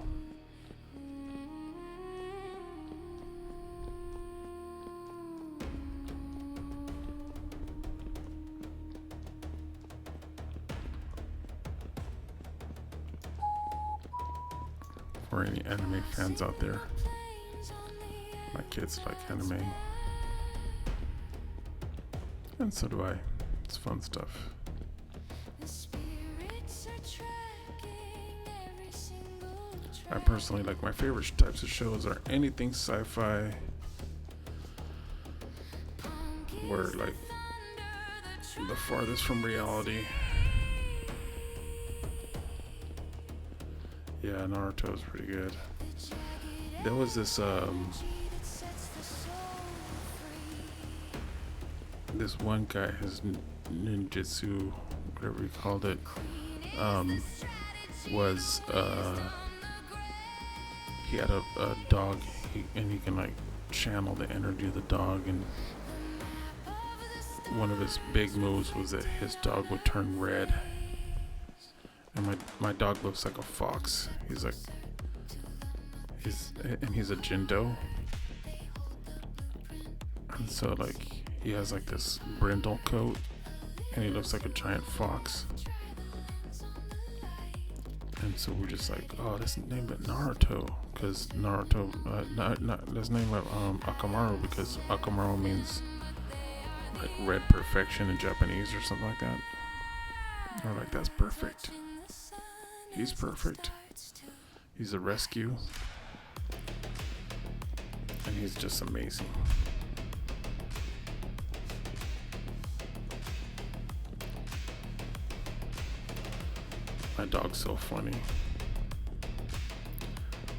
For any anime fans out there, my kids like anime, and so do I. It's fun stuff. The spirits are tracking every single I personally like, my favorite types of shows are anything sci-fi, where like the farthest from reality. Yeah, Naruto is pretty good. There was this this one guy, his ninjutsu, whatever he called it, was he had a dog, and he can like channel the energy of the dog, and one of his big moves was that his dog would turn red. And my dog looks like a fox. He's a Jindo. And so like he has like this brindle coat, and he looks like a giant fox. And so we're just like, oh, let's name it Naruto, because Naruto, let's name it Akamaru, because Akamaru means like red perfection in Japanese or something like that. We're like, that's perfect. He's perfect. He's a rescue. And he's just amazing. My dog's so funny.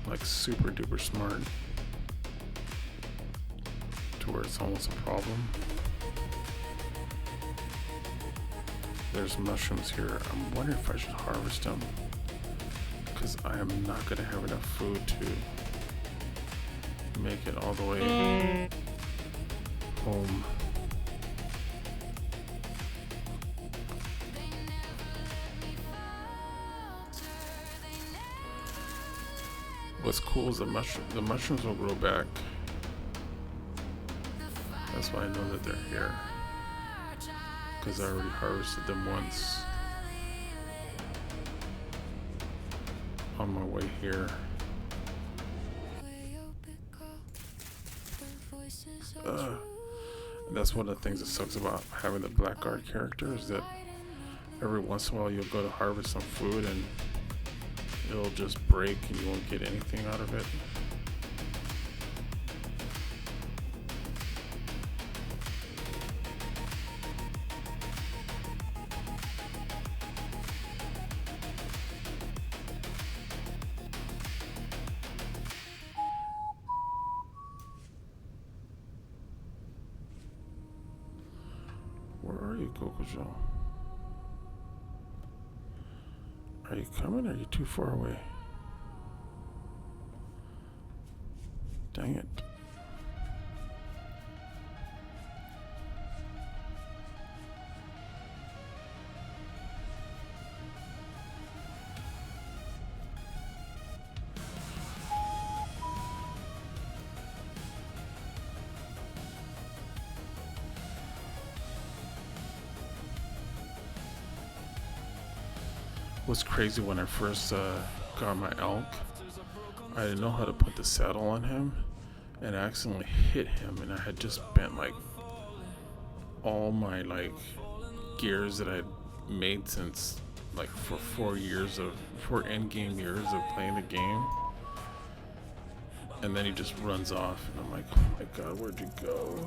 Like super duper smart. To where it's almost a problem. There's mushrooms here. I'm wondering if I should harvest them, because I am not going to have enough food to make it all the way home. What's cool is the mushrooms will grow back. That's why I know that they're here, because I already harvested them once on my way here. That's one of the things that sucks about having the Blackguard character, is that every once in a while you'll go to harvest some food and it'll just break and you won't get anything out of it. Where are you, Kokojo? Are you coming, or are you too far away? Dang it. Was crazy when I first got my elk. I didn't know how to put the saddle on him, and I accidentally hit him, and I had just spent like all my like gears that I'd made since like for 4 end game years of playing the game, and then he just runs off, and I'm like, oh my god, where'd you go?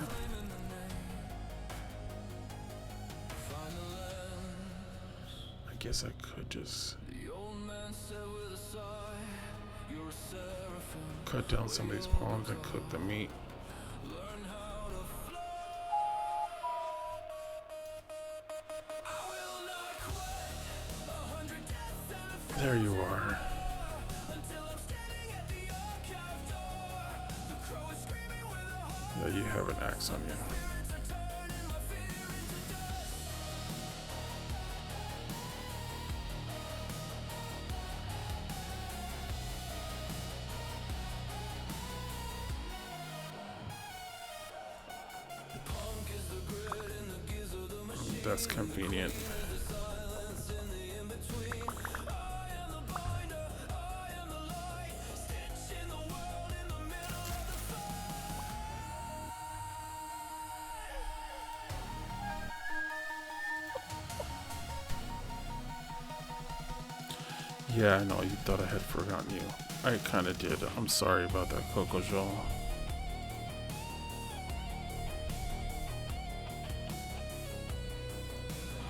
I guess I could just cut down some of these palms and cook the meat. There you are. Yeah, you have an axe on you. That's convenient. Yeah, I know, you thought I had forgotten you. I kinda did. I'm sorry about that, Coco Joel.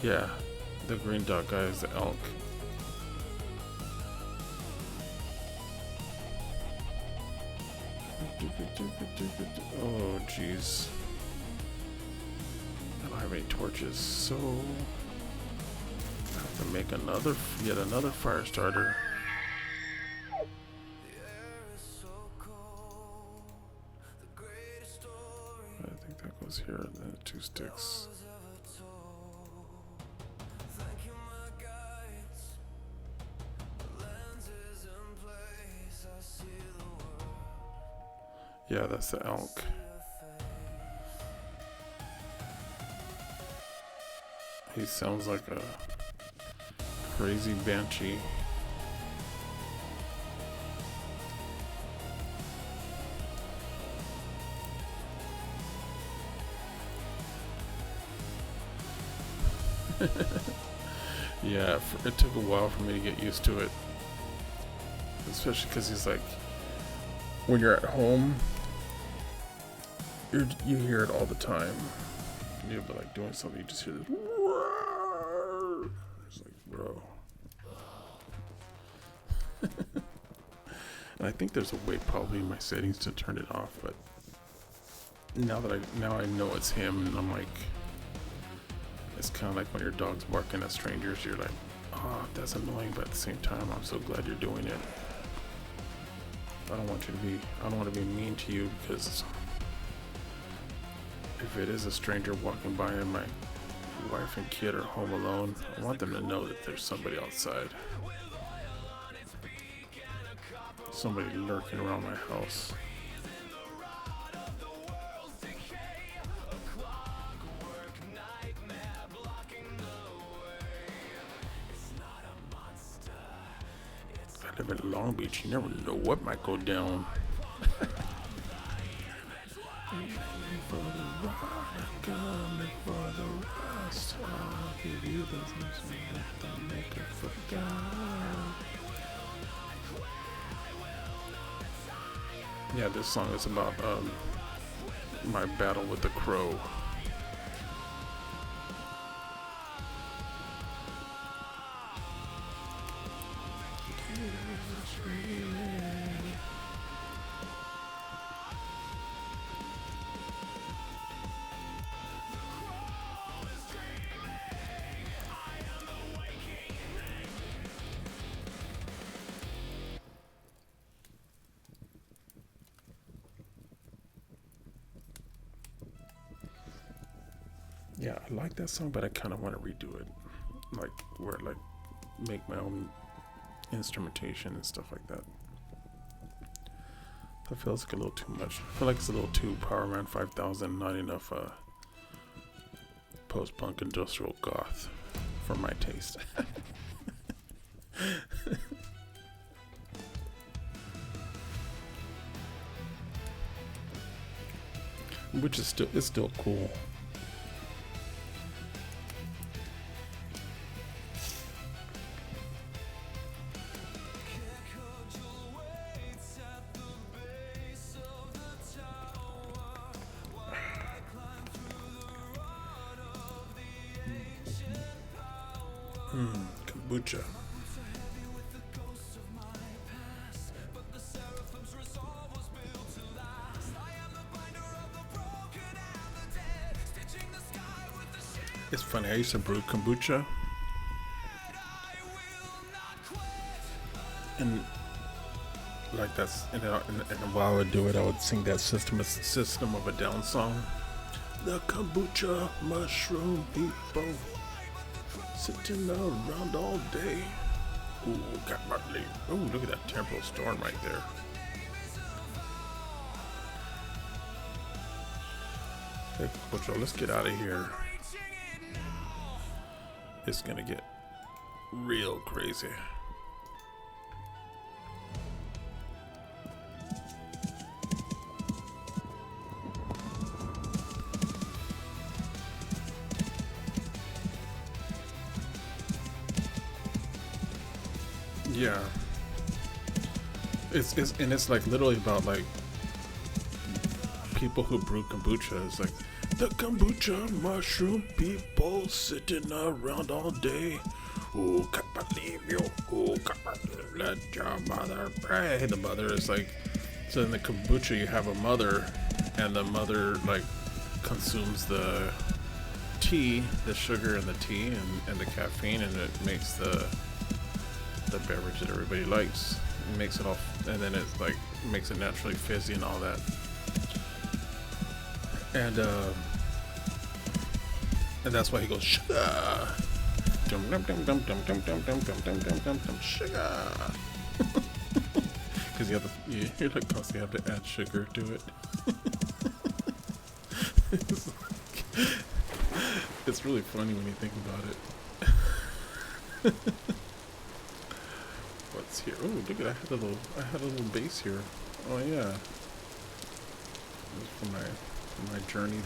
Yeah, the green dot guy is the elk. Oh, jeez. I don't have any torches, so I have to make yet another fire starter. I think that goes here, and then 2 sticks. Yeah, that's the elk. He sounds like a crazy banshee. Yeah, it took a while for me to get used to it. Especially because he's like, when you're at home, you hear it all the time. You'll be like doing something, you just hear this. It's like, bro. And I think there's a way probably in my settings to turn it off, but now I know it's him, and I'm like, it's kind of like when your dog's barking at strangers. You're like, oh, that's annoying, but at the same time, I'm so glad you're doing it. I don't want to be mean to you, because if it is a stranger walking by and my wife and kid are home alone, I want them to know that there's somebody outside. Somebody lurking around my house. I live in Long Beach, you never know what might go down. Yeah, this song is about my battle with the crow. Yeah, I like that song, but I kind of want to redo it, like where make my own instrumentation and stuff like that. That feels like a little too much. I feel like it's a little too Power Man 5000, not enough post-punk industrial goth for my taste. Which is still cool. Kombucha. It's funny, I used to brew kombucha, and like and while I would do it, I would sing that System of a Down song. The kombucha mushroom people sitting around all day. Ooh, got my leaf. Ooh, look at that temporal storm right there. Hey, kombucha, let's get out of here. It's gonna get real crazy. Yeah. It's like literally about like people who brew kombucha. It's like the kombucha mushroom people sitting around all day. Who can believe you? Who can believe? Let your mother pray. The mother is like, so in the kombucha you have a mother, and the mother like consumes the tea, the sugar in the tea, and the caffeine, and it makes the beverage that everybody likes. It makes it all, and then it's like makes it naturally fizzy and all that. And that's why he goes sugar. Dum dum dum dum dum dum dum dum dum dum dum dum sugar. Because you're like constantly have to add sugar to it. It's really funny when you think about it. What's here? Oh, look at I had a little base here. Oh yeah. This is for my journey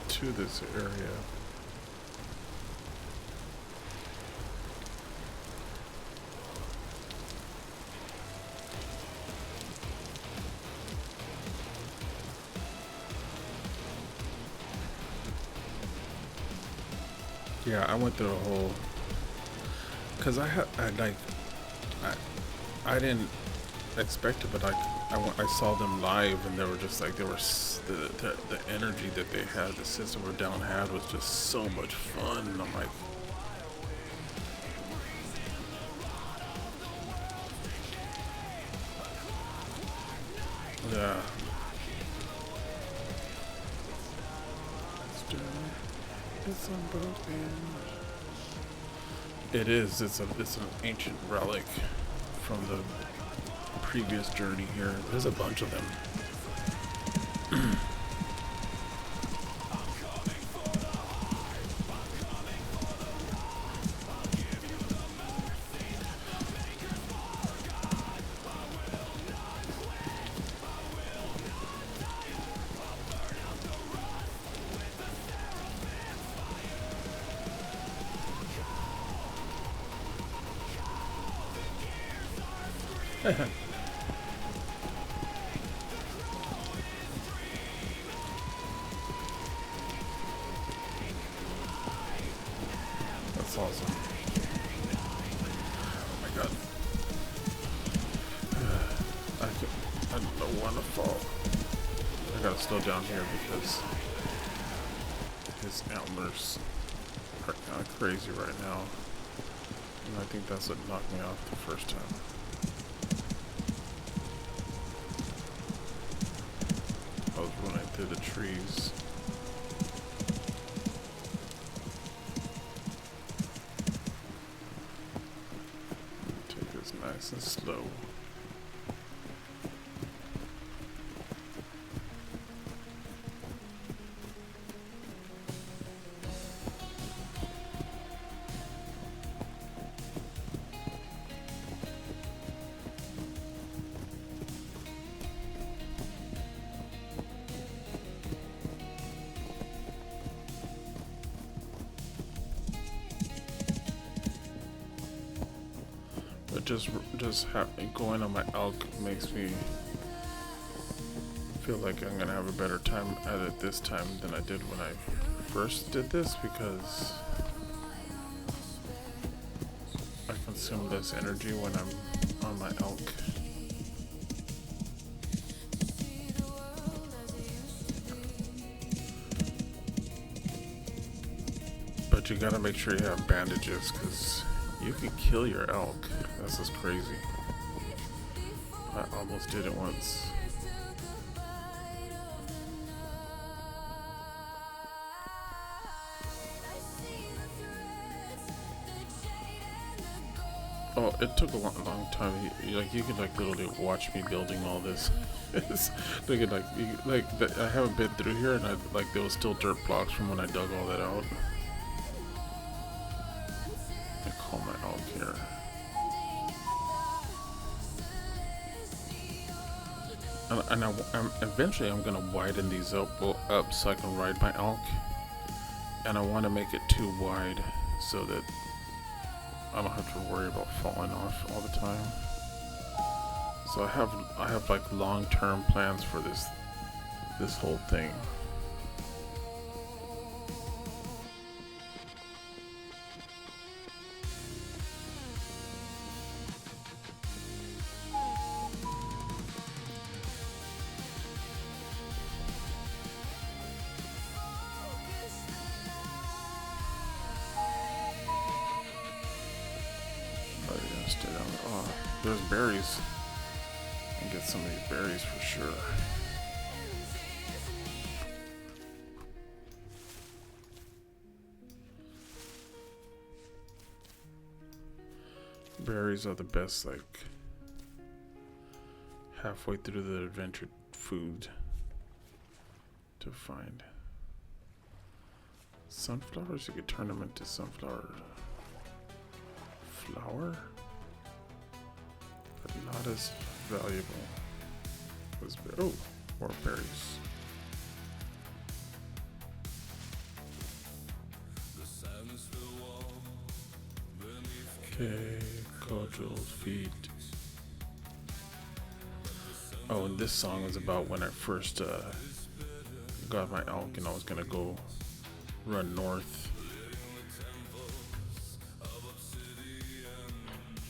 to this area. Yeah, I went through a whole, cause I didn't expect it, but I saw them live, and they were just like, the energy that they had, the System of a Down had was just so much fun, and I'm like, yeah. It's unbroken. It is. It's an ancient relic from the previous journey here. There's a bunch of them. That's awesome. Oh my god. I don't want to fall. I gotta slow down here because his antlers are kind of crazy right now. And I think that's what knocked me off the first time. I was running through the trees. Take this nice and slow. But just going on my elk makes me feel like I'm gonna have a better time at it this time than I did when I first did this, because I consume less energy when I'm on my elk. But you gotta make sure you have bandages, because you can kill your elk. That's just crazy. I almost did it once. Oh, it took a long time. You can like literally watch me building all this. Look at I haven't been through here, and there was still dirt blocks from when I dug all that out. I call my elk here. And eventually I'm gonna widen these up so I can ride my elk. And I want to make it too wide so that I don't have to worry about falling off all the time. So I have like long-term plans for this whole thing. Oh, yeah, stay down. Oh, there's berries. And get some of these berries for sure. Berries are the best, like halfway through the adventure food to find. Sunflowers, you could turn them into sunflower flour, but not as valuable as more berries. Okay, Kojo's feet. Oh, and this song is about when I first got my elk and I was gonna go run north.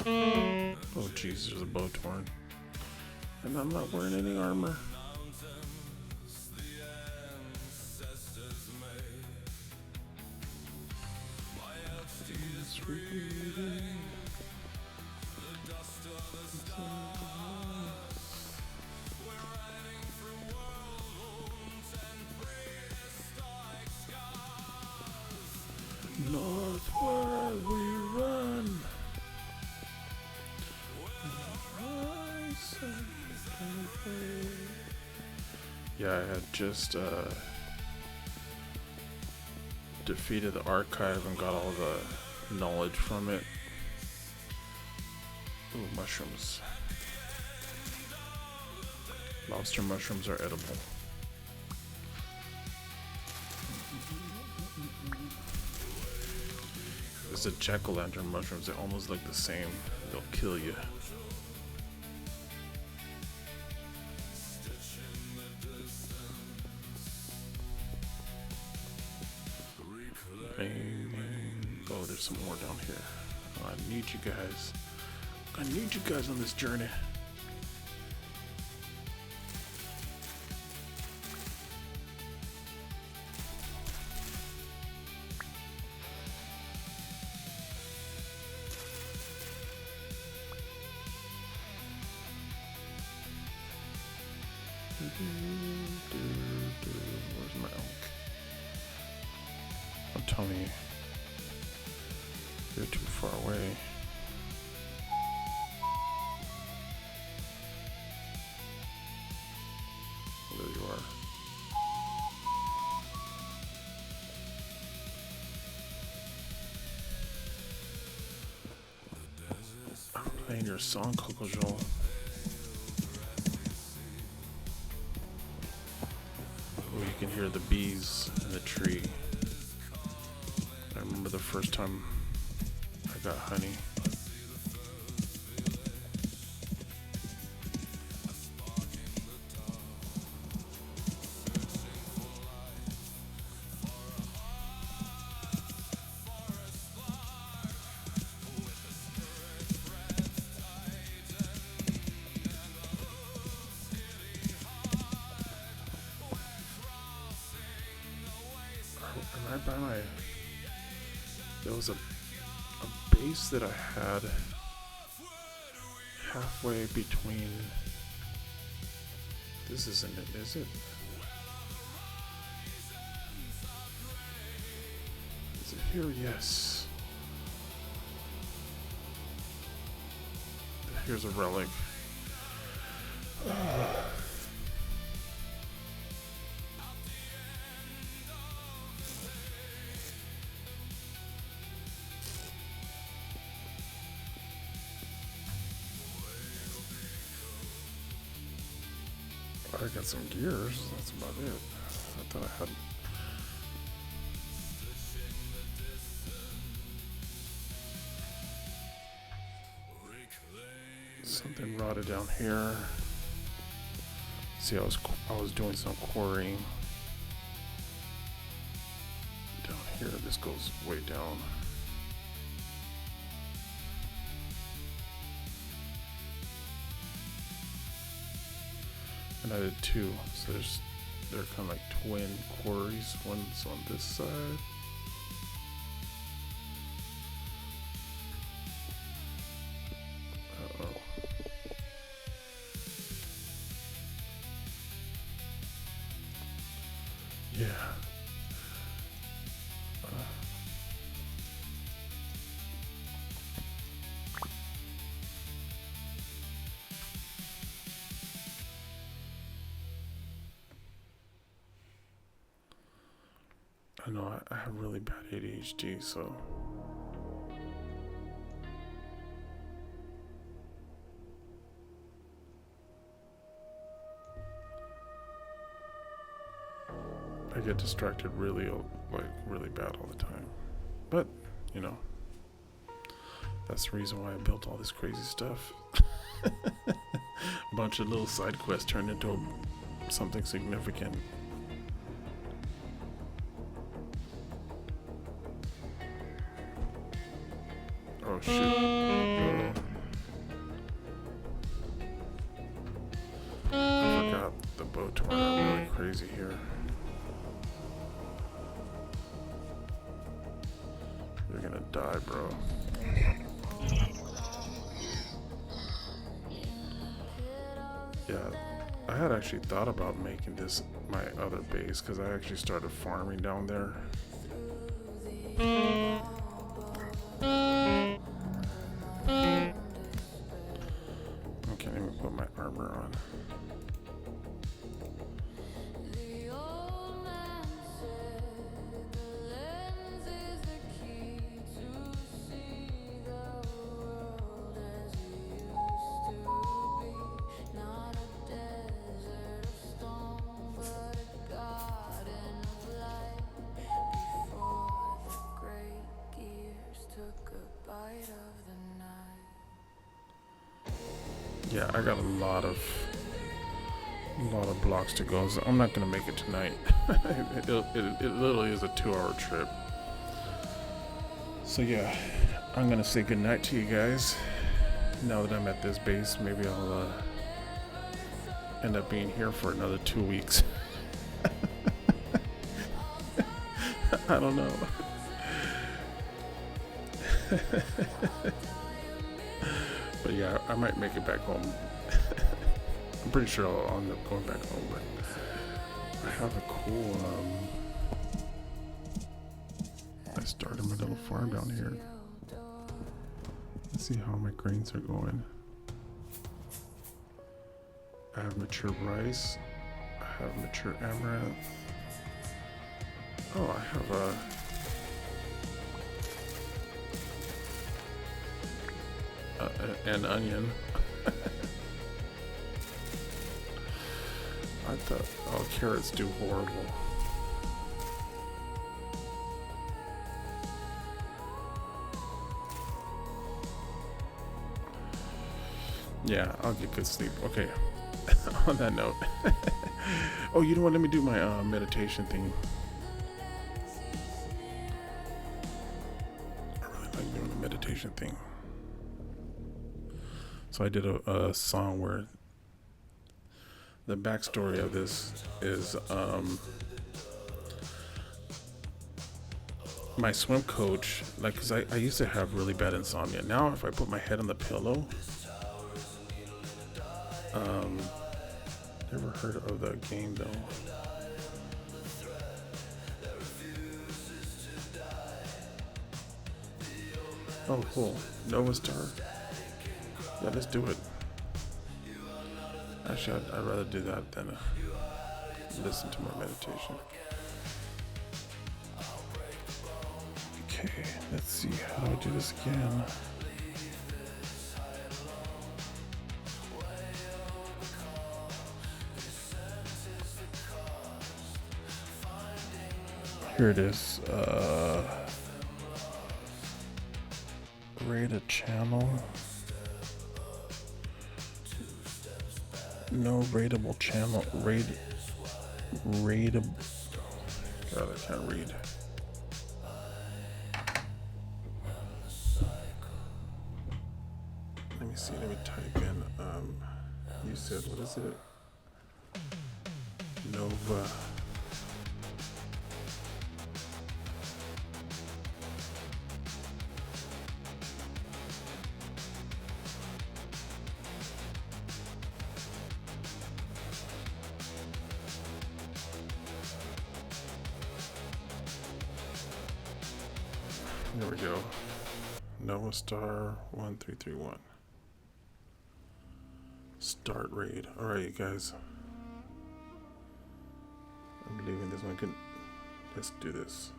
Oh jeez, there's a bow torn. And I'm not wearing any armor. Northward we run. Yeah, I had just defeated the archive and got all the knowledge from it. Ooh, mushrooms. Lobster mushrooms are edible. There's the jack-o'-lantern mushrooms. They almost look the same. They'll kill you. Oh, there's some more down here. Oh, I need you guys. I need you guys on this journey. Where's my elk? Don't tell me you're too far away. There you are. I'm playing your song, Coco Joel. You can hear the bees in the tree. I remember the first time I got honey. Right by my, there was a base that I had halfway between, this isn't it, is it? Is it here? Yes. Here's a relic. I got some gears, that's about it. I thought I had. something rotted down here. See, I was doing some quarrying down here. This goes way down. And I did two, so they're kind of like twin quarries. One's on this side. Uh-oh. Yeah. I know I have really bad ADHD, so I get distracted really bad all the time. But, you know, that's the reason why I built all this crazy stuff. A bunch of little side quests turned into something significant. Oh shit. I forgot the bow turned out really crazy here. You're gonna die, bro. Yeah, I had actually thought about making this my other base because I actually started farming down there. I can't even put my armor on. Yeah, I got a lot of blocks to go. So I'm not gonna make it tonight. it literally is a 2-hour trip. So yeah, I'm gonna say goodnight to you guys. Now that I'm at this base, maybe I'll end up being here for another 2 weeks. I don't know. But yeah, I might make it back home. I'm pretty sure I'll end up going back home, but I have a cool, I started my little farm down here. Let's see how my grains are going. I have mature rice. I have mature amaranth. Oh, I have an onion. I thought, oh, carrots do horrible. Yeah, I'll get good sleep. Okay, on that note. Oh, you know what? Let me do my meditation thing. I really like doing the meditation thing. So I did a song where the backstory of this is my swim coach, like, cause I used to have really bad insomnia. Now if I put my head on the pillow, never heard of the game though. Oh cool, Nova Star. Yeah, let's do it. Actually, I'd rather do that than listen to my meditation. Okay, let's see how do I do this again. Here it is. Rate a channel. No raidable channel. Raidable. God, I can't read. Let me see. Let me type in. You said, what is it? Nova. There we go. Nova Star 1331. Start raid. Alright, you guys. I'm leaving this one. Let's do this.